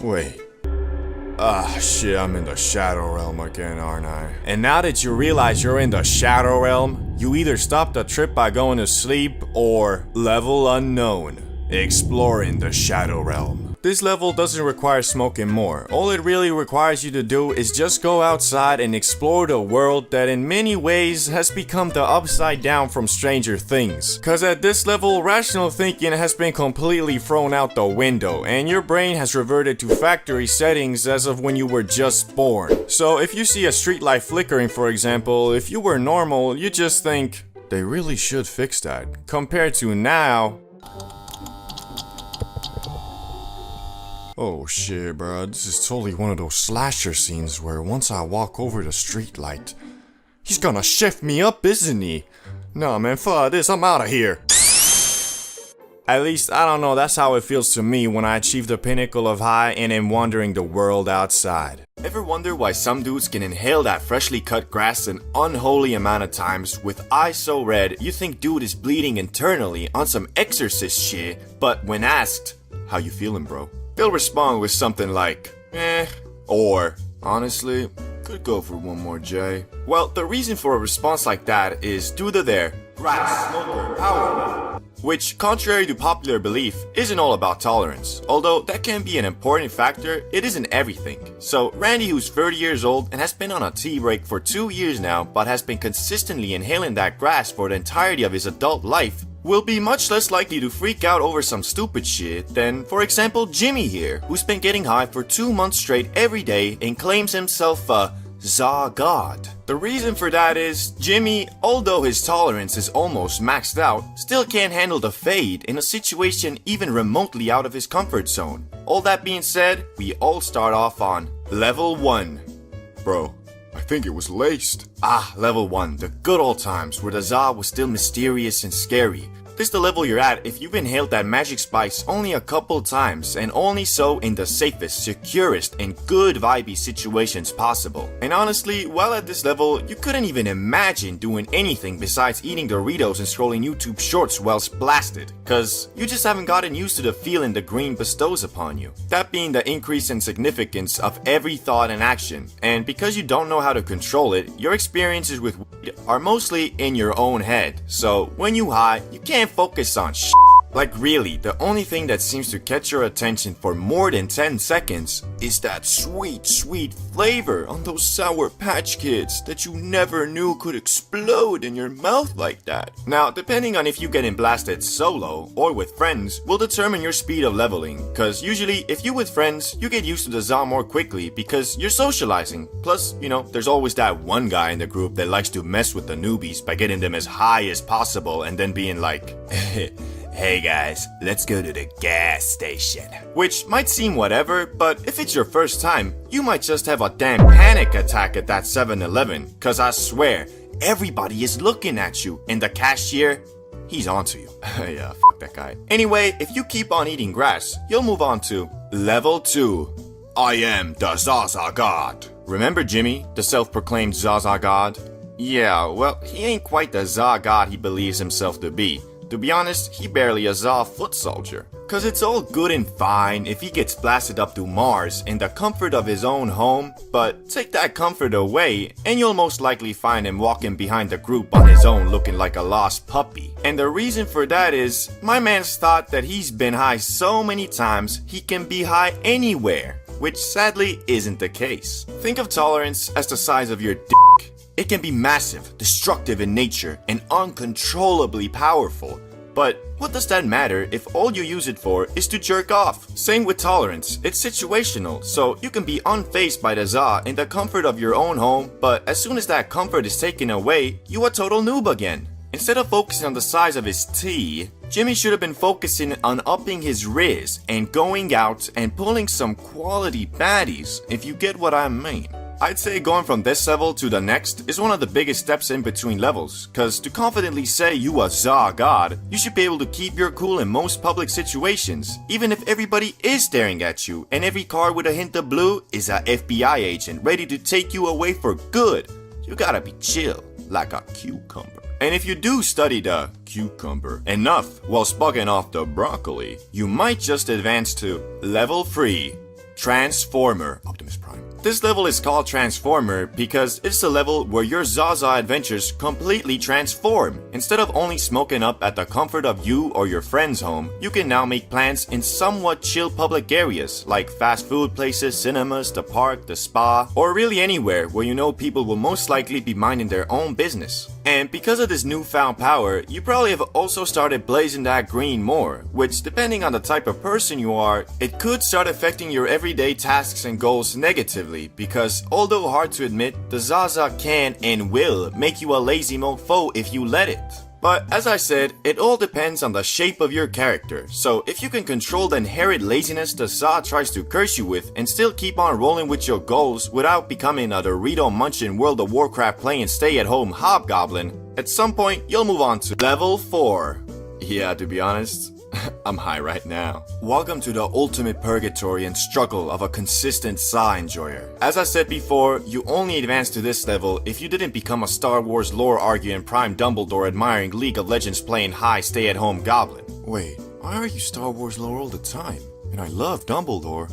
Wait. Ah, shit, I'm in the shadow realm again, aren't I? And now that you realize you're in the shadow realm, you either stop the trip by going to sleep or level unknown, exploring the shadow realm. This level doesn't require smoking more. All it really requires you to do is just go outside and explore the world that in many ways has become the upside down from Stranger Things. Cause at this level, rational thinking has been completely thrown out the window and your brain has reverted to factory settings as of when you were just born. So if you see a streetlight flickering, for example, if you were normal, you just think, they really should fix that. Compared to now, oh shit, bro, this is totally one of those slasher scenes where once I walk over the streetlight, he's gonna shift me up, isn't he? Nah, man, fuck this, I'm out of here. At least, I don't know, that's how it feels to me when I achieve the pinnacle of high and am wandering the world outside. Ever wonder why some dudes can inhale that freshly cut grass an unholy amount of times with eyes so red you think dude is bleeding internally on some exorcist shit, but when asked, how you feeling, bro? They'll respond with something like, or, honestly, could go for one more J. Well, the reason for a response like that is due to their grass smoker power, which, contrary to popular belief, isn't all about tolerance. Although that can be an important factor, it isn't everything. So, Randy, who's 30 years old and has been on a tea break for 2 years now, but has been consistently inhaling that grass for the entirety of his adult life, will be much less likely to freak out over some stupid shit than, for example, Jimmy here, who's been getting high for 2 months straight every day and claims himself a Za God. The reason for that is, Jimmy, although his tolerance is almost maxed out, still can't handle the fade in a situation even remotely out of his comfort zone. All that being said, we all start off on level 1. Bro, I think it was laced. Ah, level 1, the good old times where the Za was still mysterious and scary. This is the level you're at if you've inhaled that magic spice only a couple times and only so in the safest, securest, and good vibey situations possible. And honestly, while at this level, you couldn't even imagine doing anything besides eating Doritos and scrolling YouTube shorts whilst blasted, cause you just haven't gotten used to the feeling the green bestows upon you. That being the increase in significance of every thought and action, and because you don't know how to control it, your experiences with weed are mostly in your own head. So when you high, you can't focus on shit. Like really, the only thing that seems to catch your attention for more than 10 seconds is that sweet, sweet flavor on those Sour Patch Kids that you never knew could explode in your mouth like that. Now, depending on if you getting blasted solo or with friends will determine your speed of leveling, cause usually if you with friends, you get used to the Za more quickly because you're socializing. Plus, you know, there's always that one guy in the group that likes to mess with the newbies by getting them as high as possible and then being like, hey guys, let's go to the gas station. Which might seem whatever, but if it's your first time, you might just have a damn panic attack at that 7-Eleven. Cause I swear, everybody is looking at you, and the cashier, he's onto you. Yeah, fuck that guy. Anyway, if you keep on eating grass, you'll move on to level 2. I am the Zaza God. Remember Jimmy, the self-proclaimed Zaza God? Yeah, well, he ain't quite the Za God he believes himself to be. To be honest, he barely a Za foot soldier. Cause it's all good and fine if he gets blasted up to Mars in the comfort of his own home, but take that comfort away and you'll most likely find him walking behind the group on his own looking like a lost puppy. And the reason for that is, my man's thought that he's been high so many times he can be high anywhere, which sadly isn't the case. Think of tolerance as the size of your dick. It can be massive, destructive in nature, and uncontrollably powerful. But what does that matter if all you use it for is to jerk off? Same with tolerance, it's situational, so you can be unfazed by the Za in the comfort of your own home, but as soon as that comfort is taken away, you a total noob again. Instead of focusing on the size of his T, Jimmy should have been focusing on upping his riz and going out and pulling some quality baddies, if you get what I mean. I'd say going from this level to the next is one of the biggest steps in between levels, cause to confidently say you a Za God, you should be able to keep your cool in most public situations, even if everybody is staring at you and every car with a hint of blue is a FBI agent ready to take you away for good. You gotta be chill, like a cucumber. And if you do study the cucumber enough while spugging off the broccoli, you might just advance to level 3. Transformer, Optimus Prime. This level is called Transformer because it's the level where your Zaza adventures completely transform. Instead of only smoking up at the comfort of you or your friend's home, you can now make plans in somewhat chill public areas like fast food places, cinemas, the park, the spa, or really anywhere where you know people will most likely be minding their own business. And because of this newfound power, you probably have also started blazing that green more, which depending on the type of person you are, it could start affecting your everyday tasks and goals negatively because although hard to admit, the Zaza can and will make you a lazy mofo if you let it. But as I said, it all depends on the shape of your character, so if you can control the inherent laziness the Za tries to curse you with and still keep on rolling with your goals without becoming a Dorito munching World of Warcraft playing stay-at-home hobgoblin, at some point you'll move on to level 4. Yeah, to be honest, I'm high right now. Welcome to the ultimate purgatory and struggle of a consistent Za enjoyer. As I said before, you only advance to this level if you didn't become a Star Wars lore arguing Prime Dumbledore admiring League of Legends playing high stay-at-home goblin. Wait, why are you Star Wars lore all the time? And I love Dumbledore.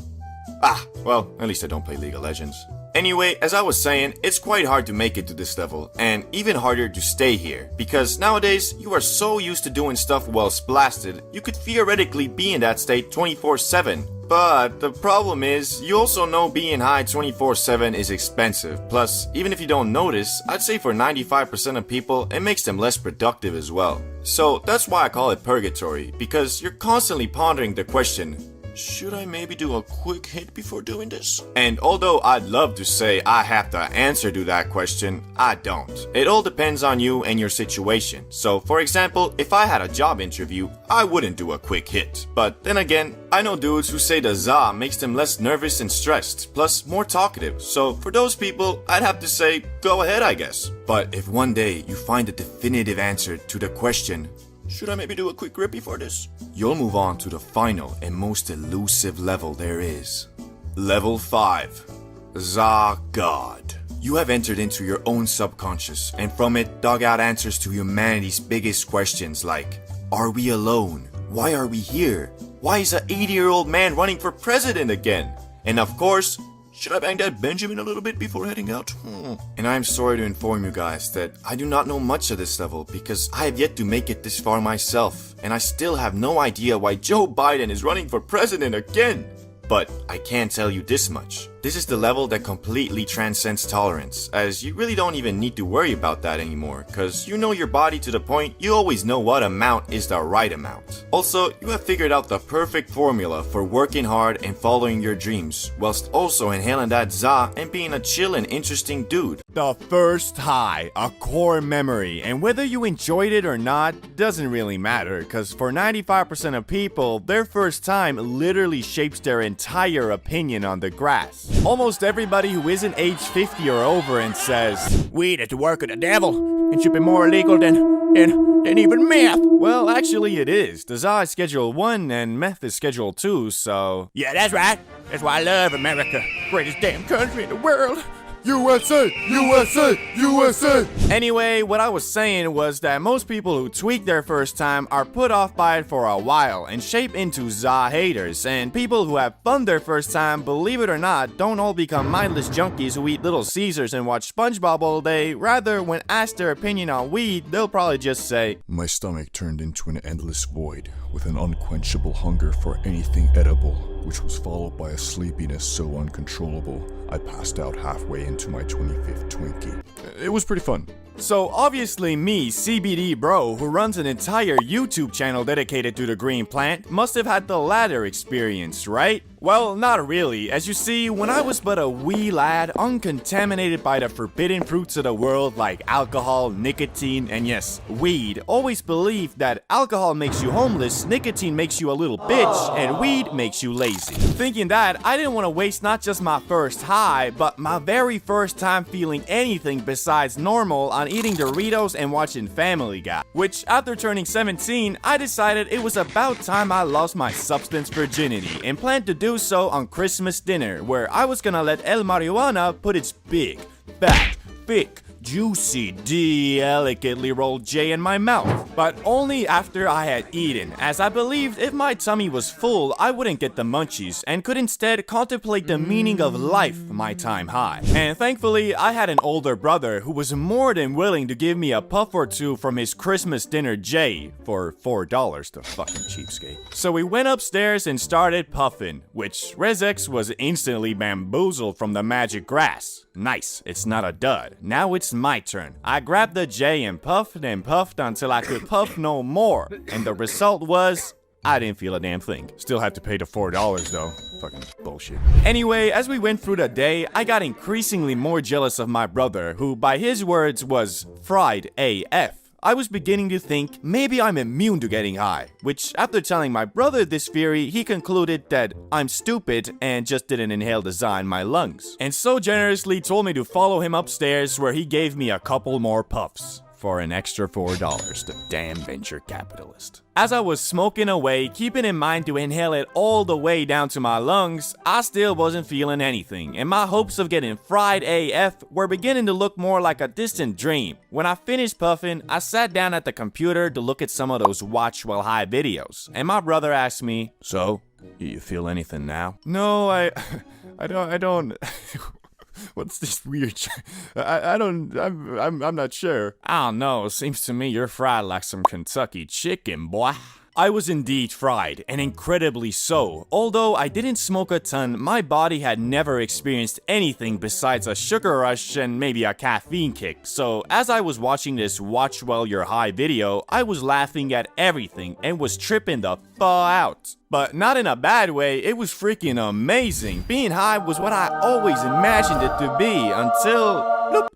Ah, well, at least I don't play League of Legends. Anyway, as I was saying, it's quite hard to make it to this level, and even harder to stay here, because nowadays, you are so used to doing stuff while splasted, you could theoretically be in that state 24/7. But the problem is, you also know being high 24/7 is expensive, plus, even if you don't notice, I'd say for 95% of people, it makes them less productive as well. So that's why I call it purgatory, because you're constantly pondering the question, should I maybe do a quick hit before doing this? And although I'd love to say I have the answer to that question, I don't. It all depends on you and your situation. So for example, if I had a job interview, I wouldn't do a quick hit. But then again, I know dudes who say the Za makes them less nervous and stressed, plus more talkative. So for those people, I'd have to say, go ahead I guess. But if one day you find a definitive answer to the question, should I maybe do a quick rip before this? You'll move on to the final and most elusive level there is. Level 5. Za God. You have entered into your own subconscious and from it dug out answers to humanity's biggest questions like, are we alone? Why are we here? Why is an 80-year-old man running for president again? And of course, should I bang that Benjamin a little bit before heading out? And I'm sorry to inform you guys that I do not know much of this level because I have yet to make it this far myself, and I still have no idea why Joe Biden is running for president again. But I can tell you this much. This is the level that completely transcends tolerance, as you really don't even need to worry about that anymore, cause you know your body to the point you always know what amount is the right amount. Also, you have figured out the perfect formula for working hard and following your dreams, whilst also inhaling that Za and being a chill and interesting dude. The first high, a core memory, and whether you enjoyed it or not doesn't really matter, cause for 95% of people, their first time literally shapes their entire opinion on the grass. Almost everybody who isn't age 50 or over and says, weed is the work of the devil, and should be more illegal than even meth. Well, actually it is. The Za is Schedule 1 and meth is Schedule 2, so... Yeah, that's right. That's why I love America. Greatest damn country in the world. USA! USA! USA! Anyway, what I was saying was that most people who tweak their first time are put off by it for a while and shape into Za haters, and people who have fun their first time, believe it or not, don't all become mindless junkies who eat Little Caesars and watch SpongeBob all day. Rather, when asked their opinion on weed, they'll probably just say, my stomach turned into an endless void with an unquenchable hunger for anything edible, which was followed by a sleepiness so uncontrollable I passed out halfway into my 25th Twinkie. It was pretty fun. So obviously me, CBD bro, who runs an entire YouTube channel dedicated to the green plant, must have had the latter experience, right? Well, not really. As you see, when I was but a wee lad, uncontaminated by the forbidden fruits of the world like alcohol, nicotine, and yes, weed, always believed that alcohol makes you homeless, nicotine makes you a little bitch, and weed makes you lazy. Thinking that, I didn't want to waste not just my first high, but my very first time feeling anything besides normal on eating Doritos and watching Family Guy. Which, after turning 17, I decided it was about time I lost my substance virginity and planned to do so on Christmas dinner, where I was gonna let El Marijuana put its big, fat, thick, juicy, delicately rolled J in my mouth, but only after I had eaten, as I believed if my tummy was full, I wouldn't get the munchies and could instead contemplate the meaning of life my time high. And thankfully, I had an older brother who was more than willing to give me a puff or two from his Christmas dinner J for $4, the fucking cheapskate. So we went upstairs and started puffing, which Rezex was instantly bamboozled from the magic grass. Nice, it's not a dud. Now it's my turn. I grabbed the J and puffed until I could puff no more. And the result was, I didn't feel a damn thing. Still had to pay the $4 though. Fucking bullshit. Anyway, as we went through the day, I got increasingly more jealous of my brother, who by his words was fried AF. I was beginning to think maybe I'm immune to getting high, which after telling my brother this theory, he concluded that I'm stupid and just didn't inhale the za in my lungs, and so generously told me to follow him upstairs where he gave me a couple more puffs. For an extra $4, the damn venture capitalist. As I was smoking away, keeping in mind to inhale it all the way down to my lungs, I still wasn't feeling anything, and my hopes of getting fried AF were beginning to look more like a distant dream. When I finished puffing, I sat down at the computer to look at some of those watch while high videos, and my brother asked me, "So, you feel anything now?" No, I don't. What's this weird I'm not sure. I don't know, seems to me you're fried like some Kentucky chicken, boy. I was indeed fried, and incredibly so. Although I didn't smoke a ton, my body had never experienced anything besides a sugar rush and maybe a caffeine kick. So as I was watching this watch while you're high video, I was laughing at everything and was tripping the fuck out. But not in a bad way, it was freaking amazing. Being high was what I always imagined it to be until... Bloop.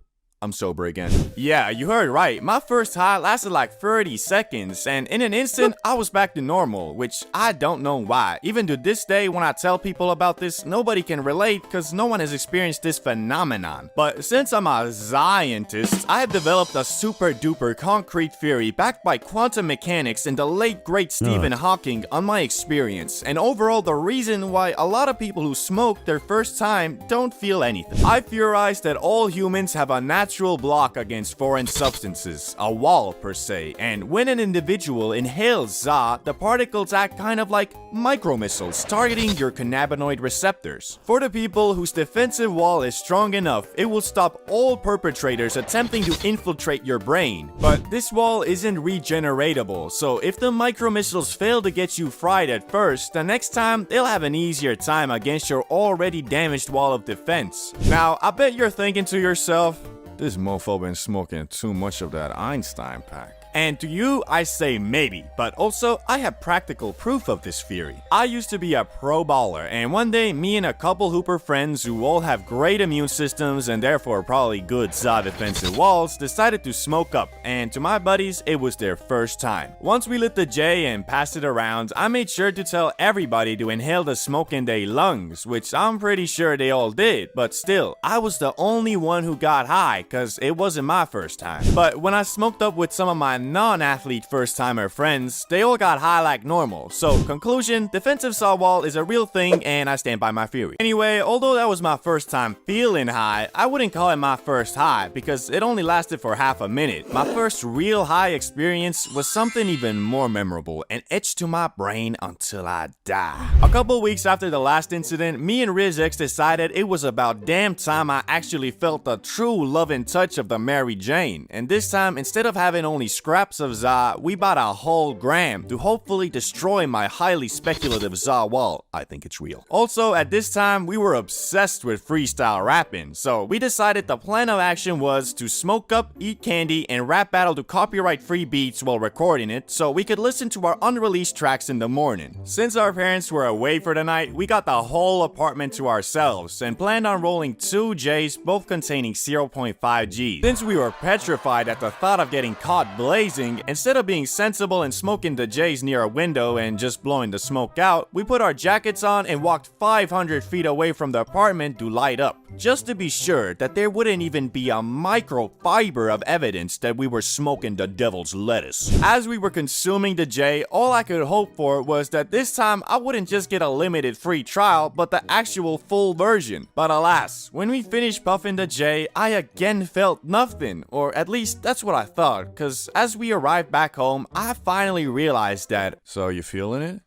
I'm sober again. Yeah, you heard right. My first high lasted like 30 seconds, and in an instant, I was back to normal, which I don't know why. Even to this day, when I tell people about this, nobody can relate because no one has experienced this phenomenon. But since I'm a scientist, I have developed a super duper concrete theory backed by quantum mechanics and the late great Stephen Hawking on my experience, and overall the reason why a lot of people who smoke their first time don't feel anything. I theorize that all humans have a natural block against foreign substances, a wall per se, and when an individual inhales za, the particles act kind of like micromissiles targeting your cannabinoid receptors. For the people whose defensive wall is strong enough, it will stop all perpetrators attempting to infiltrate your brain. But this wall isn't regeneratable, so if the micromissiles fail to get you fried at first, the next time they'll have an easier time against your already damaged wall of defense. Now, I bet you're thinking to yourself, this mofo been smoking too much of that Einstein pack. And to you, I say maybe, but also I have practical proof of this theory. I used to be a pro baller, and one day me and a couple hooper friends who all have great immune systems and therefore probably good za defensive walls decided to smoke up, and to my buddies, it was their first time. Once we lit the J and passed it around, I made sure to tell everybody to inhale the smoke in their lungs, which I'm pretty sure they all did, but still, I was the only one who got high, cause it wasn't my first time. But when I smoked up with some of my non-athlete first-timer friends, they all got high like normal. So, conclusion, defensive saw wall is a real thing and I stand by my theory. Anyway, although that was my first time feeling high, I wouldn't call it my first high because it only lasted for half a minute. My first real high experience was something even more memorable and etched to my brain until I die. A couple weeks after the last incident, me and Rizx decided it was about damn time I actually felt the true love and touch of the Mary Jane. And this time, instead of having only scraps of za, we bought a whole gram to hopefully destroy my highly speculative za wall. I think it's real. Also, at this time, we were obsessed with freestyle rapping, so we decided the plan of action was to smoke up, eat candy, and rap battle to copyright-free beats while recording it so we could listen to our unreleased tracks in the morning. Since our parents were away for the night, we got the whole apartment to ourselves and planned on rolling 2 J's, both containing 0.5 G's. Since we were petrified at the thought of getting caught blazing, blazing, instead of being sensible and smoking the J's near a window and just blowing the smoke out, we put our jackets on and walked 500 feet away from the apartment to light up, just to be sure that there wouldn't even be a microfiber of evidence that we were smoking the devil's lettuce. As we were consuming the J, all I could hope for was that this time I wouldn't just get a limited free trial, but the actual full version. But alas, when we finished puffing the J, I again felt nothing, or at least that's what I thought, cause as we arrived back home, I finally realized that, So you feeling it?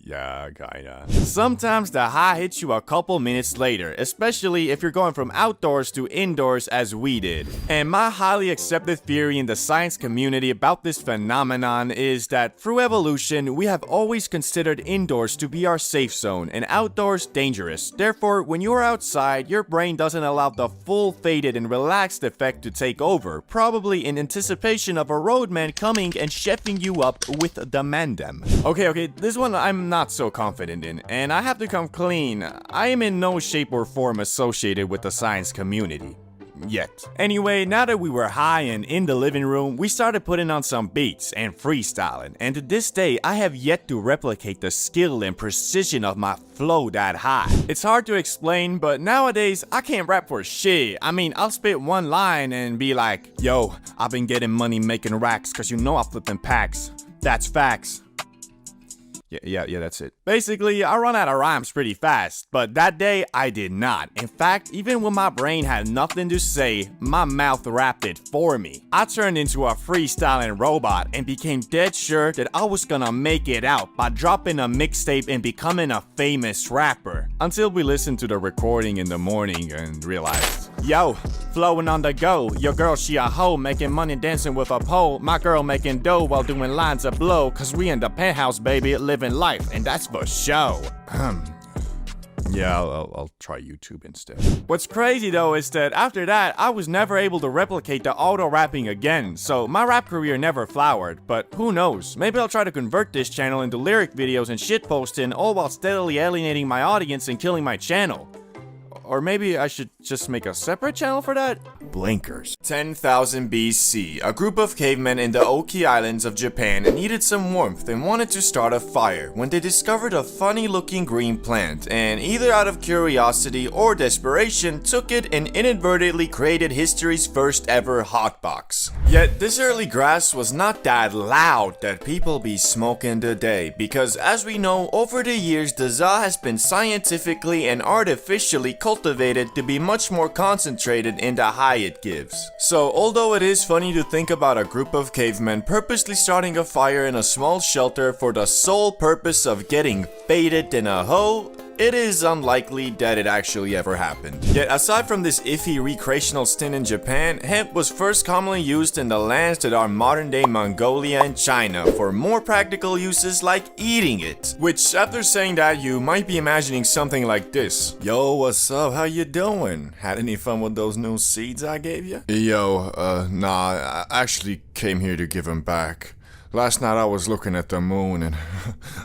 Yeah, kinda. sometimes the high hits you a couple minutes later, especially if you're going from outdoors to indoors as we did. And my highly accepted theory in the science community about this phenomenon is that through evolution, we have always considered indoors to be our safe zone and outdoors dangerous. Therefore, when you're outside, your brain doesn't allow the full faded and relaxed effect to take over, probably in anticipation of a roadman coming and chefing you up with the mandem. Okay, this one I'm not so confident in, and I have to come clean. I am in no shape or form associated with the science community. Yet. Anyway, now that we were high and in the living room, we started putting on some beats and freestyling, and to this day, I have yet to replicate the skill and precision of my flow that high. It's hard to explain, but nowadays, I can't rap for shit. I mean, I'll spit one line and be like, yo, I've been getting money making racks, cause you know I'm flipping packs. That's facts. Yeah, that's it. Basically, I run out of rhymes pretty fast, but that day, I did not. In fact, even when my brain had nothing to say, my mouth rapped it for me. I turned into a freestyling robot and became dead sure that I was gonna make it out by dropping a mixtape and becoming a famous rapper. Until we listened to the recording in the morning and realized, yo, flowing on the go, your girl she a hoe, making money dancing with a pole, my girl making dough while doing lines of blow, cause we in the penthouse baby, living life, and that's for show. Yeah, I'll try YouTube instead. What's crazy though is that after that, I was never able to replicate the auto-rapping again, so my rap career never flowered, but who knows, maybe I'll try to convert this channel into lyric videos and shitposting, all while steadily alienating my audience and killing my channel. Or maybe I should just make a separate channel for that? Blinkers. 10,000 BC, a group of cavemen in the Oki Islands of Japan needed some warmth and wanted to start a fire when they discovered a funny looking green plant, and either out of curiosity or desperation took it and inadvertently created history's first ever hotbox. Yet this early grass was not that loud that people be smoking today, because as we know, over the years the za has been scientifically and artificially cultivated to be much more concentrated in the high it gives. So although it is funny to think about a group of cavemen purposely starting a fire in a small shelter for the sole purpose of getting faded in a hoe, it is unlikely that it actually ever happened. Yet aside from this iffy recreational stint in Japan, hemp was first commonly used in the lands that are modern day Mongolia and China for more practical uses like eating it. Which, after saying that, you might be imagining something like this. Yo, what's up? How you doing? Had any fun with those new seeds I gave you? Yo, nah, I actually came here to give them back. Last night I was looking at the moon and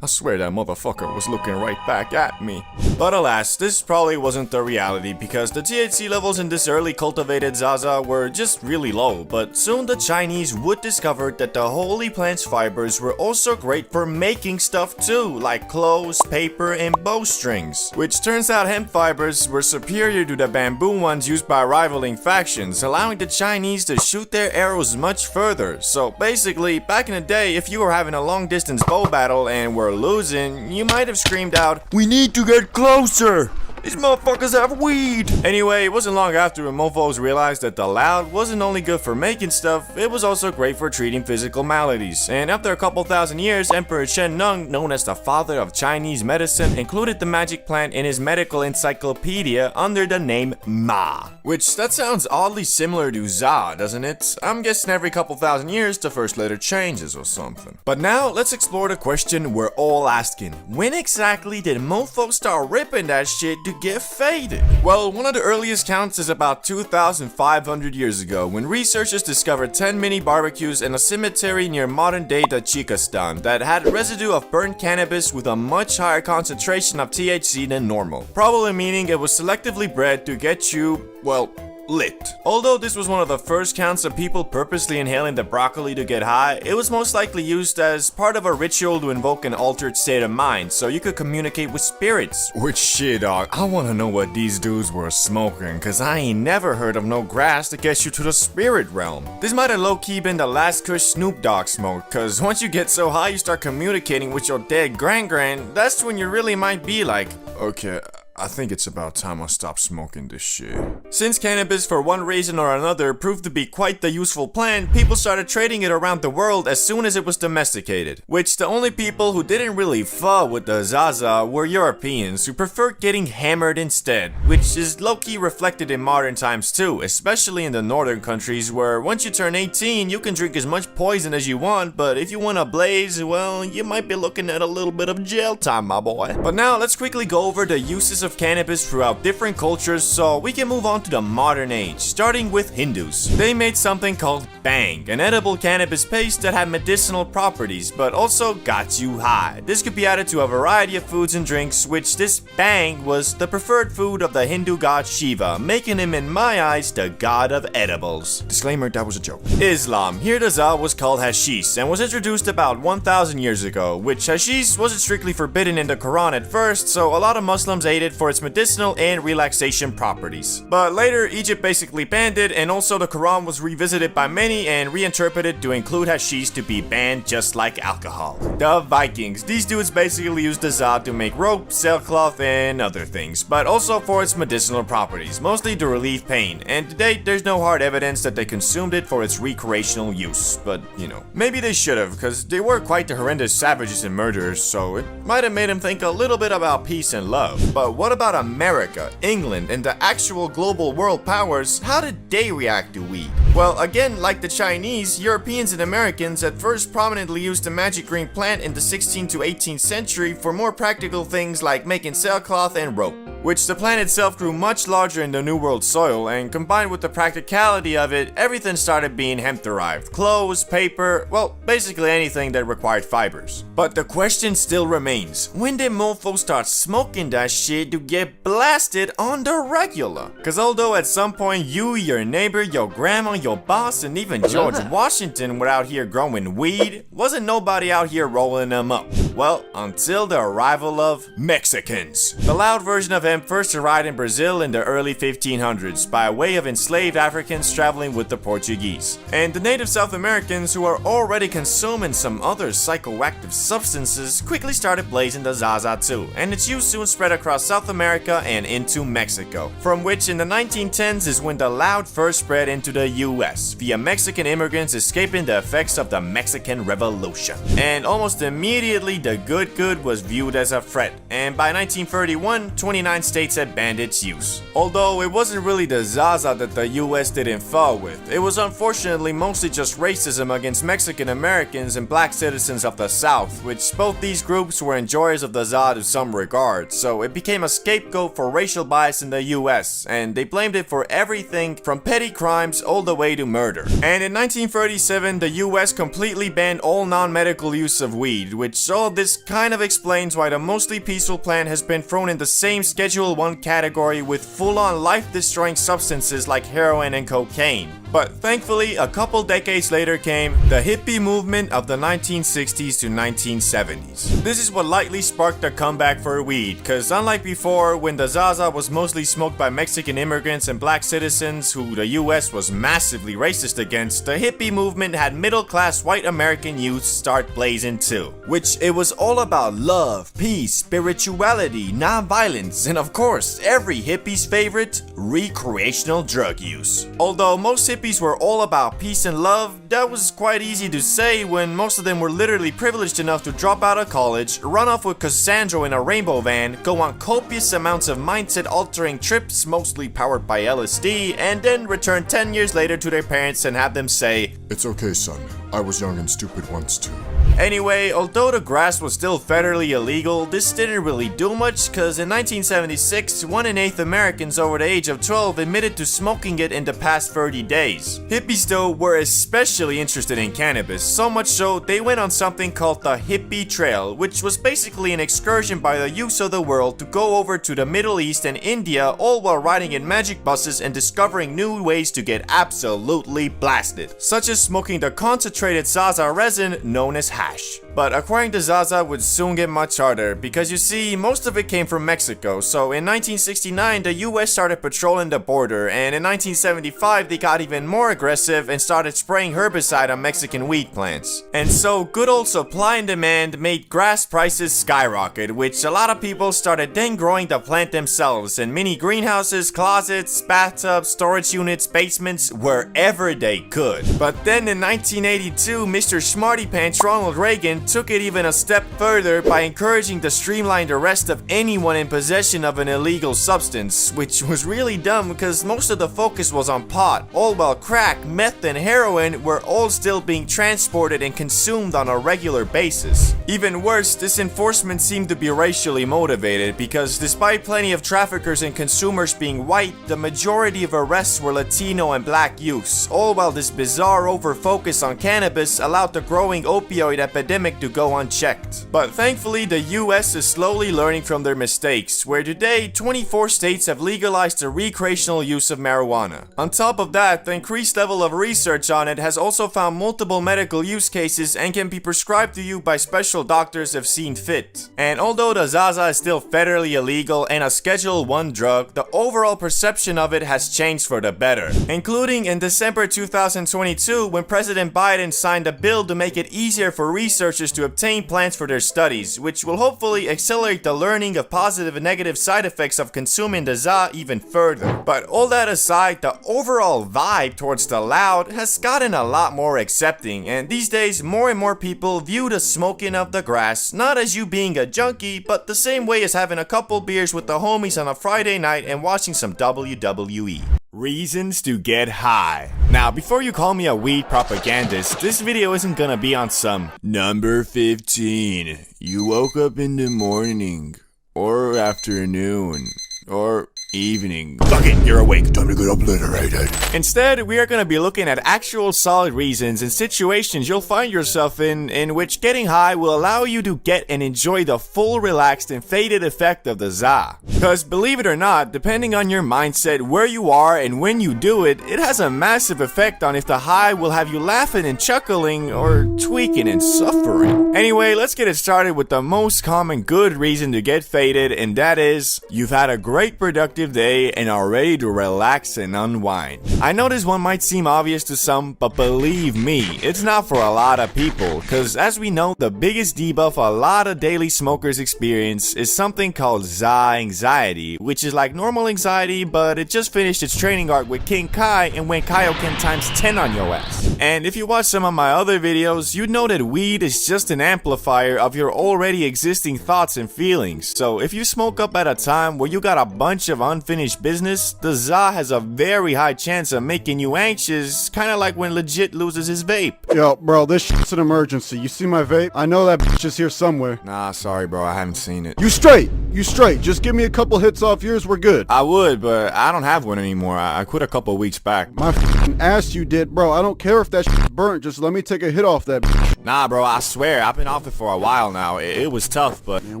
I swear that motherfucker was looking right back at me. But alas, this probably wasn't the reality because the THC levels in this early cultivated Zaza were just really low, but soon the Chinese would discover that the holy plant's fibers were also great for making stuff too, like clothes, paper, and bowstrings. Which turns out hemp fibers were superior to the bamboo ones used by rivaling factions, allowing the Chinese to shoot their arrows much further. So basically, back in the day, if you were having a long distance bow battle and were losing, you might have screamed out, "We need to get closer! These motherfuckers have weed!" Anyway, it wasn't long after mofos realized that the loud wasn't only good for making stuff, it was also great for treating physical maladies. And after a couple thousand years, Emperor Shen Nung, known as the father of Chinese medicine, included the magic plant in his medical encyclopedia under the name Ma. Which, that sounds oddly similar to Za, doesn't it? I'm guessing every couple thousand years the first letter changes or something. But now, let's explore the question we're all asking. When exactly did mofos start ripping that shit to get faded? Well, one of the earliest counts is about 2,500 years ago, when researchers discovered 10 mini barbecues in a cemetery near modern-day Tajikistan that had residue of burnt cannabis with a much higher concentration of THC than normal, probably meaning it was selectively bred to get you, well, lit. Although this was one of the first counts of people purposely inhaling the broccoli to get high, it was most likely used as part of a ritual to invoke an altered state of mind so you could communicate with spirits. Which shit, dog, I wanna know what these dudes were smoking, cause I ain't never heard of no grass that gets you to the spirit realm. This might have low-key been the last kush Snoop Dogg smoked, cause once you get so high you start communicating with your dead gran-gran, that's when you really might be like, Okay, I think it's about time I stop smoking this shit. Since cannabis, for one reason or another, proved to be quite the useful plant, people started trading it around the world as soon as it was domesticated. Which the only people who didn't really fuck with the Zaza were Europeans, who preferred getting hammered instead. Which is low-key reflected in modern times too, especially in the northern countries where once you turn 18, you can drink as much poison as you want, but if you want to blaze, well, you might be looking at a little bit of jail time, my boy. But now, let's quickly go over the uses of cannabis throughout different cultures so we can move on to the modern age, starting with Hindus. They made something called Bang, an edible cannabis paste that had medicinal properties but also got you high. This could be added to a variety of foods and drinks, which this Bang was the preferred food of the Hindu god Shiva, making him in my eyes the god of edibles. Disclaimer, that was a joke. Islam. Here the Za was called hashish and was introduced about 1,000 years ago, which hashish wasn't strictly forbidden in the Quran at first, so a lot of Muslims ate it for its medicinal and relaxation properties. But later, Egypt basically banned it, and also the Quran was revisited by many and reinterpreted to include hashish to be banned just like alcohol. The Vikings. These dudes basically used the Za to make rope, sailcloth, and other things, but also for its medicinal properties, mostly to relieve pain, and to date, there's no hard evidence that they consumed it for its recreational use, but you know, maybe they should have, because they were quite the horrendous savages and murderers, so it might have made them think a little bit about peace and love. But what about America, England, and the actual global world powers? How did they react to weed? Well, again, like the Chinese, Europeans and Americans at first prominently used the magic green plant in the 16th to 18th century for more practical things like making sailcloth and rope, which the plant itself grew much larger in the New World soil, and combined with the practicality of it, everything started being hemp-derived. Clothes, paper, well, basically anything that required fibers. But the question still remains, when did mofos start smoking that shit to get blasted on the regular? Cause although at some point you, your neighbor, your grandma, your boss, and even George Washington were out here growing weed, wasn't nobody out here rolling them up. Well, until the arrival of Mexicans. The loud version of hemp first arrived in Brazil in the early 1500s by way of enslaved Africans traveling with the Portuguese. And the native South Americans, who are already consuming some other psychoactive substances, quickly started blazing the Zaza too, and its use soon spread across South America and into Mexico, from which in the 1910s is when the loud first spread into the US, via Mexican immigrants escaping the effects of the Mexican Revolution. And almost immediately the good was viewed as a threat, and by 1931, 29 states had banned its use. Although it wasn't really the Zaza that the US didn't fall with, it was unfortunately mostly just racism against Mexican Americans and black citizens of the South, which both these groups were enjoyers of the Za to some regard, so it became a scapegoat for racial bias in the US, and they blamed it for everything from petty crimes all the way to murder. And in 1937, the US completely banned all non-medical use of weed, which all of this kind of explains why the mostly peaceful plant has been thrown in the same Schedule 1 category with full-on life-destroying substances like heroin and cocaine. But thankfully, a couple decades later came the hippie movement of the 1960s to 1970s. This is what lightly sparked the comeback for weed, cause unlike before, when the Zaza was mostly smoked by Mexican immigrants and black citizens who the US was massively racist against, the hippie movement had middle-class white American youths start blazing too. Which it was all about love, peace, spirituality, non-violence, and of course, every hippie's favorite, recreational drug use. Although most hippies were all about peace and love, that was quite easy to say when most of them were literally privileged enough to drop out of college, run off with Cassandra in a rainbow van, go on copious amounts of mindset-altering trips, mostly powered by LSD, and then return 10 years later to their parents and have them say, It's okay, son. I was young and stupid once too. Anyway, although the grass was still federally illegal, this didn't really do much, cause in 1976, 1 in 8 Americans over the age of 12 admitted to smoking it in the past 30 days. Hippies though were especially interested in cannabis, so much so they went on something called the hippie trail, which was basically an excursion by the youths of the world to go over to the Middle East and India, all while riding in magic buses and discovering new ways to get absolutely blasted, such as smoking the concentrated Zaza resin known as hash. But acquiring the Zaza would soon get much harder, because you see, most of it came from Mexico, so in 1969 the US started patrolling the border, and in 1975 they got even more aggressive and started spraying herbicide on Mexican weed plants. And so good old supply and demand made grass prices skyrocket, which a lot of people started then growing the plant themselves in mini greenhouses, closets, bathtubs, storage units, basements, wherever they could. But then in 1982, Mr. Smarty Pants Ronald Reagan took it even a step further by encouraging the streamlined arrest of anyone in possession of an illegal substance, which was really dumb because most of the focus was on pot, all while crack, meth, and heroin were all still being transported and consumed on a regular basis. Even worse, this enforcement seemed to be racially motivated because despite plenty of traffickers and consumers being white, the majority of arrests were Latino and black youths, all while this bizarre over-focus on cannabis allowed the growing opioid epidemic to go unchecked. But thankfully, the US is slowly learning from their mistakes, where today 24 states have legalized the recreational use of marijuana. On top of that, the increased level of research on it has also found multiple medical use cases and can be prescribed to you by special doctors if seen fit. And although the Zaza is still federally illegal and a Schedule 1 drug, the overall perception of it has changed for the better, including in December 2022 when President Biden signed a bill to make it easier for researchers to obtain plants for their studies, which will hopefully accelerate the learning of positive and negative side effects of consuming the Za even further. But all that aside, the overall vibe towards the loud has gotten a lot more accepting, and these days more and more people view the smoking of the grass not as you being a junkie, but the same way as having a couple beers with the homies on a Friday night and watching some WWE. Reasons to get high. Now, before you call me a weed propagandist, this video isn't gonna be on some number 15. You woke up in the morning, or afternoon, or evening. Fuck it, you're awake. Time to get obliterated. Instead, we are gonna be looking at actual solid reasons and situations you'll find yourself in which getting high will allow you to get and enjoy the full relaxed and faded effect of the Za. Cause believe it or not, depending on your mindset, where you are, and when you do it, it has a massive effect on if the high will have you laughing and chuckling or tweaking and suffering. Anyway, let's get it started with the most common good reason to get faded, and that is, you've had a great productive day and are ready to relax and unwind. I know this one might seem obvious to some, but believe me, it's not for a lot of people, cause as we know, the biggest debuff a lot of daily smokers experience is something called Za anxiety, which is like normal anxiety, but it just finished its training arc with King Kai and went Kaioken times 10 on your ass. And if you watch some of my other videos, you know that weed is just an amplifier of your already existing thoughts and feelings. So if you smoke up at a time where you got a bunch of unfinished business, the Za has a very high chance of making you anxious, kinda like when Legit loses his vape. Yo, bro, this shit's an emergency. You see my vape? I know that bitch is here somewhere. Nah, sorry bro, I haven't seen it. You straight! You straight. Just give me a couple hits off yours, we're good. I would, but I don't have one anymore. I quit a couple weeks back. My f***ing ass you did, bro. I don't care if that shit's burnt. Just let me take a hit off that bitch. Nah, bro, I swear, I've been off it for a while now. It was tough, but... Man,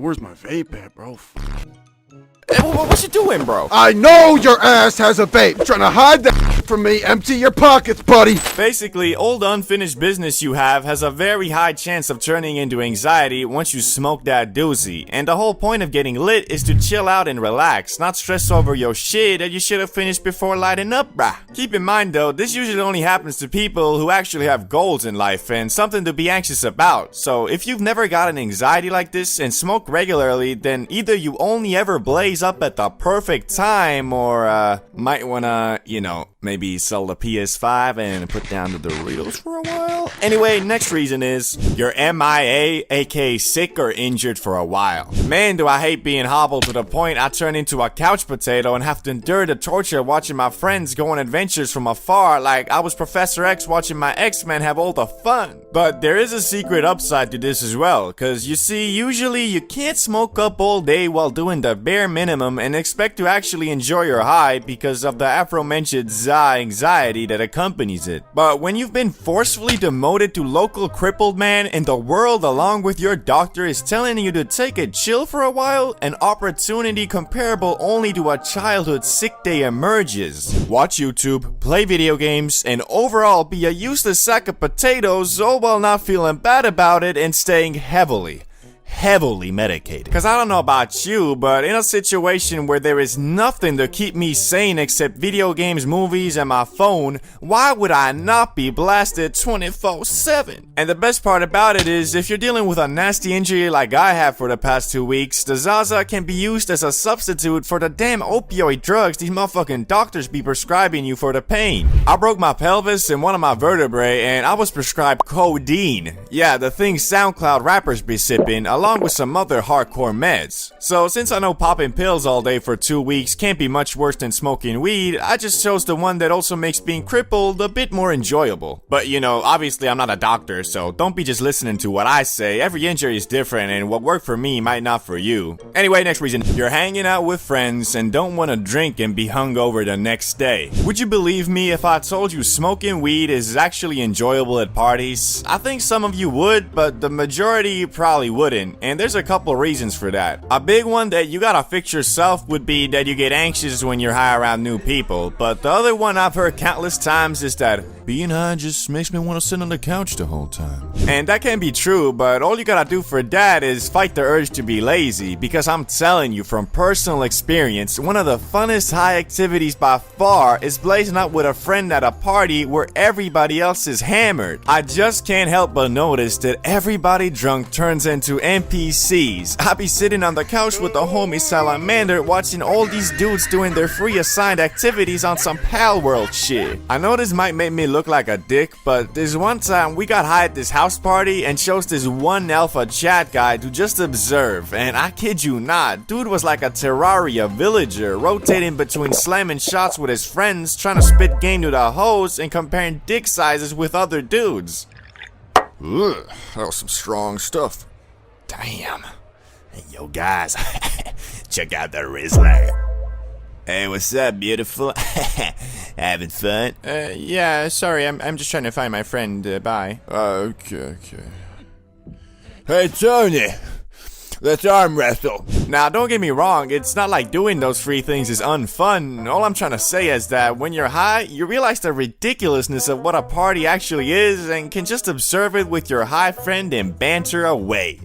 where's my vape at, bro? Hey, what you doing, bro? I know your ass has a vape. You're trying to hide that from me. Empty your pockets, buddy. Basically, all the unfinished business you have has a very high chance of turning into anxiety once you smoke that doozy. And the whole point of getting lit is to chill out and relax, not stress over your shit that you should have finished before lighting up, brah. Keep in mind though, this usually only happens to people who actually have goals in life and something to be anxious about. So if you've never got an anxiety like this and smoke regularly, then either you only ever blaze up at the perfect time, or might wanna, you know, maybe sell the PS5 and put down the Doritos for a while. Anyway, next reason is you're MIA, aka sick or injured for a while. Man, do I hate being hobbled to the point I turn into a couch potato and have to endure the torture watching my friends go on adventures from afar like I was Professor X watching my X-Men have all the fun. But there is a secret upside to this as well, cause you see, usually you can't smoke up all day while doing the bare minimum and expect to actually enjoy your high because of the aforementioned anxiety that accompanies it. But when you've been forcefully demoted to local crippled man and the world along with your doctor is telling you to take a chill for a while, an opportunity comparable only to a childhood sick day emerges. Watch YouTube, play video games, and overall be a useless sack of potatoes, all while not feeling bad about it and staying heavily medicated. Cause I don't know about you, but in a situation where there is nothing to keep me sane except video games, movies, and my phone, why would I not be blasted 24/7? And the best part about it is, if you're dealing with a nasty injury like I have for the past 2 weeks, the Zaza can be used as a substitute for the damn opioid drugs these motherfucking doctors be prescribing you for the pain. I broke my pelvis and one of my vertebrae, and I was prescribed codeine. Yeah, the thing SoundCloud rappers be sipping, along with some other hardcore meds. So since I know popping pills all day for 2 weeks can't be much worse than smoking weed, I just chose the one that also makes being crippled a bit more enjoyable. But you know, obviously I'm not a doctor, so don't be just listening to what I say. Every injury is different and what worked for me might not for you. Anyway, next reason, you're hanging out with friends and don't want to drink and be hungover the next day. Would you believe me if I told you smoking weed is actually enjoyable at parties? I think some of you would, but the majority probably wouldn't. And there's a couple reasons for that. A big one that you gotta fix yourself would be that you get anxious when you're high around new people. But the other one I've heard countless times is that being high just makes me want to sit on the couch the whole time. And that can be true, but all you gotta do for that is fight the urge to be lazy. Because I'm telling you from personal experience, one of the funnest high activities by far is blazing up with a friend at a party where everybody else is hammered. I just can't help but notice that everybody drunk turns into NPCs. I be sitting on the couch with the homie Salamander watching all these dudes doing their free assigned activities on some Pal World shit. I know this might make me look like a dick, but there's one time we got high at this house party and chose this one alpha chat guy to just observe, and I kid you not, dude was like a Terraria villager, rotating between slamming shots with his friends, trying to spit game to the hoes, and comparing dick sizes with other dudes. Ugh, that was some strong stuff. Damn. Hey, yo, guys, check out the Rizzler. Hey, what's up, beautiful? Having fun? Yeah, sorry, I'm just trying to find my friend, bye. Okay. Hey, Tony, let's arm wrestle. Now, don't get me wrong, it's not like doing those free things is unfun. All I'm trying to say is that when you're high, you realize the ridiculousness of what a party actually is and can just observe it with your high friend and banter away.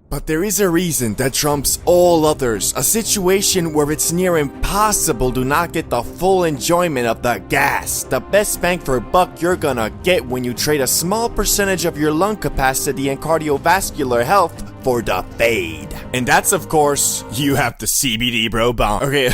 But there is a reason that trumps all others, a situation where it's near impossible to not get the full enjoyment of the gas, the best bang for buck you're gonna get when you trade a small percentage of your lung capacity and cardiovascular health for the fade. And that's, of course, you have the CBD bro bomb. Okay,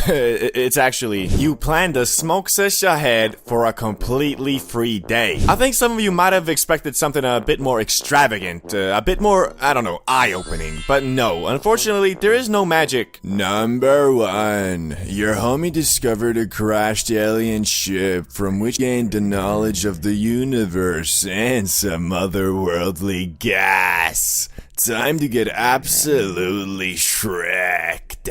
it's actually, you plan the smoke sesh ahead for a completely free day. I think some of you might have expected something a bit more extravagant, a bit more, I don't know, eye-opening. But no, unfortunately, there is no magic. Number 1. Your homie discovered a crashed alien ship from which gained the knowledge of the universe and some otherworldly gas. Time to get absolutely shreked.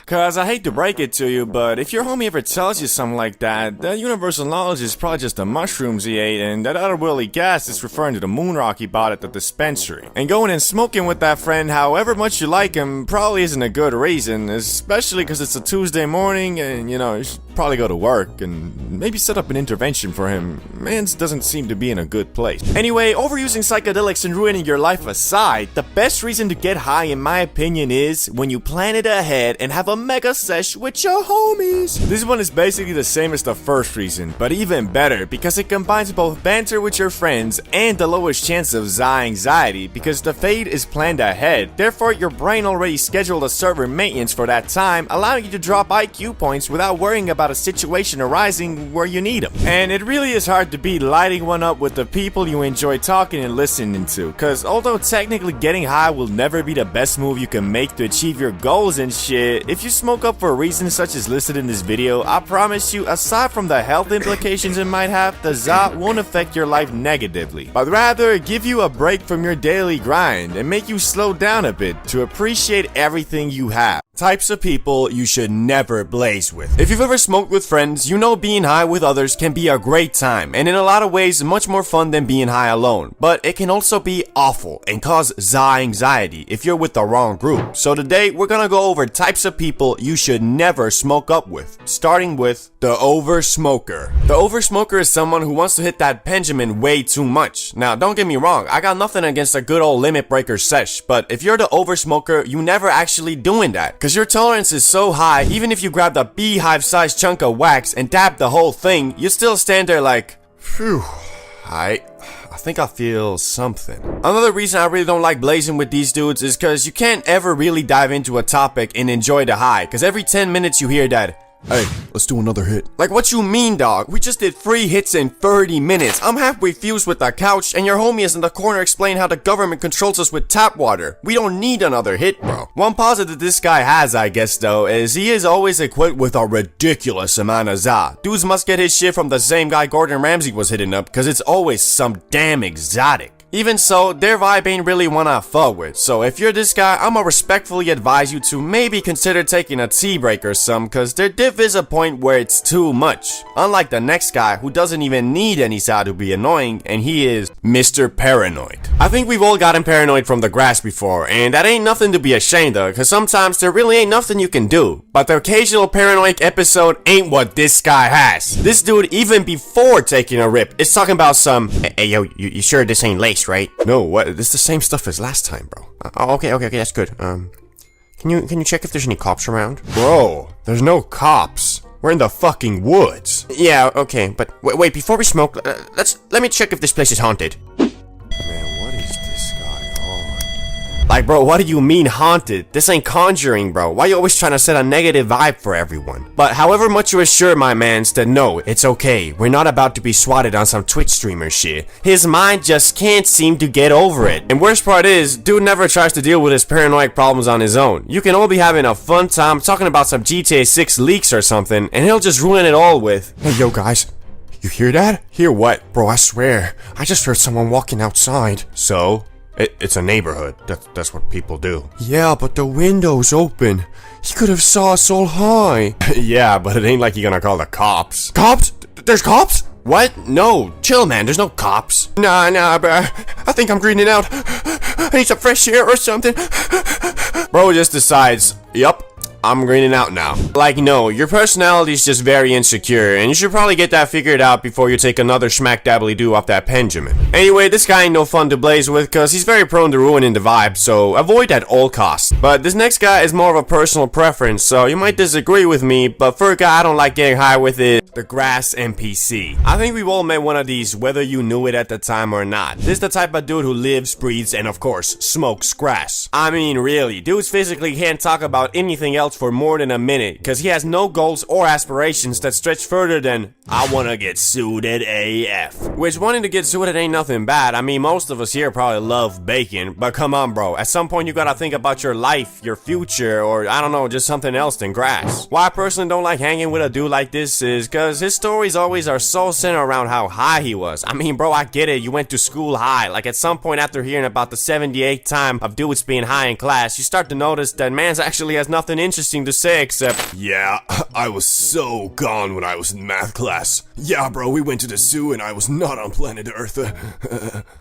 Cause I hate to break it to you, but if your homie ever tells you something like that, that universal knowledge is probably just the mushrooms he ate, and that otherworldly gas is referring to the moon rock he bought at the dispensary. And going and smoking with that friend, however much you like him, probably isn't a good reason, especially cause it's a Tuesday morning and, you know, you should probably go to work and maybe set up an intervention for him. Mans doesn't seem to be in a good place. Anyway, overusing psychedelics and ruining your life aside, the best reason to get high, in my opinion, is when you plan it ahead and have a mega sesh with your homies. This one is basically the same as the first reason, but even better because it combines both banter with your friends and the lowest chance of anxiety because the fade is planned ahead. Therefore, your brain already scheduled a server maintenance for that time, allowing you to drop IQ points without worrying about a situation arising where you need them. And it really is hard to beat lighting one up with the people you enjoy talking and listening to, cause although technically getting high will never be the best move you can make to achieve your goals and shit, if you smoke up for reasons such as listed in this video, I promise you, aside from the health implications it might have, the za won't affect your life negatively, but rather give you a break from your daily grind and make you slow down a bit to appreciate everything you have. Types of people you should never blaze with. If you've ever smoked with friends, you know being high with others can be a great time, and in a lot of ways much more fun than being high alone. But it can also be awful and cause anxiety if you're with the wrong group. So today we're gonna go over types of people you should never smoke up with, starting with the oversmoker. The oversmoker is someone who wants to hit that Benjamin way too much. Now don't get me wrong, I got nothing against a good old limit breaker sesh, but if you're the oversmoker, you never actually doing that. Cause your tolerance is so high, even if you grabbed a beehive-sized chunk of wax and dabbed the whole thing, you still stand there like, phew, I think I feel something. Another reason I really don't like blazing with these dudes is cause you can't ever really dive into a topic and enjoy the high, cause every 10 minutes you hear that, hey, let's do another hit. Like, what you mean, dog? We just did 3 hits in 30 minutes. I'm halfway fused with the couch, and your homie is in the corner explaining how the government controls us with tap water. We don't need another hit, bro. One positive this guy has, I guess, though, is he is always equipped with a ridiculous amount of za. Dudes must get his shit from the same guy Gordon Ramsay was hitting up, cause it's always some damn exotic. Even so, their vibe ain't really one I fuck with, so if you're this guy, I'ma respectfully advise you to maybe consider taking a tea break or some, cause there is a point where it's too much. Unlike the next guy who doesn't even need any side to be annoying, and he is Mr. Paranoid. I think we've all gotten paranoid from the grass before, and that ain't nothing to be ashamed of, cause sometimes there really ain't nothing you can do. But the occasional paranoid episode ain't what this guy has. This dude, even before taking a rip, is talking about some, hey yo, you sure this ain't lace, right? No, what? This is the same stuff as last time, bro. Okay, that's good. Can you check if there's any cops around? Bro, there's no cops. We're in the fucking woods. Yeah, okay, but wait, before we smoke, let me check if this place is haunted. Man, what is this guy on? Like, bro, what do you mean haunted? This ain't Conjuring, bro. Why you always trying to set a negative vibe for everyone? But however much you assure my mans that no, it's okay, we're not about to be swatted on some Twitch streamer shit, his mind just can't seem to get over it. And worst part is, dude never tries to deal with his paranoid problems on his own. You can all be having a fun time talking about some GTA 6 leaks or something, and he'll just ruin it all with, hey yo guys, you hear that? Hear what? Bro, I swear, I just heard someone walking outside. So? It's a neighborhood. That's what people do. Yeah, but the window's open. He could have saw us all high. Yeah, but it ain't like you're gonna call the cops. Cops? There's cops? What? No, chill, man. There's no cops. Nah, bro. I think I'm greening out. I need some fresh air or something. Bro just decides, yup, I'm greening out now. Like, no, your personality is just very insecure, and you should probably get that figured out before you take another smack dabbly do off that Benjamin. Anyway, this guy ain't no fun to blaze with, cause he's very prone to ruining the vibe, so avoid at all costs. But this next guy is more of a personal preference, so you might disagree with me, but for a guy I don't like getting high with it, the grass NPC. I think we've all met one of these, whether you knew it at the time or not. This is the type of dude who lives, breathes, and of course, smokes grass. I mean, really, dudes physically can't talk about anything else for more than a minute, cause he has no goals or aspirations that stretch further than, I wanna get suited AF. Which, wanting to get suited ain't nothing bad. I mean, most of us here probably love bacon, but come on, bro, at some point you gotta think about your life, your future, or I don't know, just something else than grass. Why I personally don't like hanging with a dude like this is cause his stories always are so centered around how high he was. I mean, bro, I get it, you went to school high. Like, at some point after hearing about the 78th time of dudes being high in class, you start to notice that man's actually has nothing interesting to say except, yeah, I was so gone when I was in math class. Yeah, bro, we went to the zoo and I was not on planet Earth.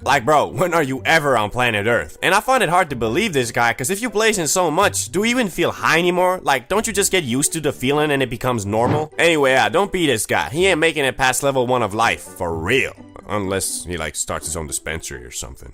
Like, bro, when are you ever on planet Earth? And I find it hard to believe this guy, cause if you blazing so much, do you even feel high anymore? Like, don't you just get used to the feeling and it becomes normal? Anyway, don't be this guy. He ain't making it past level 1 of life, for real. Unless he, like, starts his own dispensary or something.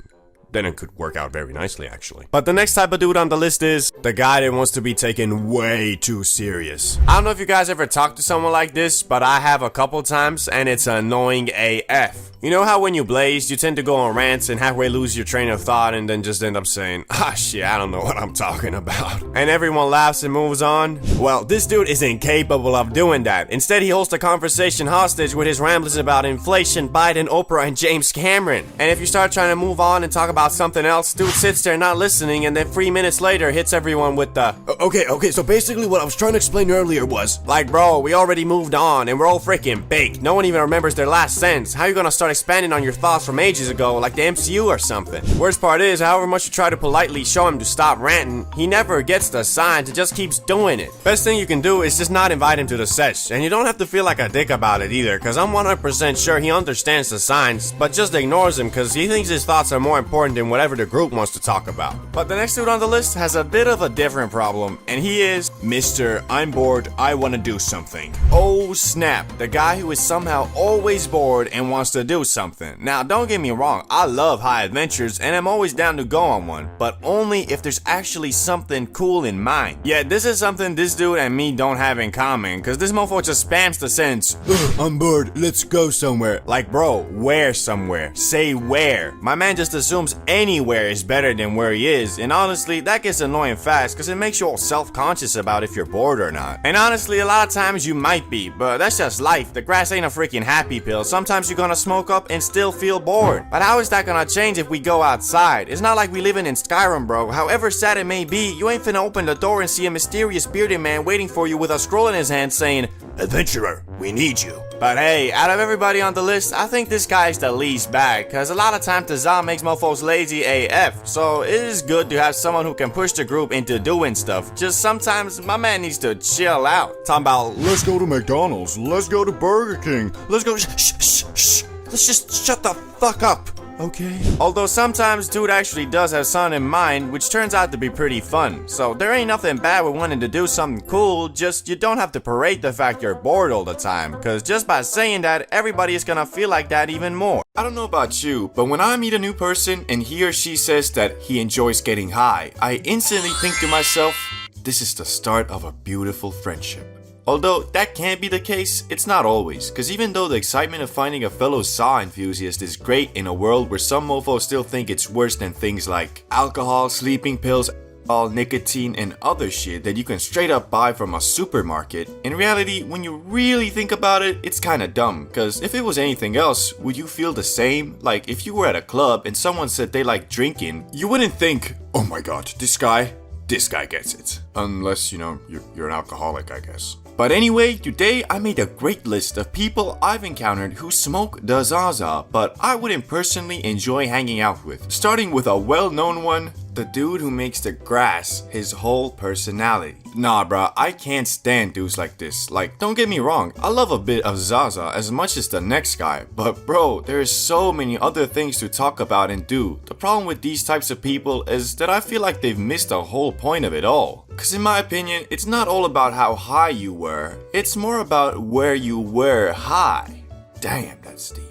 then it could work out very nicely, actually. But the next type of dude on the list is the guy that wants to be taken way too serious. I don't know if you guys ever talked to someone like this, but I have a couple times, and it's annoying AF. You know how when you blaze, you tend to go on rants and halfway lose your train of thought and then just end up saying, ah shit, I don't know what I'm talking about. And everyone laughs and moves on? Well, this dude is incapable of doing that. Instead, he holds the conversation hostage with his ramblings about inflation, Biden, Oprah, and James Cameron. And if you start trying to move on and talk about something else, dude sits there not listening and then 3 minutes later hits everyone with the, okay, so basically what I was trying to explain earlier was, like, bro, we already moved on and we're all freaking baked. No one even remembers their last sentence. How you gonna start expanding on your thoughts from ages ago like the MCU or something? Worst part is, however much you try to politely show him to stop ranting, he never gets the signs, it just keeps doing it. Best thing you can do is just not invite him to the sesh, and you don't have to feel like a dick about it either, cause I'm 100% sure he understands the signs, but just ignores him cause he thinks his thoughts are more important than whatever the group wants to talk about. But the next dude on the list has a bit of a different problem, and he is Mr. I'm bored, I wanna do something. Oh snap, the guy who is somehow always bored and wants to do something. Now, don't get me wrong, I love high adventures and I'm always down to go on one, but only if there's actually something cool in mind. Yeah, this is something this dude and me don't have in common, cause this mofo just spams the sentence, I'm bored, let's go somewhere. Like, bro, where somewhere? Say where. My man just assumes anywhere is better than where he is, and honestly, that gets annoying fast, cause it makes you all self-conscious about if you're bored or not. And honestly, a lot of times you might be, but that's just life. The grass ain't a freaking happy pill. Sometimes you're gonna smoke up and still feel bored. But how is that gonna change if we go outside? It's not like we living in Skyrim, bro. However sad it may be, you ain't finna open the door and see a mysterious bearded man waiting for you with a scroll in his hand saying, Adventurer, we need you. But hey, out of everybody on the list, I think this guy is the least bad, cause a lot of times the ZA makes mofos lazy AF, so it is good to have someone who can push the group into doing stuff. Just sometimes my man needs to chill out. Talking about, let's go to McDonald's, let's go to Burger King, let's go, shh. Let's just shut the fuck up, okay? Although sometimes dude actually does have something in mind, which turns out to be pretty fun. So there ain't nothing bad with wanting to do something cool, just you don't have to parade the fact you're bored all the time, cause just by saying that, everybody is gonna feel like that even more. I don't know about you, but when I meet a new person and he or she says that he enjoys getting high, I instantly think to myself, this is the start of a beautiful friendship. Although that can't be the case, it's not always, cause even though the excitement of finding a fellow SAW enthusiast is great in a world where some mofos still think it's worse than things like alcohol, sleeping pills, all nicotine and other shit that you can straight up buy from a supermarket, in reality, when you really think about it, it's kinda dumb, cause if it was anything else, would you feel the same? Like if you were at a club and someone said they like drinking, you wouldn't think, oh my god, this guy gets it. Unless, you know, you're an alcoholic, I guess. But anyway, today I made a great list of people I've encountered who smoke the Zaza, but I wouldn't personally enjoy hanging out with. Starting with a well-known one, the dude who makes the grass his whole personality. Nah, bruh, I can't stand dudes like this. Like, don't get me wrong, I love a bit of Zaza as much as the next guy, but bro, there's so many other things to talk about and do. The problem with these types of people is that I feel like they've missed the whole point of it all. Cause in my opinion, it's not all about how high you were, it's more about where you were high. Damn, that's deep.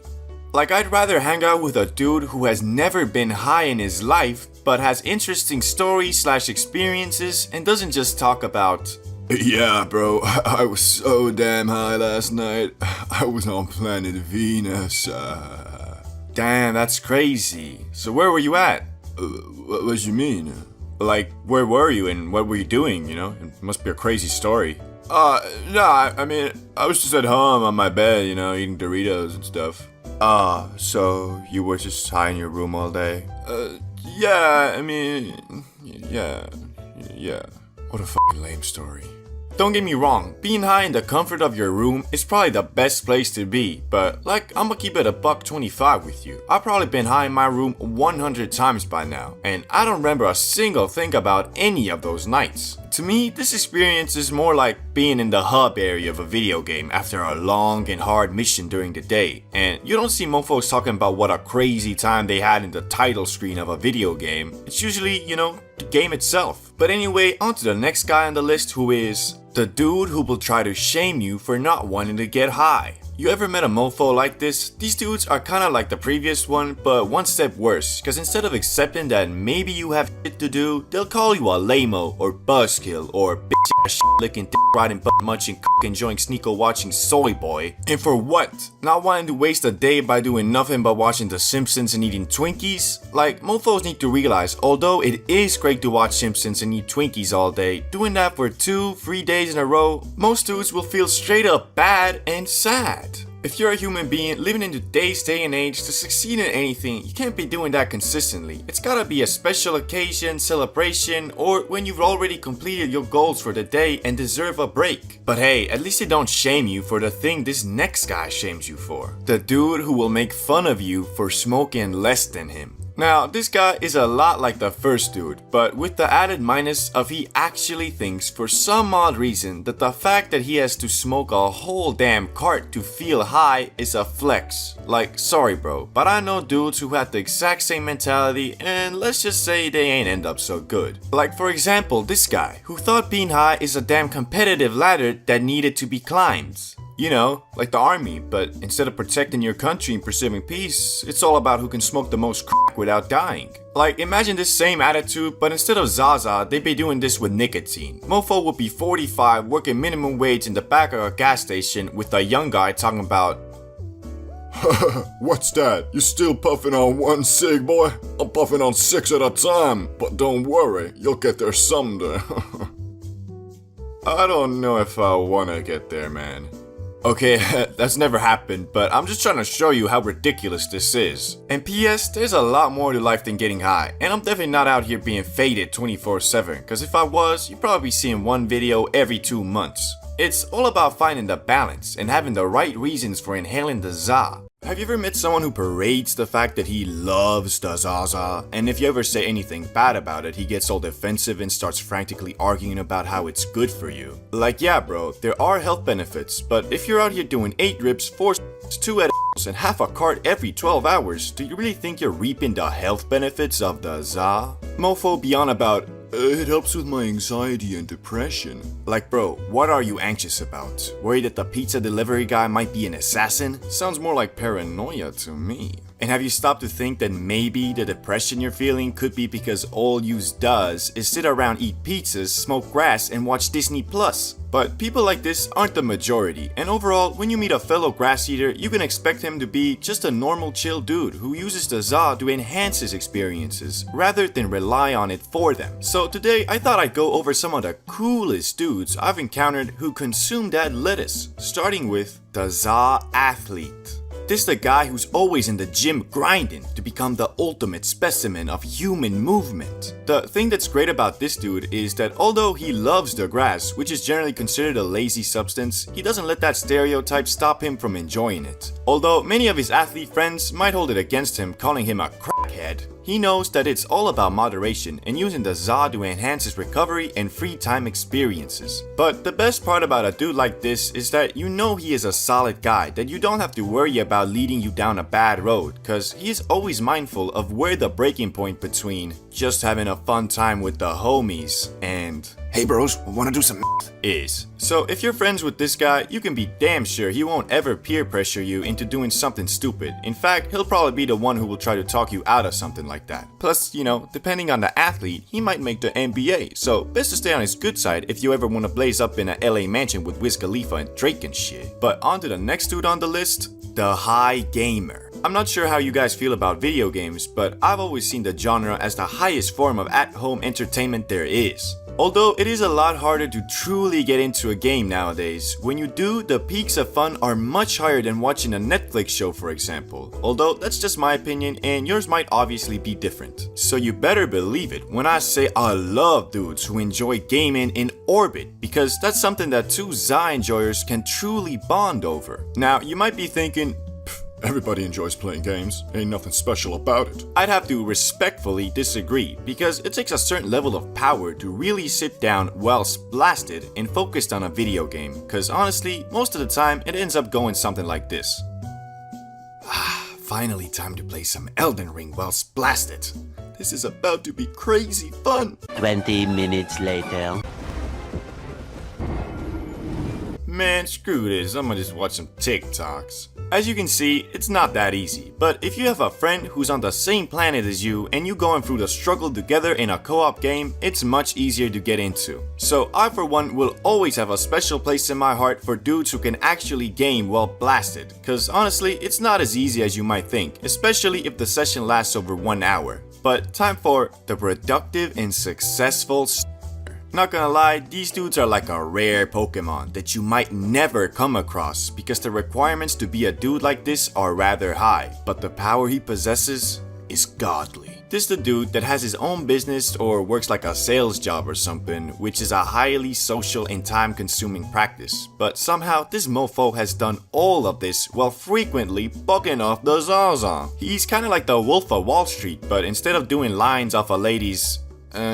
Like, I'd rather hang out with a dude who has never been high in his life, but has interesting stories / experiences and doesn't just talk about, yeah bro, I was so damn high last night, I was on planet Venus. Damn, that's crazy. So where were you at? What you mean? Like, where were you and what were you doing, you know? It must be a crazy story. Nah, I mean, I was just at home on my bed, you know, eating Doritos and stuff. So you were just high in your room all day? Yeah, I mean, yeah. What a fucking lame story. Don't get me wrong, being high in the comfort of your room is probably the best place to be, but like, I'ma keep it $1.25 with you. I've probably been high in my room 100 times by now, and I don't remember a single thing about any of those nights. To me, this experience is more like being in the hub area of a video game after a long and hard mission during the day, and you don't see mofos talking about what a crazy time they had in the title screen of a video game. It's usually, you know, the game itself. But anyway, on to the next guy on the list, who is The dude who will try to shame you for not wanting to get high. You ever met a mofo like this? These dudes are kinda like the previous one, but one step worse, cause instead of accepting that maybe you have shit to do, they'll call you a lame-o or buzzkill or bitch ass shit licking, dick riding, butt munching, cock enjoying, sneako watching soy boy. And for what? Not wanting to waste a day by doing nothing but watching The Simpsons and eating Twinkies? Like, mofos need to realize, although it is great to watch Simpsons and eat Twinkies all day, doing that for 2-3 days in a row, most dudes will feel straight up bad and sad. If you're a human being living in today's day and age, to succeed in anything, you can't be doing that consistently. It's gotta be a special occasion, celebration, or when you've already completed your goals for the day and deserve a break. But hey, at least they don't shame you for the thing this next guy shames you for. The dude who will make fun of you for smoking less than him. Now, this guy is a lot like the first dude, but with the added minus of he actually thinks for some odd reason that the fact that he has to smoke a whole damn cart to feel high is a flex. Like, sorry bro, but I know dudes who had the exact same mentality and let's just say they ain't end up so good. Like for example, this guy, who thought being high is a damn competitive ladder that needed to be climbed. You know, like the army, but instead of protecting your country and preserving peace, it's all about who can smoke the most crack without dying. Like, imagine this same attitude, but instead of Zaza, they'd be doing this with nicotine. Mofo would be 45, working minimum wage in the back of a gas station with a young guy talking about, What's that? You still puffing on one cig, boy? I'm puffing on 6 at a time. But don't worry, you'll get there someday. I don't know if I wanna get there, man. Okay, that's never happened, but I'm just trying to show you how ridiculous this is. And PS, there's a lot more to life than getting high, and I'm definitely not out here being faded 24/7, cause if I was, you'd probably be seeing one video every 2 months. It's all about finding the balance and having the right reasons for inhaling the za. Have you ever met someone who parades the fact that he loves the Zaza, and if you ever say anything bad about it, he gets all defensive and starts frantically arguing about how it's good for you? Like, yeah bro, there are health benefits, but if you're out here doing 8 rips, 4 2 edibles, and half a cart every 12 hours, do you really think you're reaping the health benefits of the za? Mofo be on about, it helps with my anxiety and depression. Like bro, what are you anxious about? Worried that the pizza delivery guy might be an assassin? Sounds more like paranoia to me. And have you stopped to think that maybe the depression you're feeling could be because all you does is sit around, eat pizzas, smoke grass, and watch Disney Plus? But people like this aren't the majority, and overall, when you meet a fellow grass eater, you can expect him to be just a normal chill dude who uses the za to enhance his experiences, rather than rely on it for them. So today, I thought I'd go over some of the coolest dudes I've encountered who consume that lettuce, starting with the za athlete. This is the guy who's always in the gym grinding to become the ultimate specimen of human movement. The thing that's great about this dude is that although he loves the grass, which is generally considered a lazy substance, he doesn't let that stereotype stop him from enjoying it. Although many of his athlete friends might hold it against him, calling him a crackhead, he knows that it's all about moderation and using the za to enhance his recovery and free time experiences. But the best part about a dude like this is that you know he is a solid guy that you don't have to worry about leading you down a bad road, cause he is always mindful of where the breaking point between just having a fun time with the homies and hey bros, wanna do some is. So if you're friends with this guy, you can be damn sure he won't ever peer pressure you into doing something stupid. In fact, he'll probably be the one who will try to talk you out of something like that. Plus, you know, depending on the athlete, he might make the NBA, so best to stay on his good side if you ever wanna blaze up in a LA mansion with Wiz Khalifa and Drake and shit. But on to the next dude on the list, the high gamer. I'm not sure how you guys feel about video games, but I've always seen the genre as the highest form of at-home entertainment there is. Although it is a lot harder to truly get into a game nowadays, when you do, the peaks of fun are much higher than watching a Netflix show, for example. Although that's just my opinion and yours might obviously be different. So you better believe it when I say I love dudes who enjoy gaming in orbit, because that's something that two za enjoyers can truly bond over. Now you might be thinking, Everybody enjoys playing games. Ain't nothing special about it. I'd have to respectfully disagree, because it takes a certain level of power to really sit down well blasted and focused on a video game, cause honestly, most of the time it ends up going something like this. Finally time to play some Elden Ring while blasted. This is about to be crazy fun. 20 minutes later. Man, screw this, I'ma just watch some TikToks. As you can see, it's not that easy, but if you have a friend who's on the same planet as you and you going through the struggle together in a co-op game, it's much easier to get into. So I for one will always have a special place in my heart for dudes who can actually game while blasted, cause honestly, it's not as easy as you might think, especially if the session lasts over 1 hour. But time for the productive and successful Not gonna lie, these dudes are like a rare Pokemon that you might never come across because the requirements to be a dude like this are rather high, but the power he possesses is godly. This the dude that has his own business or works like a sales job or something, which is a highly social and time-consuming practice. But somehow this mofo has done all of this while frequently bugging off the Zaza. He's kinda like the Wolf of Wall Street, but instead of doing lines off a lady's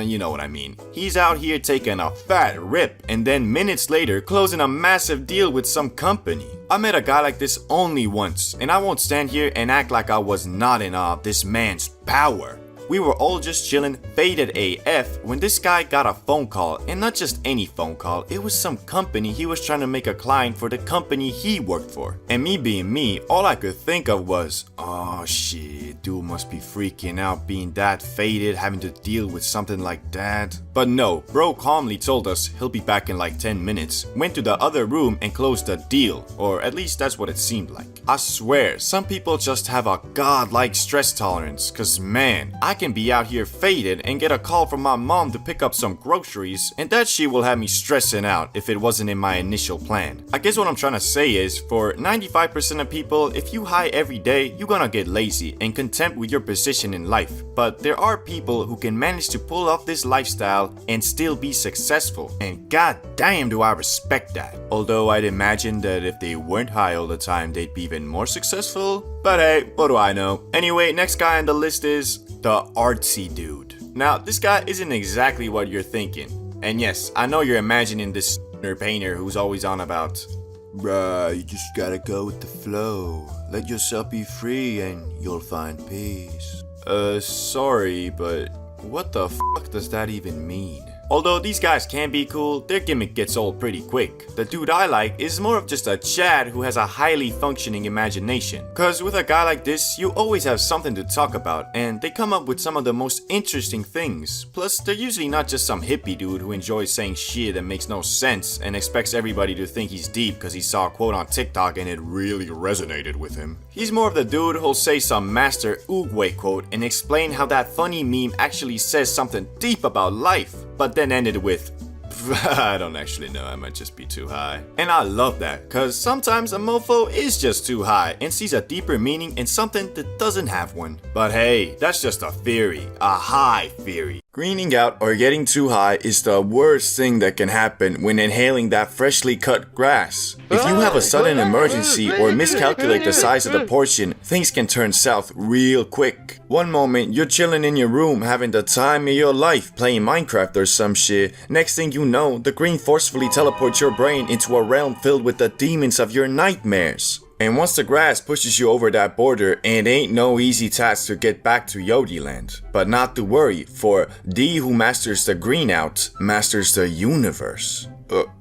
you know what I mean. He's out here taking a fat rip and then minutes later closing a massive deal with some company. I met a guy like this only once, and I won't stand here and act like I was not in awe of this man's power. We were all just chilling, faded AF, when this guy got a phone call, and not just any phone call, it was some company he was trying to make a client for the company he worked for. And me being me, all I could think of was, oh shit, dude must be freaking out being that faded, having to deal with something like that. But no, bro calmly told us he'll be back in like 10 minutes, went to the other room and closed the deal, or at least that's what it seemed like. I swear, some people just have a godlike stress tolerance, cause man, I can be out here faded and get a call from my mom to pick up some groceries, and that shit will have me stressing out if it wasn't in my initial plan. I guess what I'm trying to say is, for 95% of people, if you high every day, you're gonna get lazy and content with your position in life. But there are people who can manage to pull off this lifestyle and still be successful, and god damn do I respect that. Although I'd imagine that if they weren't high all the time, they'd be even more successful. But hey, what do I know? Anyway, next guy on the list is the artsy dude. Now, this guy isn't exactly what you're thinking. And yes, I know you're imagining this painter who's always on about, bruh, you just gotta go with the flow. Let yourself be free and you'll find peace. Sorry, but what the fuck does that even mean? Although these guys can be cool, their gimmick gets old pretty quick. The dude I like is more of just a Chad who has a highly functioning imagination. Cause with a guy like this, you always have something to talk about, and they come up with some of the most interesting things. Plus, they're usually not just some hippie dude who enjoys saying shit that makes no sense and expects everybody to think he's deep cause he saw a quote on TikTok and it really resonated with him. He's more of the dude who'll say some master Oogway quote and explain how that funny meme actually says something deep about life, but then ended with, I don't actually know, I might just be too high. And I love that, cause sometimes a mofo is just too high and sees a deeper meaning in something that doesn't have one. But hey, that's just a theory, a high theory. Greening out or getting too high is the worst thing that can happen when inhaling that freshly cut grass. If you have a sudden emergency or miscalculate the size of the portion, things can turn south real quick. One moment you're chilling in your room having the time of your life playing Minecraft or some shit. Next thing you know, the green forcefully teleports your brain into a realm filled with the demons of your nightmares. And once the grass pushes you over that border, it ain't no easy task to get back to Yogi Land. But not to worry, for D who masters the green out, masters the universe.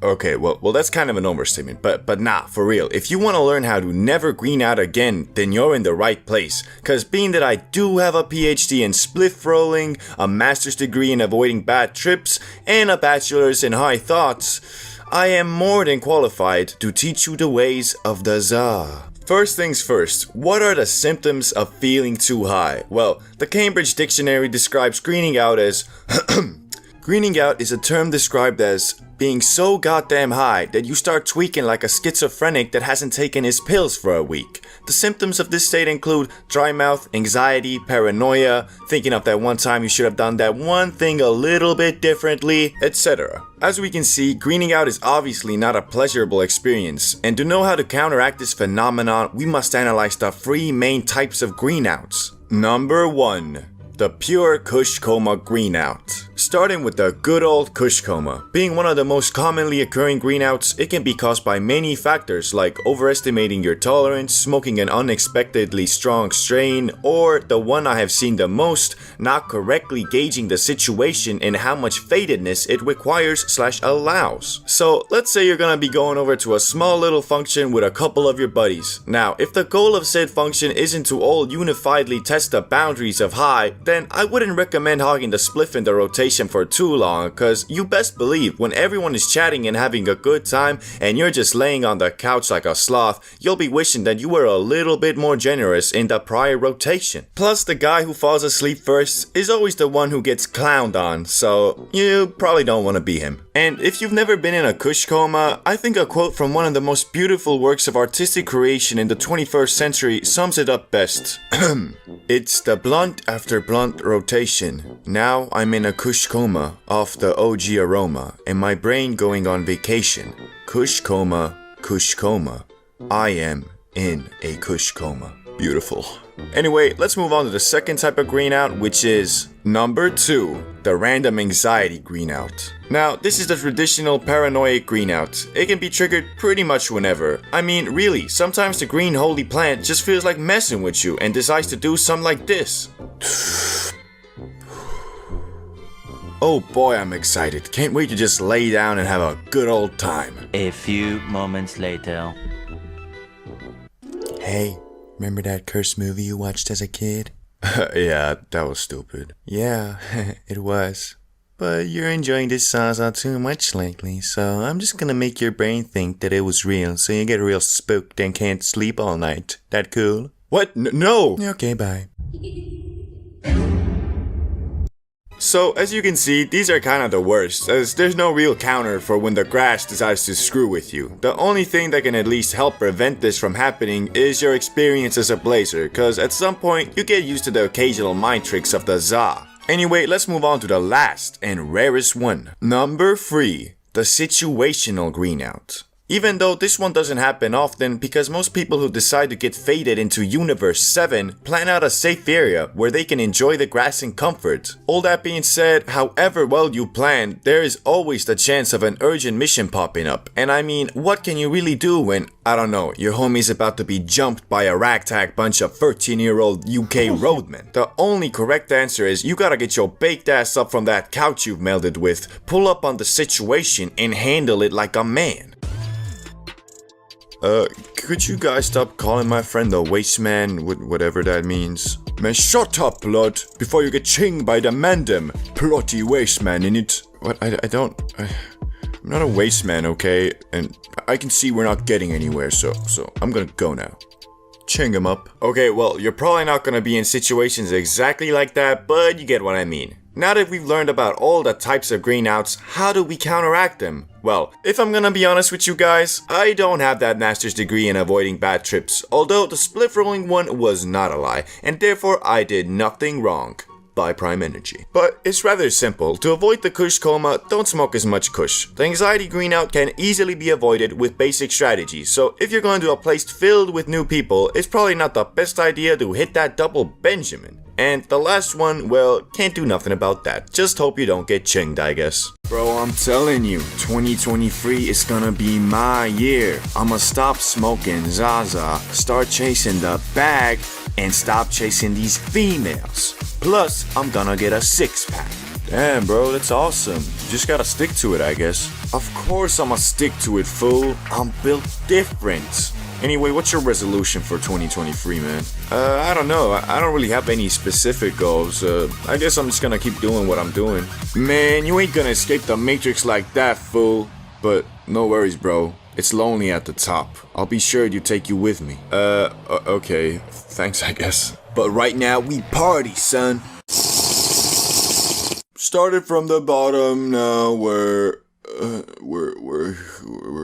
Okay, well that's kind of an overstatement, but nah, for real, if you want to learn how to never green out again, then you're in the right place. Cause being that I do have a PhD in spliff rolling, a master's degree in avoiding bad trips, and a bachelor's in high thoughts, I am more than qualified to teach you the ways of the Za. First things first, what are the symptoms of feeling too high? Well, the Cambridge Dictionary describes greening out as greening out is a term described as being so goddamn high that you start tweaking like a schizophrenic that hasn't taken his pills for a week. The symptoms of this state include dry mouth, anxiety, paranoia, thinking of that one time you should have done that one thing a little bit differently, etc. As we can see, greening out is obviously not a pleasurable experience, and to know how to counteract this phenomenon, we must analyze the 3 main types of greenouts. Number 1. The pure Kush Coma green out. Starting with the good old Kush coma. Being one of the most commonly occurring greenouts, it can be caused by many factors like overestimating your tolerance, smoking an unexpectedly strong strain, or the one I have seen the most, not correctly gauging the situation and how much fatedness it requires/allows. So let's say you're gonna be going over to a small little function with a couple of your buddies. Now, if the goal of said function isn't to all unifiedly test the boundaries of high, then I wouldn't recommend hogging the spliff in the rotation for too long, cause you best believe when everyone is chatting and having a good time and you're just laying on the couch like a sloth, you'll be wishing that you were a little bit more generous in the prior rotation. Plus, the guy who falls asleep first is always the one who gets clowned on, so you probably don't want to be him. And if you've never been in a Kush coma, I think a quote from one of the most beautiful works of artistic creation in the 21st century sums it up best. It's the blunt after blunt rotation. Now I'm in a Kush coma off the OG aroma, and my brain going on vacation. Kush coma, Kush coma. I am in a Kush coma. Beautiful. Anyway, let's move on to the second type of greenout, which is number 2, the random anxiety greenout. Now, this is the traditional paranoid greenout. It can be triggered pretty much whenever. I mean, really, sometimes the green holy plant just feels like messing with you and decides to do something like this. Oh boy, I'm excited. Can't wait to just lay down and have a good old time. A few moments later. Hey, remember that cursed movie you watched as a kid? Yeah, that was stupid. Yeah, it was. But you're enjoying this Zaza too much lately, so I'm just gonna make your brain think that it was real, so you get real spooked and can't sleep all night. That cool? What? No! Okay, bye. So, as you can see, these are kind of the worst, as there's no real counter for when the grass decides to screw with you. The only thing that can at least help prevent this from happening is your experience as a blazer, cause at some point, you get used to the occasional mind tricks of the za. Anyway, let's move on to the last and rarest one. Number 3, the situational greenout. Even though this one doesn't happen often because most people who decide to get faded into Universe 7 plan out a safe area where they can enjoy the grass in comfort. All that being said, however well you plan, there is always the chance of an urgent mission popping up. And I mean, what can you really do when, I don't know, your homie's about to be jumped by a ragtag bunch of 13-year-old UK roadmen? The only correct answer is you gotta get your baked ass up from that couch you've melded with, pull up on the situation, and handle it like a man. Could you guys stop calling my friend the waste man, whatever that means? Man, shut up, blood, before you get chinged by the mandem, plotty waste man in it. What, I'm not a waste man, okay? And I can see we're not getting anywhere, so I'm gonna go now. Ching him up. Okay, well, you're probably not gonna be in situations exactly like that, but you get what I mean. Now that we've learned about all the types of greenouts, how do we counteract them? Well, if I'm gonna be honest with you guys, I don't have that master's degree in avoiding bad trips, although the split rolling one was not a lie, and therefore I did nothing wrong. By Prime Energy. But it's rather simple. To avoid the Kush coma, don't smoke as much Kush. The anxiety greenout can easily be avoided with basic strategies, so if you're going to a place filled with new people, it's probably not the best idea to hit that double Benjamin. And the last one, well, can't do nothing about that. Just hope you don't get chinged, I guess. Bro, I'm telling you, 2023 is gonna be my year. I'ma stop smoking Zaza, start chasing the bag, and stop chasing these females. Plus, I'm gonna get a 6-pack. Damn, bro, that's awesome. You just gotta stick to it, I guess. Of course I'ma stick to it, fool. I'm built different. Anyway, what's your resolution for 2023, man? I don't know. I don't really have any specific goals. I guess I'm just gonna keep doing what I'm doing. Man, you ain't gonna escape the Matrix like that, fool. But no worries, bro. It's lonely at the top. I'll be sure to take you with me. Okay. Thanks, I guess. But right now, we party, son. Started from the bottom, now we're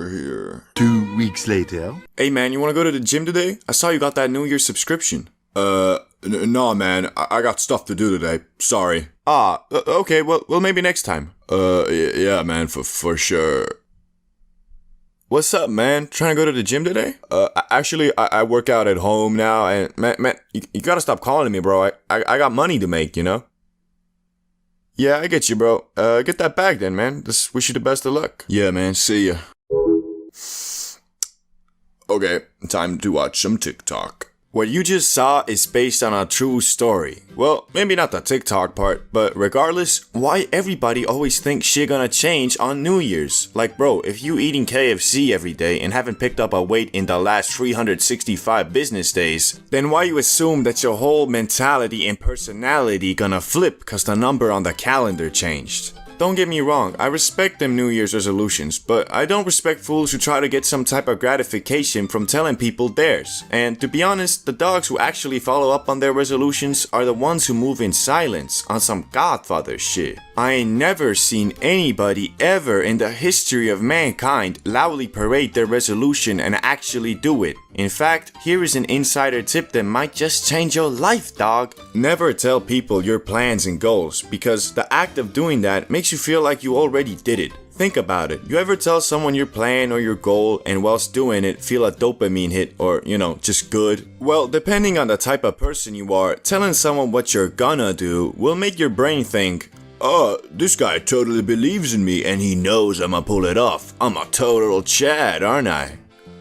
here. 2 weeks later. Hey man, you wanna go to the gym today? I saw you got that New Year subscription. No man, I got stuff to do today. Sorry. Okay, well maybe next time. Yeah man, for sure. What's up, man? Trying to go to the gym today? Actually, I work out at home now, and man, you gotta stop calling me, bro. I got money to make, you know? Yeah, I get you, bro. Get that bag then, man. Just wish you the best of luck. Yeah, man, see ya. Okay, time to watch some TikTok. What you just saw is based on a true story. Well, maybe not the TikTok part, but regardless, why everybody always thinks shit gonna change on New Year's? Like, bro, if you eating KFC every day and haven't picked up a weight in the last 365 business days, then why you assume that your whole mentality and personality gonna flip cause the number on the calendar changed? Don't get me wrong, I respect them New Year's resolutions, but I don't respect fools who try to get some type of gratification from telling people theirs. And to be honest, the dogs who actually follow up on their resolutions are the ones who move in silence on some Godfather shit. I ain't never seen anybody ever in the history of mankind loudly parade their resolution and actually do it. In fact, here is an insider tip that might just change your life, dog. Never tell people your plans and goals, because the act of doing that makes you feel like you already did it. Think about it. You ever tell someone your plan or your goal and whilst doing it feel a dopamine hit or, just good? Well, depending on the type of person you are, telling someone what you're gonna do will make your brain think, oh, this guy totally believes in me and he knows I'ma pull it off. I'm a total Chad, aren't I?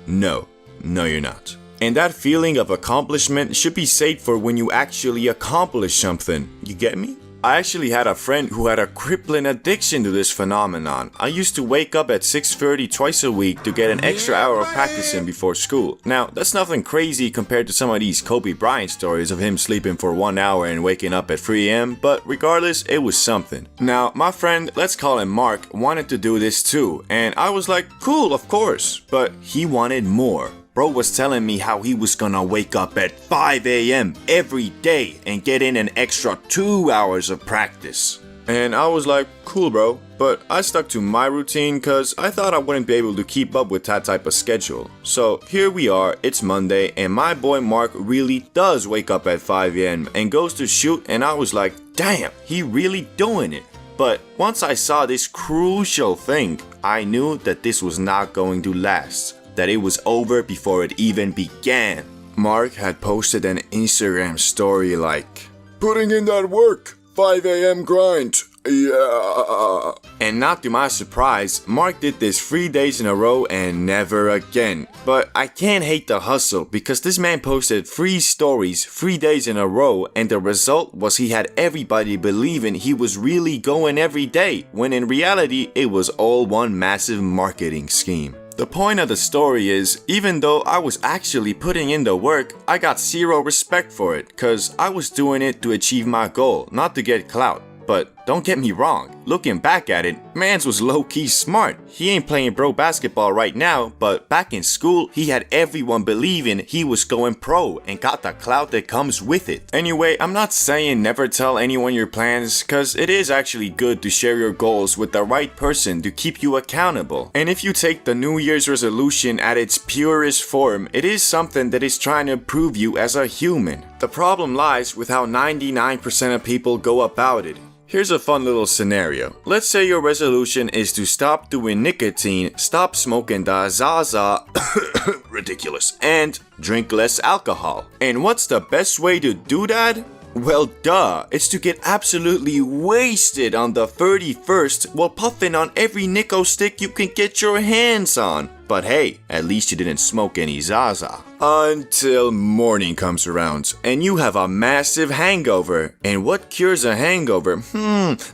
No, you're not. And that feeling of accomplishment should be saved for when you actually accomplish something. You get me? I actually had a friend who had a crippling addiction to this phenomenon. I used to wake up at 6:30 twice a week to get an extra hour of practicing before school. Now, that's nothing crazy compared to some of these Kobe Bryant stories of him sleeping for 1 hour and waking up at 3 a.m., but regardless, it was something. Now, my friend, let's call him Mark, wanted to do this too, and I was like, cool, of course, but he wanted more. Bro was telling me how he was gonna wake up at 5 a.m. every day and get in an extra 2 hours of practice. And I was like, cool bro, but I stuck to my routine cause I thought I wouldn't be able to keep up with that type of schedule. So here we are, it's Monday, and my boy Mark really does wake up at 5 a.m. and goes to shoot, and I was like, damn, he really doing it. But once I saw this crucial thing, I knew that this was not going to last. That it was over before it even began. Mark had posted an Instagram story like, putting in that work, 5 a.m. grind, yeah. And not to my surprise, Mark did this 3 days in a row and never again. But I can't hate the hustle because this man posted 3 stories 3 days in a row, and the result was he had everybody believing he was really going every day, when in reality it was all one massive marketing scheme. The point of the story is, even though I was actually putting in the work, I got zero respect for it, cause I was doing it to achieve my goal, not to get clout. But don't get me wrong, looking back at it, mans was low-key smart. He ain't playing pro basketball right now, but back in school, he had everyone believing he was going pro and got the clout that comes with it. Anyway, I'm not saying never tell anyone your plans, cause it is actually good to share your goals with the right person to keep you accountable. And if you take the New Year's resolution at its purest form, it is something that is trying to improve you as a human. The problem lies with how 99% of people go about it. Here's a fun little scenario. Let's say your resolution is to stop doing nicotine, stop smoking the Zaza, ridiculous, and drink less alcohol. And what's the best way to do that? Well, duh, it's to get absolutely wasted on the 31st while puffing on every Nico stick you can get your hands on. But hey, at least you didn't smoke any Zaza. Until morning comes around and you have a massive hangover. And what cures a hangover?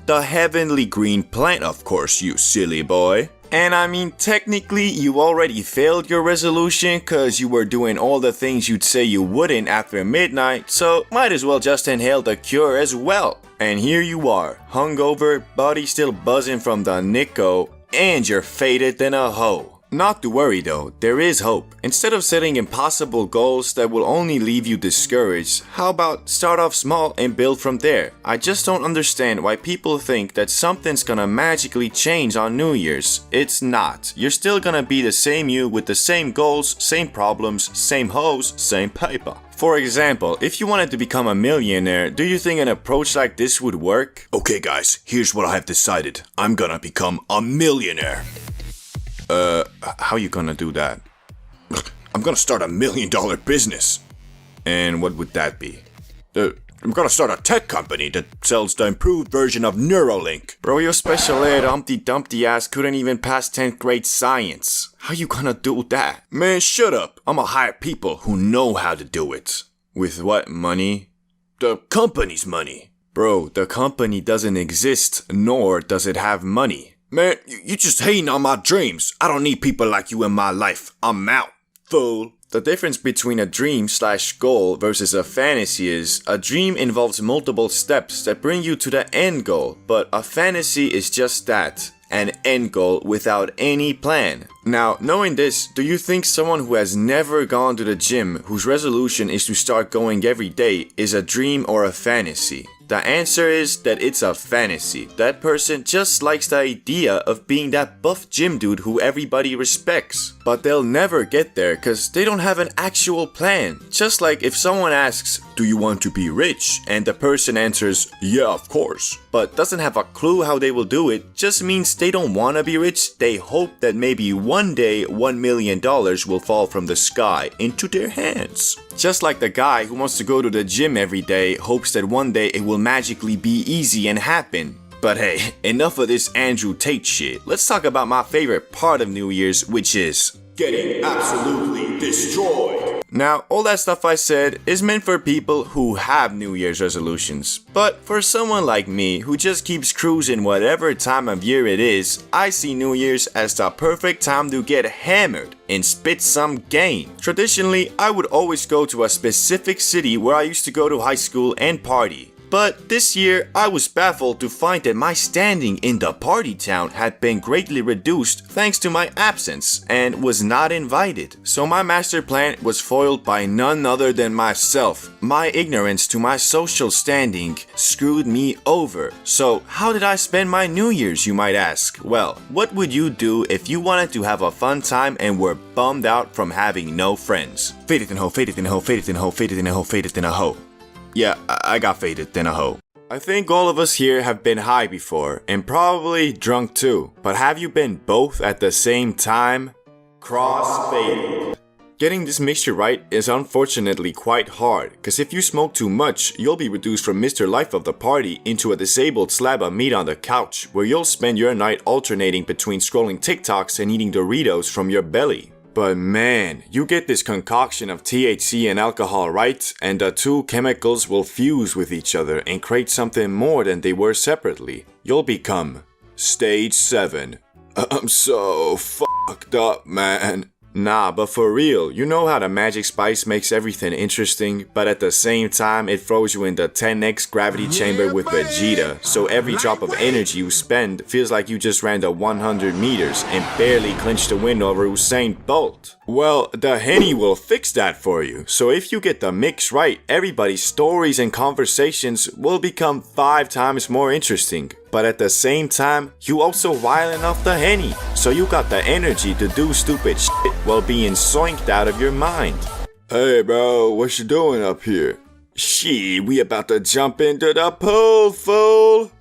The heavenly green plant, of course, you silly boy. And I mean, technically, you already failed your resolution cause you were doing all the things you'd say you wouldn't after midnight, so might as well just inhale the cure as well. And here you are, hungover, body still buzzing from the Nico, and you're faded than a hoe. Not to worry though, there is hope. Instead of setting impossible goals that will only leave you discouraged, how about start off small and build from there? I just don't understand why people think that something's gonna magically change on New Year's. It's not. You're still gonna be the same you with the same goals, same problems, same hoes, same paper. For example, if you wanted to become a millionaire, do you think an approach like this would work? Okay guys, here's what I have decided. I'm gonna become a millionaire. How you gonna do that? I'm gonna start $1 million business. And what would that be? I'm gonna start a tech company that sells the improved version of Neuralink. Bro, your special ed Humpty Dumpty ass couldn't even pass 10th grade science. How you gonna do that? Man, shut up. I'ma hire people who know how to do it. With what money? The company's money. Bro, the company doesn't exist, nor does it have money. Man, you just hating on my dreams. I don't need people like you in my life. I'm out, fool. The difference between a dream/goal versus a fantasy is a dream involves multiple steps that bring you to the end goal, but a fantasy is just that, an end goal without any plan. Now, knowing this, do you think someone who has never gone to the gym, whose resolution is to start going every day, is a dream or a fantasy? The answer is that it's a fantasy. That person just likes the idea of being that buff gym dude who everybody respects. But they'll never get there cause they don't have an actual plan. Just like if someone asks, do you want to be rich? And the person answers, yeah, of course. But doesn't have a clue how they will do it, just means they don't want to be rich. They hope that maybe one day $1 million will fall from the sky into their hands. Just like the guy who wants to go to the gym every day hopes that one day it will magically be easy and happen. But hey, enough of this Andrew Tate shit. Let's talk about my favorite part of New Year's, which is getting absolutely destroyed. Now, all that stuff I said is meant for people who have New Year's resolutions. But for someone like me who just keeps cruising whatever time of year it is, I see New Year's as the perfect time to get hammered and spit some game. Traditionally, I would always go to a specific city where I used to go to high school and party. But this year, I was baffled to find that my standing in the party town had been greatly reduced thanks to my absence and was not invited. So my master plan was foiled by none other than myself. My ignorance to my social standing screwed me over. So how did I spend my New Year's, you might ask? Well, what would you do if you wanted to have a fun time and were bummed out from having no friends? Fade it in a hoe, fade it in a hoe, fade it in a hoe, fade it in a hoe, fade it in a hoe. Yeah, I got faded in a hoe. I think all of us here have been high before, and probably drunk too. But have you been both at the same time? Crossfading. Getting this mixture right is unfortunately quite hard, cause if you smoke too much, you'll be reduced from Mr. Life of the party into a disabled slab of meat on the couch, where you'll spend your night alternating between scrolling TikToks and eating Doritos from your belly. But man, you get this concoction of THC and alcohol right, and the two chemicals will fuse with each other and create something more than they were separately. You'll become Stage 7. I'm so fucked up, man. Nah, but for real, you know how the magic spice makes everything interesting, but at the same time it throws you in the 10x gravity chamber with Vegeta, so every drop of energy you spend feels like you just ran the 100 meters and barely clinched the win over Usain Bolt. Well, the Henny will fix that for you, so if you get the mix right, everybody's stories and conversations will become 5 times more interesting. But at the same time, you also riling off the Henny, so you got the energy to do stupid shit while being zoinked out of your mind. Hey bro, what you doing up here? Shit, we about to jump into the pool, fool!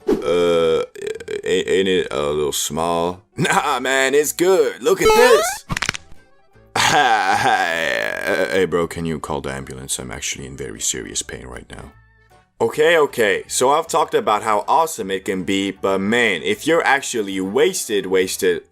Ain't it a little small? Nah man, it's good, look at this! Hey bro, can you call the ambulance? I'm actually in very serious pain right now. Okay, so I've talked about how awesome it can be, but man, if you're actually wasted,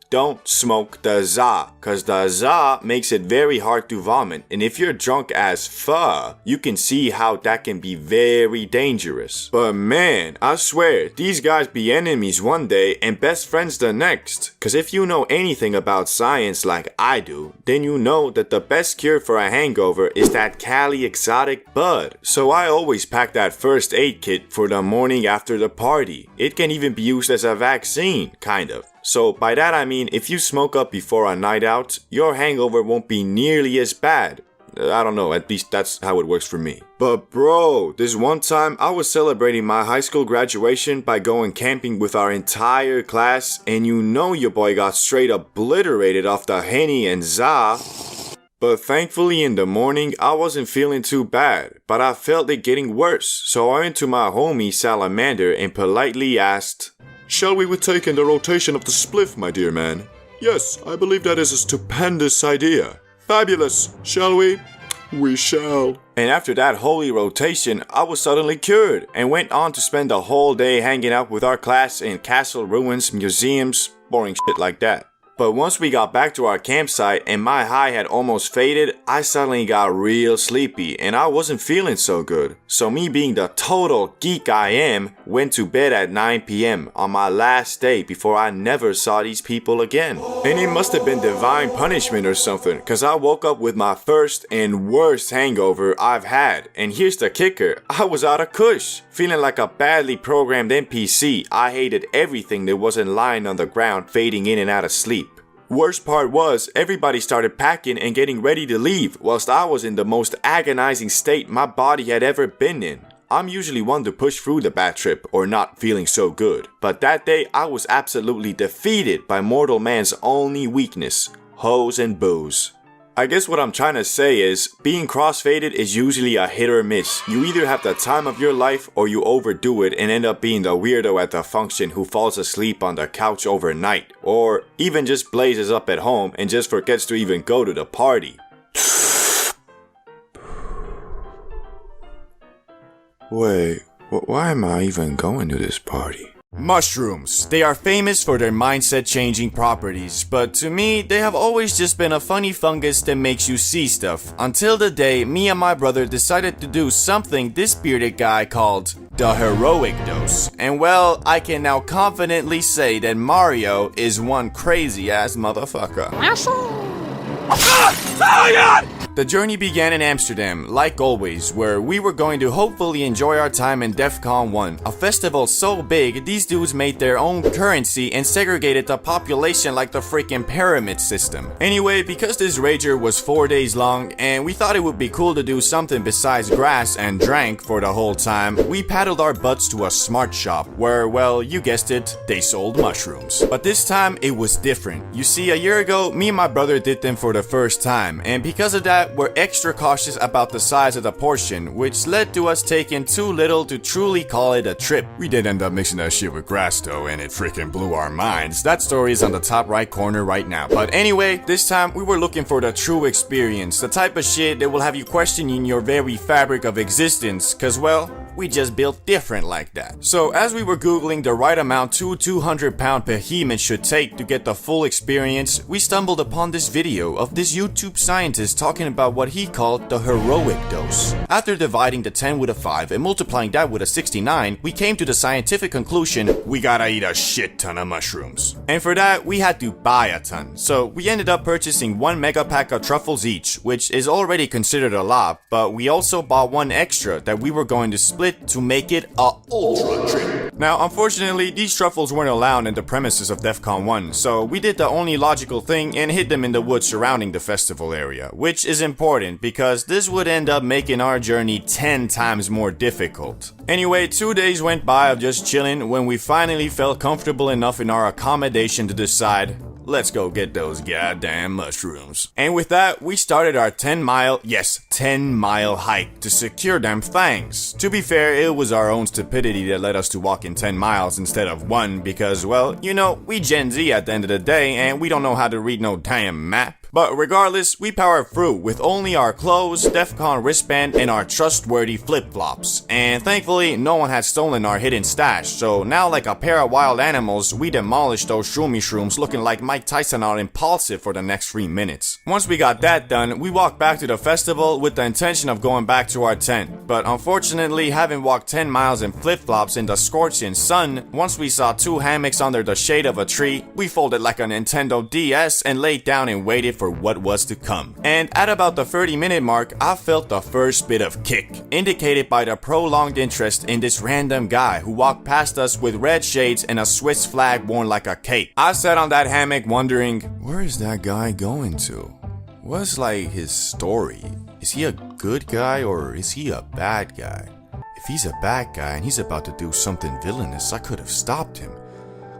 don't smoke the za, cause the za makes it very hard to vomit, and if you're drunk as fuck, you can see how that can be very dangerous. But man, I swear, these guys be enemies one day and best friends the next, cause if you know anything about science like I do, then you know that the best cure for a hangover is that Cali exotic bud. So I always pack that first aid kit for the morning after the party. It can even be used as a vaccine, kind of. So by that I mean if you smoke up before a night out, your hangover won't be nearly as bad. I don't know, at least that's how it works for me. But bro, this one time I was celebrating my high school graduation by going camping with our entire class, and you know your boy got straight obliterated off the Henny and za. But thankfully in the morning I wasn't feeling too bad, but I felt it getting worse, so I went to my homie Salamander and politely asked, "Shall we partake in the rotation of the spliff, my dear man?" "Yes, I believe that is a stupendous idea." "Fabulous, shall we?" We shall. And after that holy rotation, I was suddenly cured and went on to spend the whole day hanging out with our class in castle ruins, museums, boring shit like that. But once we got back to our campsite and my high had almost faded, I suddenly got real sleepy and I wasn't feeling so good. So me being the total geek I am, went to bed at 9 p.m. on my last day before I never saw these people again. And it must have been divine punishment or something, cause I woke up with my first and worst hangover I've had. And here's the kicker, I was out of kush, feeling like a badly programmed NPC. I hated everything that wasn't lying on the ground, fading in and out of sleep. Worst part was, everybody started packing and getting ready to leave, whilst I was in the most agonizing state my body had ever been in. I'm usually one to push through the bad trip or not feeling so good, but that day I was absolutely defeated by mortal man's only weakness, hoes and booze. I guess what I'm trying to say is, being crossfaded is usually a hit or miss. You either have the time of your life or you overdo it and end up being the weirdo at the function who falls asleep on the couch overnight, or even just blazes up at home and just forgets to even go to the party. Wait, why am I even going to this party? Mushrooms. They are famous for their mindset-changing properties, but to me, they have always just been a funny fungus that makes you see stuff. Until the day me and my brother decided to do something this bearded guy called the heroic dose. And well, I can now confidently say that Mario is one crazy-ass motherfucker. The journey began in Amsterdam, like always, where we were going to hopefully enjoy our time in DEF CON 1, a festival so big these dudes made their own currency and segregated the population like the freaking pyramid system. Anyway, because this rager was 4 days long and we thought it would be cool to do something besides grass and drank for the whole time, we paddled our butts to a smart shop where, well, you guessed it, they sold mushrooms. But this time it was different. You see, a year ago, me and my brother did them for the first time, and because of that, we're extra cautious about the size of the portion, which led to us taking too little to truly call it a trip. We did end up mixing that shit with grass though, and it freaking blew our minds. That story is on the top right corner right now. But anyway, this time we were looking for the true experience, the type of shit that will have you questioning your very fabric of existence, cause well, we just built different like that. So as we were googling the right amount 200-pound behemoth should take to get the full experience, we stumbled upon this video of this YouTube scientist talking about what he called the heroic dose. After dividing the 10 with a 5 and multiplying that with a 69, we came to the scientific conclusion, we gotta eat a shit ton of mushrooms. And for that, we had to buy a ton. So we ended up purchasing 1 mega pack of truffles each, which is already considered a lot, but we also bought 1 extra that we were going to split to make it a ultra trip. Now, unfortunately, these truffles weren't allowed in the premises of DEF CON 1, so we did the only logical thing and hid them in the woods surrounding the festival area, which is important because this would end up making our journey 10 times more difficult. Anyway, 2 days went by of just chilling when we finally felt comfortable enough in our accommodation to decide, let's go get those goddamn mushrooms. And with that, we started our 10-mile hike to secure them things. To be fair, it was our own stupidity that led us to walk in 10 miles instead of 1 because, well, you know, we Gen Z at the end of the day and we don't know how to read no damn map. But regardless, we powered through with only our clothes, DEF CON wristband, and our trustworthy flip-flops. And thankfully, no one had stolen our hidden stash, so now like a pair of wild animals, we demolished those shroomy shrooms looking like Mike Tyson on Impulsive for the next 3 minutes. Once we got that done, we walked back to the festival with the intention of going back to our tent. But unfortunately, having walked 10 miles in flip-flops in the scorching sun, once we saw 2 hammocks under the shade of a tree, we folded like a Nintendo DS and laid down and waited for what was to come. And at about the 30-minute mark, I felt the first bit of kick, indicated by the prolonged interest in this random guy who walked past us with red shades and a Swiss flag worn like a cape. I sat on that hammock wondering, where is that guy going to? What's like his story? Is he a good guy or is he a bad guy? If he's a bad guy and he's about to do something villainous, I could have stopped him.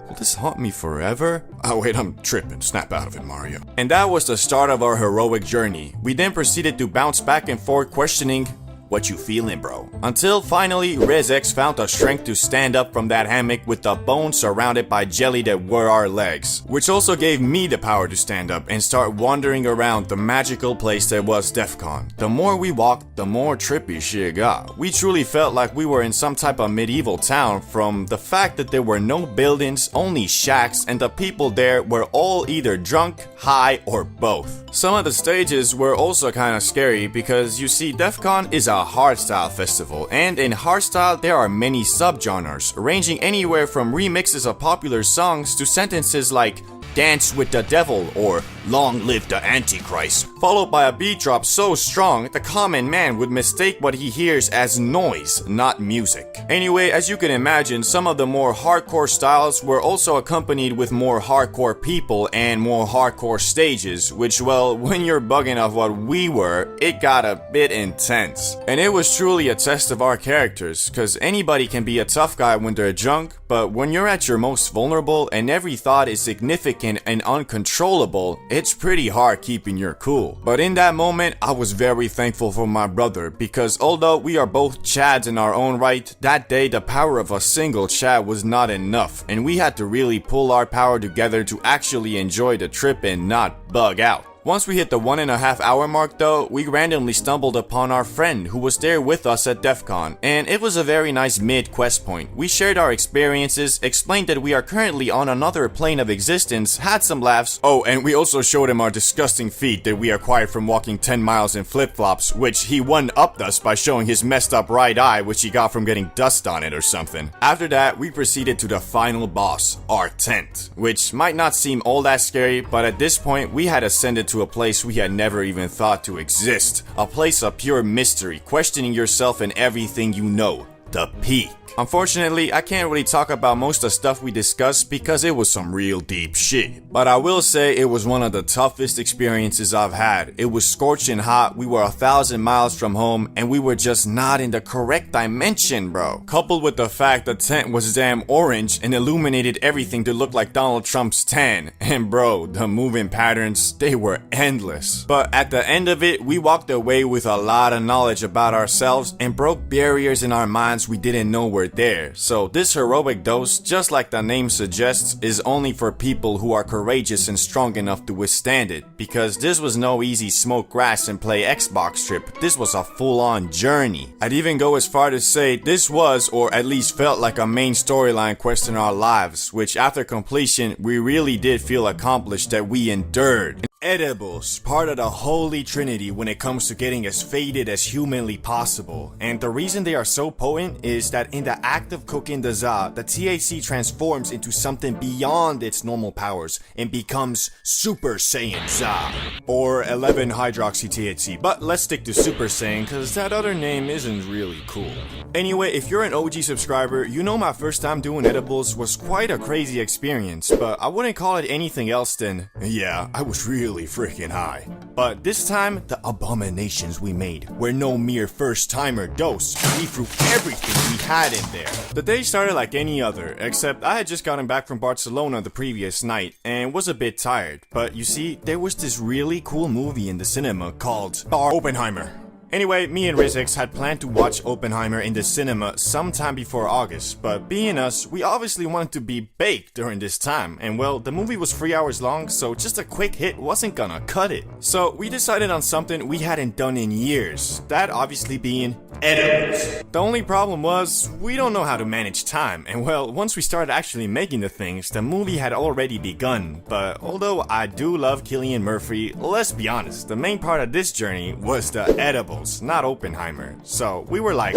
Will this haunt me forever? Oh wait, I'm tripping. Snap out of it, Mario. And that was the start of our heroic journey. We then proceeded to bounce back and forth questioning, what you feeling, bro? Until finally, RizX found the strength to stand up from that hammock with the bones surrounded by jelly that were our legs. Which also gave me the power to stand up and start wandering around the magical place that was DEF CON. The more we walked, the more trippy shit got. We truly felt like we were in some type of medieval town from the fact that there were no buildings, only shacks, and the people there were all either drunk, high, or both. Some of the stages were also kinda scary because you see DEF CON is a hardstyle festival, and in hardstyle there are many subgenres, ranging anywhere from remixes of popular songs to sentences like "Dance with the Devil" or "Long live the Antichrist," followed by a beat drop so strong the common man would mistake what he hears as noise, not music. Anyway, as you can imagine, some of the more hardcore styles were also accompanied with more hardcore people and more hardcore stages, which, well, when you're bugging off what we were, it got a bit intense. And it was truly a test of our characters, cause anybody can be a tough guy when they're drunk, but when you're at your most vulnerable and every thought is significant and uncontrollable, it's pretty hard keeping your cool. But in that moment, I was very thankful for my brother, because although we are both Chads in our own right, that day the power of a single Chad was not enough, and we had to really pull our power together to actually enjoy the trip and not bug out. Once we hit the 1.5 hour mark though, we randomly stumbled upon our friend who was there with us at DEF CON, and it was a very nice mid-quest point. We shared our experiences, explained that we are currently on another plane of existence, had some laughs. Oh, and we also showed him our disgusting feet that we acquired from walking 10 miles in flip-flops, which he one-upped us by showing his messed up right eye, which he got from getting dust on it or something. After that, we proceeded to the final boss, our tent, which might not seem all that scary, but at this point we had ascended to a place we had never even thought to exist. A place of pure mystery, questioning yourself and everything you know. The peak. Unfortunately, I can't really talk about most of the stuff we discussed because it was some real deep shit. But I will say it was one of the toughest experiences I've had. It was scorching hot, we were 1,000 miles from home, and we were just not in the correct dimension, bro. Coupled with the fact the tent was damn orange and illuminated everything to look like Donald Trump's tan. And bro, the moving patterns, they were endless. But at the end of it, we walked away with a lot of knowledge about ourselves and broke barriers in our minds we didn't know were there. So this heroic dose, just like the name suggests, is only for people who are courageous and strong enough to withstand it, because this was no easy smoke grass and play Xbox trip. This was a full-on journey. I'd even go as far to say this was, or at least felt like, a main storyline quest in our lives, which after completion we really did feel accomplished that we endured. Edibles, part of the holy trinity when it comes to getting as faded as humanly possible. And the reason they are so potent is that in the act of cooking the za, the THC transforms into something beyond its normal powers and becomes Super Saiyan za, or 11-hydroxy-THC, but let's stick to Super Saiyan cause that other name isn't really cool. Anyway, if you're an OG subscriber, you know my first time doing edibles was quite a crazy experience, but I wouldn't call it anything else than, yeah, I was really freaking high. But this time, the abominations we made were no mere first-timer dose. We threw everything we had in there. The day started like any other, except I had just gotten back from Barcelona the previous night and was a bit tired. But you see, there was this really cool movie in the cinema called Oppenheimer. Anyway, me and RizX had planned to watch Oppenheimer in the cinema sometime before August, but being us, we obviously wanted to be baked during this time, and well, the movie was 3 hours long, so just a quick hit wasn't gonna cut it. So we decided on something we hadn't done in years, that obviously being edibles. The only problem was, we don't know how to manage time, and well, once we started actually making the things, the movie had already begun. But although I do love Cillian Murphy, let's be honest, the main part of this journey was the edibles, not Oppenheimer. So we were like,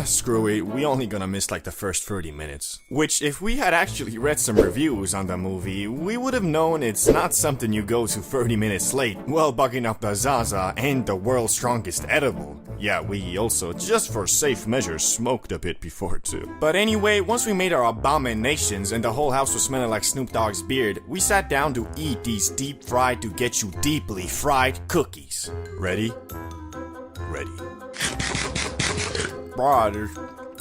screw it, we only gonna miss like the first 30 minutes. Which, if we had actually read some reviews on the movie, we would have known it's not something you go to 30 minutes late while bugging up the Zaza and the world's strongest edible. Yeah, we also, just for safe measures, smoked a bit before too. But anyway, once we made our abominations and the whole house was smelling like Snoop Dogg's beard, we sat down to eat these deep fried to get you deeply fried cookies. Ready? Ready. Bruh,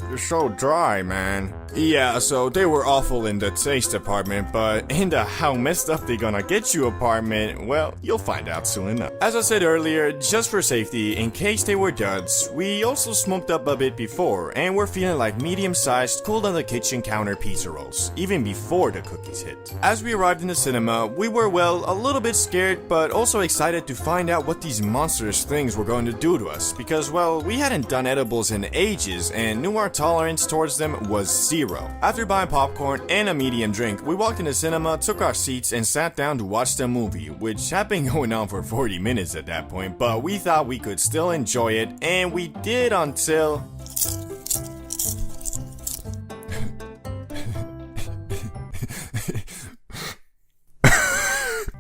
they're so dry, man. Yeah, so they were awful in the taste department, but in the how messed up they gonna get you apartment, well, you'll find out soon enough. As I said earlier, just for safety, in case they were duds, we also smoked up a bit before, and we're feeling like medium-sized, cold on the kitchen counter pizza rolls, even before the cookies hit. As we arrived in the cinema, we were, well, a little bit scared, but also excited to find out what these monstrous things were going to do to us, because, well, we hadn't done edibles in ages, and knew our tolerance towards them was zero. After buying popcorn and a medium drink, we walked in the cinema, took our seats, and sat down to watch the movie, which had been going on for 40 minutes at that point, but we thought we could still enjoy it, and we did until...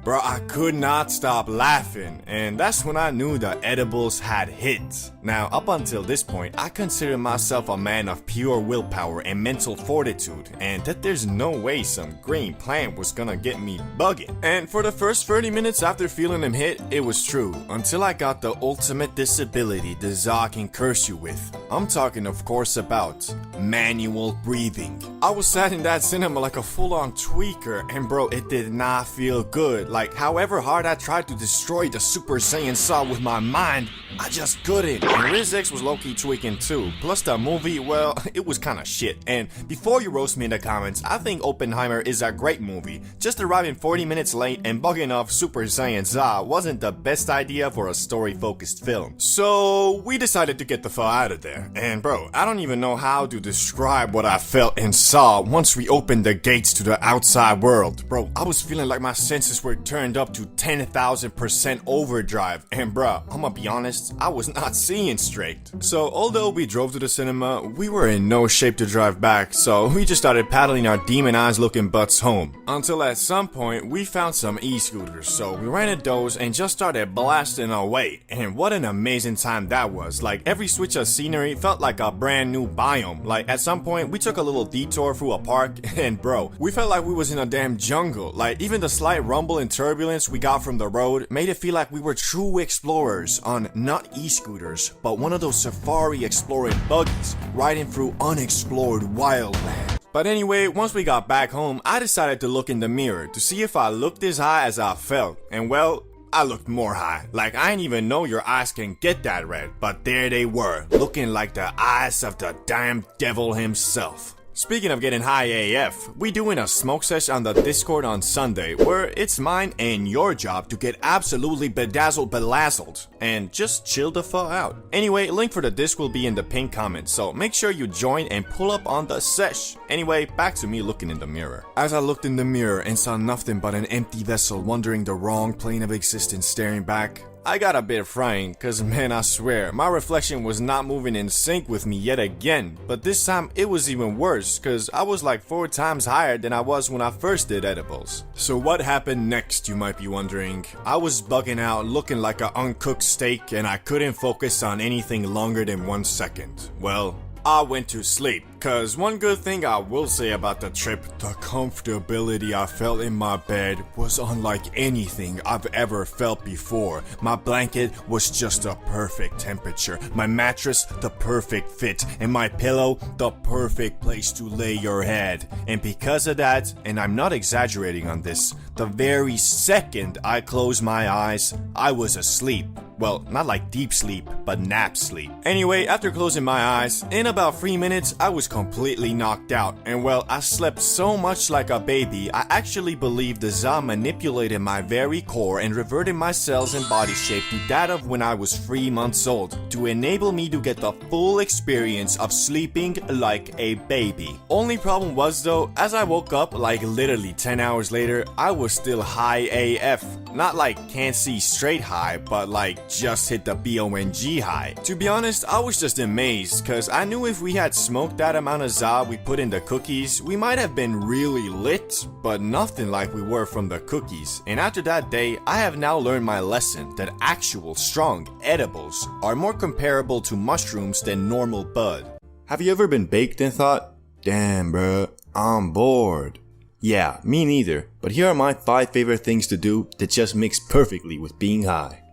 Bro, I could not stop laughing, and that's when I knew the edibles had hit. Now, up until this point, I consider myself a man of pure willpower and mental fortitude, and that there's no way some green plant was gonna get me bugging. And for the first 30 minutes after feeling them hit, it was true, until I got the ultimate disability the Za can curse you with. I'm talking, of course, about manual breathing. I was sat in that cinema like a full-on tweaker, and bro, it did not feel good. Like, however hard I tried to destroy the Super Saiyan Saw with my mind, I just couldn't. And Riz X was low-key tweaking too. Plus the movie, well, it was kinda shit. And before you roast me in the comments, I think Oppenheimer is a great movie. Just arriving 40 minutes late and bugging off Super Saiyan Za wasn't the best idea for a story-focused film. So, we decided to get the fuck out of there. And bro, I don't even know how to describe what I felt and saw once we opened the gates to the outside world. Bro, I was feeling like my senses were turned up to 10,000% overdrive, and bruh, I'ma be honest, I was not seeing straight. So although we drove to the cinema, we were in no shape to drive back, so we just started paddling our demon-eyes looking butts home. Until at some point, we found some e-scooters, so we rented those and just started blasting away. And what an amazing time that was. Like, every switch of scenery felt like a brand new biome. Like, at some point, we took a little detour through a park, and bro, we felt like we was in a damn jungle. Like, even the slight rumble and turbulence we got from the road made it feel like we were true explorers on not e-scooters, but one of those safari exploring buggies riding through unexplored wildland. But anyway, once we got back home, I decided to look in the mirror to see if I looked as high as I felt, and well, I looked more high. Like, I didn't even know your eyes can get that red, but there they were, looking like the eyes of the damn devil himself. Speaking of getting high AF, we doing a smoke sesh on the Discord on Sunday, where it's mine and your job to get absolutely bedazzled and just chill the fuck out. Anyway, link for the disc will be in the pinned comment, so make sure you join and pull up on the sesh. Anyway, back to me looking in the mirror. As I looked in the mirror and saw nothing but an empty vessel wandering the wrong plane of existence staring back, I got a bit frightened, cause man, I swear, my reflection was not moving in sync with me yet again. But this time, it was even worse, cause I was like 4 times higher than I was when I first did edibles. So what happened next, you might be wondering? I was bugging out, looking like an uncooked steak, and I couldn't focus on anything longer than 1 second. Well, I went to sleep. Cause one good thing I will say about the trip, the comfortability I felt in my bed was unlike anything I've ever felt before. My blanket was just a perfect temperature, my mattress the perfect fit, and my pillow the perfect place to lay your head. And because of that, and I'm not exaggerating on this, the very second I closed my eyes, I was asleep. Well, not like deep sleep, but nap sleep. Anyway, after closing my eyes, in about 3 minutes, I was completely knocked out. And well, I slept so much like a baby, I actually believe the Za manipulated my very core and reverted my cells and body shape to that of when I was 3 months old, to enable me to get the full experience of sleeping like a baby. Only problem was though, as I woke up like literally 10 hours later, I was still high AF. Not like can't see straight high, but like just hit the BONG high. To be honest, I was just amazed, cause I knew if we had smoked that amount of Za we put in the cookies, we might have been really lit, but nothing like we were from the cookies. And after that day, I have now learned my lesson that actual strong edibles are more comparable to mushrooms than normal bud. Have you ever been baked and thought, damn bruh, I'm bored? Yeah, me neither, but here are my 5 favorite things to do that just mix perfectly with being high.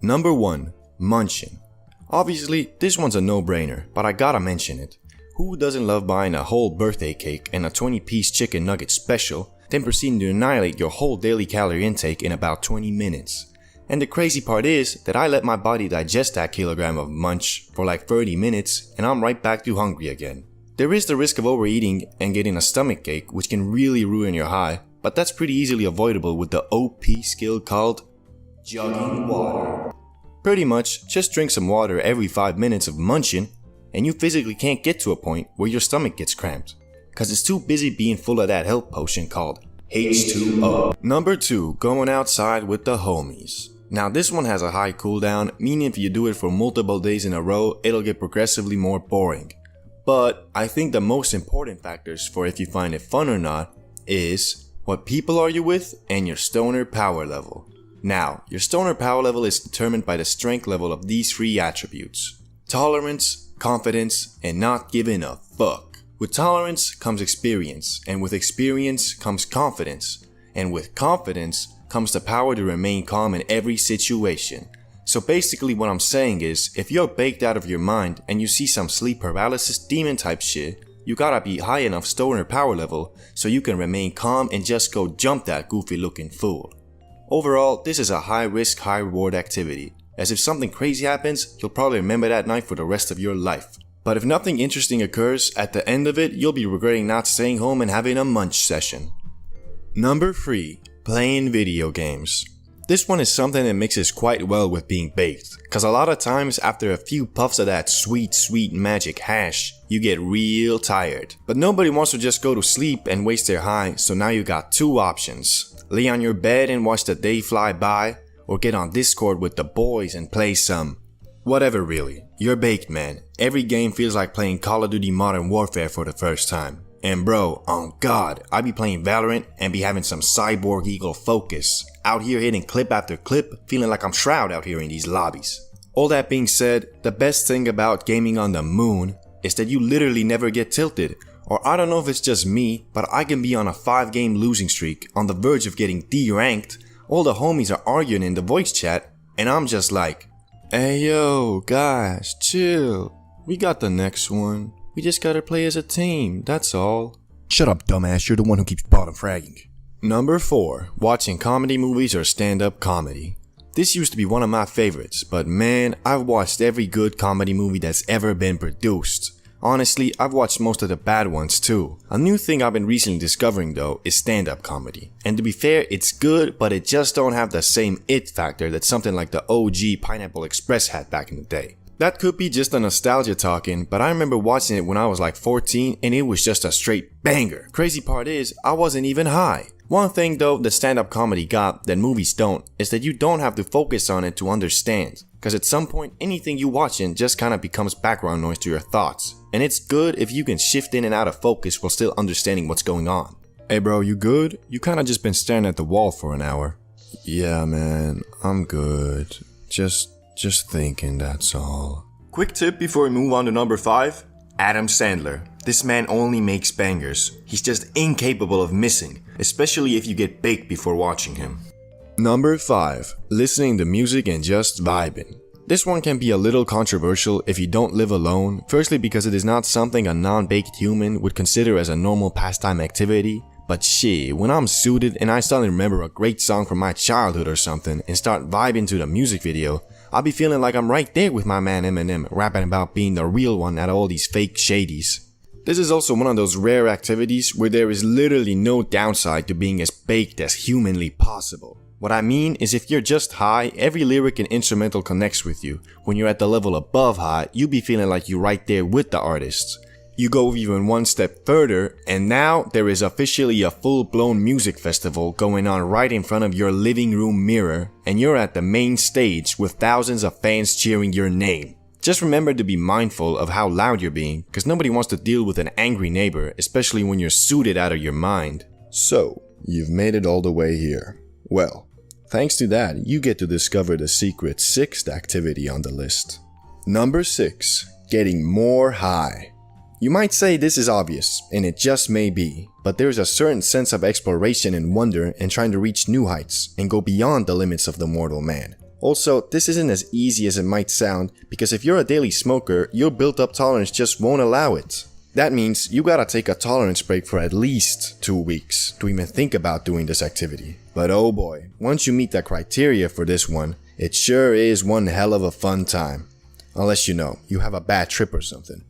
Number 1, munching. Obviously, this one's a no-brainer, but I gotta mention it. Who doesn't love buying a whole birthday cake and a 20-piece chicken nugget special, then proceeding to annihilate your whole daily calorie intake in about 20 minutes? And the crazy part is that I let my body digest that kilogram of munch for like 30 minutes and I'm right back to hungry again. There is the risk of overeating and getting a stomach ache, which can really ruin your high, but that's pretty easily avoidable with the OP skill called jugging water. Pretty much, just drink some water every 5 minutes of munching and you physically can't get to a point where your stomach gets cramped, cause it's too busy being full of that health potion called H2O. Number 2, going outside with the homies. Now this one has a high cooldown, meaning if you do it for multiple days in a row, it'll get progressively more boring. But I think the most important factors for if you find it fun or not is what people are you with and your stoner power level. Now, your stoner power level is determined by the strength level of these 3 attributes: tolerance, confidence, and not giving a fuck. With tolerance comes experience, and with experience comes confidence, and with confidence comes the power to remain calm in every situation. So basically what I'm saying is, if you're baked out of your mind and you see some sleep paralysis demon type shit, you gotta be high enough stoner power level so you can remain calm and just go jump that goofy looking fool. Overall, this is a high risk, high reward activity, as if something crazy happens, you'll probably remember that night for the rest of your life. But if nothing interesting occurs, at the end of it, you'll be regretting not staying home and having a munch session. Number 3. Playing video games. This one is something that mixes quite well with being baked, cause a lot of times after a few puffs of that sweet magic hash, you get real tired. But nobody wants to just go to sleep and waste their high, so now you got 2 options. Lay on your bed and watch the day fly by, or get on Discord with the boys and play some. Whatever really, you're baked, man. Every game feels like playing Call of Duty Modern Warfare for the first time. And bro, on God, I be playing Valorant and be having some cyborg eagle focus. Out here hitting clip after clip, feeling like I'm Shroud out here in these lobbies. All that being said, the best thing about gaming on the moon is that you literally never get tilted. Or I don't know if it's just me, but I can be on a 5-game losing streak, on the verge of getting D-ranked. All the homies are arguing in the voice chat, and I'm just like, hey yo, guys, chill. We got the next one. We just gotta play as a team, that's all. Shut up, dumbass, you're the one who keeps bottom fragging. Number 4. Watching comedy movies or stand-up comedy. This used to be one of my favorites, but man, I've watched every good comedy movie that's ever been produced. Honestly, I've watched most of the bad ones too. A new thing I've been recently discovering though is stand-up comedy. And to be fair, it's good, but it just don't have the same it factor that something like the OG Pineapple Express had back in the day. That could be just a nostalgia talking, but I remember watching it when I was like 14 and it was just a straight banger. Crazy part is, I wasn't even high. One thing though that stand-up comedy got that movies don't is that you don't have to focus on it to understand. Cause at some point anything you watching just kinda becomes background noise to your thoughts. And it's good if you can shift in and out of focus while still understanding what's going on. Hey bro, you good? You kinda just been staring at the wall for an hour. Yeah man, I'm good. Just thinking, that's all. Quick tip before we move on to number 5. Adam Sandler. This man only makes bangers. He's just incapable of missing, especially if you get baked before watching him. Number 5. Listening to music and just vibing. This one can be a little controversial if you don't live alone, firstly because it is not something a non-baked human would consider as a normal pastime activity. But shit, when I'm suited and I suddenly remember a great song from my childhood or something and start vibing to the music video, I'll be feeling like I'm right there with my man Eminem rapping about being the real one out of all these fake shadies. This is also one of those rare activities where there is literally no downside to being as baked as humanly possible. What I mean is if you're just high, every lyric and instrumental connects with you. When you're at the level above high, you be feeling like you're right there with the artists. You go even one step further, and now there is officially a full-blown music festival going on right in front of your living room mirror, and you're at the main stage with thousands of fans cheering your name. Just remember to be mindful of how loud you're being, cause nobody wants to deal with an angry neighbor, especially when you're suited out of your mind. So, you've made it all the way here. Well, thanks to that, you get to discover the secret 6th activity on the list. Number 6. Getting more high. You might say this is obvious, and it just may be, but there's a certain sense of exploration and wonder in trying to reach new heights and go beyond the limits of the mortal man. Also, this isn't as easy as it might sound, because if you're a daily smoker, your built-up tolerance just won't allow it. That means you gotta take a tolerance break for at least 2 weeks to even think about doing this activity. But oh boy, once you meet the criteria for this one, it sure is one hell of a fun time. Unless you have a bad trip or something.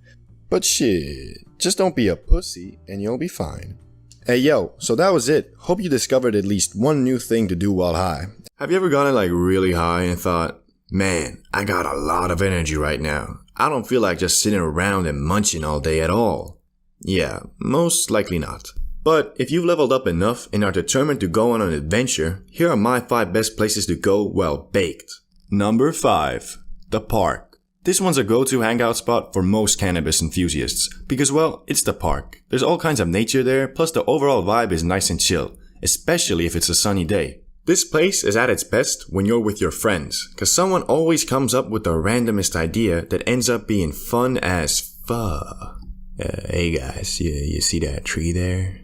But shit, just don't be a pussy and you'll be fine. Hey yo, so that was it. Hope you discovered at least one new thing to do while high. Have you ever gotten like really high and thought, man, I got a lot of energy right now. I don't feel like just sitting around and munching all day at all. Yeah, most likely not. But if you've leveled up enough and are determined to go on an adventure, here are my 5 best places to go well baked. Number 5. The park. This one's a go-to hangout spot for most cannabis enthusiasts because, well, it's the park. There's all kinds of nature there, plus the overall vibe is nice and chill, especially if it's a sunny day. This place is at its best when you're with your friends, cause someone always comes up with the randomest idea that ends up being fun as fuck. Hey guys, you see that tree there?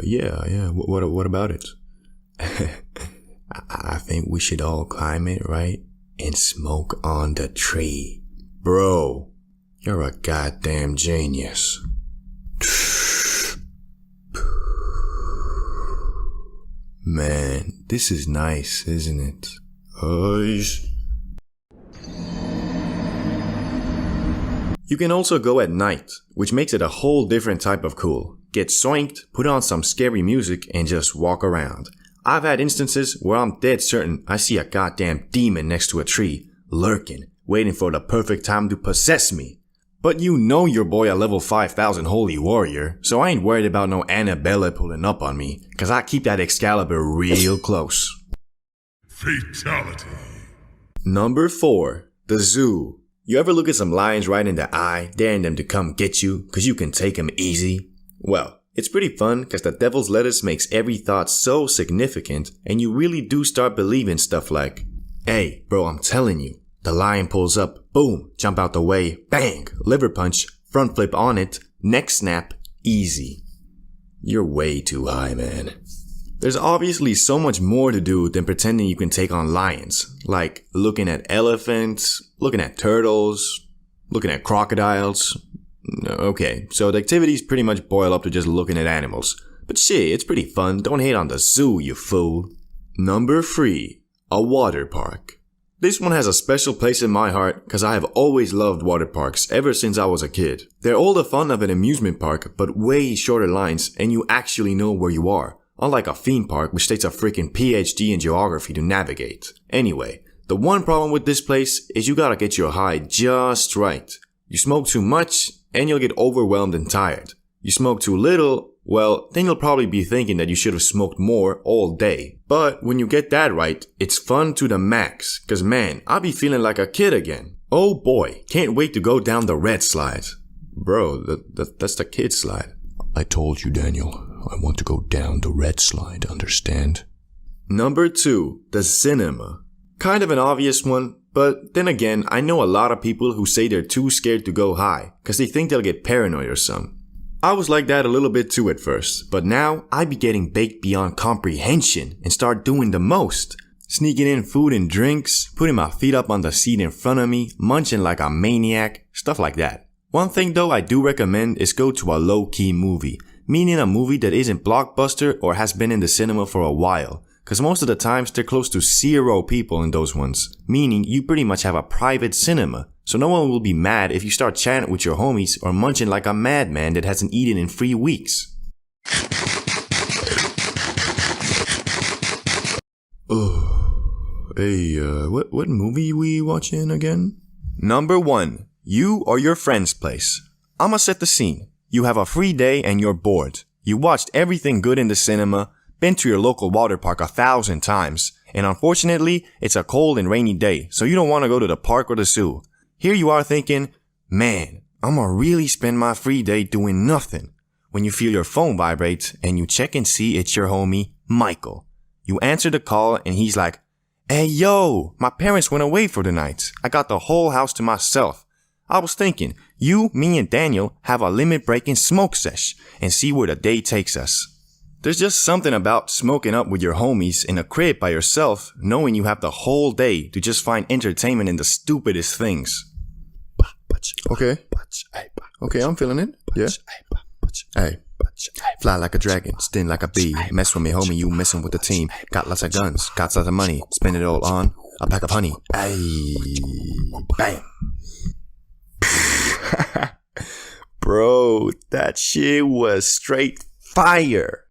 Yeah, what about it? I think we should all climb it, right? And smoke on the tree. Bro, you're a goddamn genius. Man, this is nice, isn't it? You can also go at night, which makes it a whole different type of cool. Get soinked, put on some scary music, and just walk around. I've had instances where I'm dead certain I see a goddamn demon next to a tree, lurking, waiting for the perfect time to possess me. But you know your boy a level 5000 holy warrior, so I ain't worried about no Annabella pulling up on me, cause I keep that Excalibur real close. Fatality. Number 4. The zoo. You ever look at some lions right in the eye, daring them to come get you, cause you can take them easy? Well, it's pretty fun cause the devil's lettuce makes every thought so significant and you really do start believing stuff like, hey bro, I'm telling you, the lion pulls up, boom, jump out the way, bang, liver punch, front flip on it, neck snap, easy. You're way too high, man. There's obviously so much more to do than pretending you can take on lions, like looking at elephants, looking at turtles, looking at crocodiles. Okay, so the activities pretty much boil up to just looking at animals. But shit, it's pretty fun. Don't hate on the zoo, you fool. Number 3. A water park. This one has a special place in my heart because I have always loved water parks ever since I was a kid. They're all the fun of an amusement park, but way shorter lines and you actually know where you are. Unlike a theme park which takes a freaking PhD in geography to navigate. Anyway, the one problem with this place is you gotta get your high just right. You smoke too much and you'll get overwhelmed and tired. You smoke too little, well, then you'll probably be thinking that you should have smoked more all day. But when you get that right, it's fun to the max. Cause man, I'll be feeling like a kid again. Oh boy, can't wait to go down the red slide. Bro, that's the kid slide. I told you, Daniel, I want to go down the red slide, understand? Number 2, the cinema. Kind of an obvious one. But then again, I know a lot of people who say they're too scared to go high, cause they think they'll get paranoid or something. I was like that a little bit too at first, but now I be getting baked beyond comprehension and start doing the most. Sneaking in food and drinks, putting my feet up on the seat in front of me, munching like a maniac, stuff like that. One thing though I do recommend is go to a low-key movie, meaning a movie that isn't blockbuster or has been in the cinema for a while. Cause most of the times they're close to 0 people in those ones, meaning you pretty much have a private cinema, so no one will be mad if you start chatting with your homies or munching like a madman that hasn't eaten in 3 weeks. Hey, what movie we watching again? Number 1. You or your friend's place. I'ma set the scene. You have a free day and you're bored. You watched everything good in the cinema, been to your local water park 1,000 times, and unfortunately, it's a cold and rainy day, so you don't want to go to the park or the zoo. Here you are thinking, man, I'ma really spend my free day doing nothing. When you feel your phone vibrate and you check and see it's your homie, Michael. You answer the call and he's like, hey yo, my parents went away for the night. I got the whole house to myself. I was thinking, you, me, and Daniel have a limit-breaking smoke sesh and see where the day takes us. There's just something about smoking up with your homies in a crib by yourself, knowing you have the whole day to just find entertainment in the stupidest things. Okay. Okay, I'm feeling it. Yeah. Hey. Fly like a dragon, sting like a bee. Mess with me, homie, you messing with the team. Got lots of guns, got lots of money. Spend it all on a pack of honey. Ay, bang. Bro, that shit was straight fire.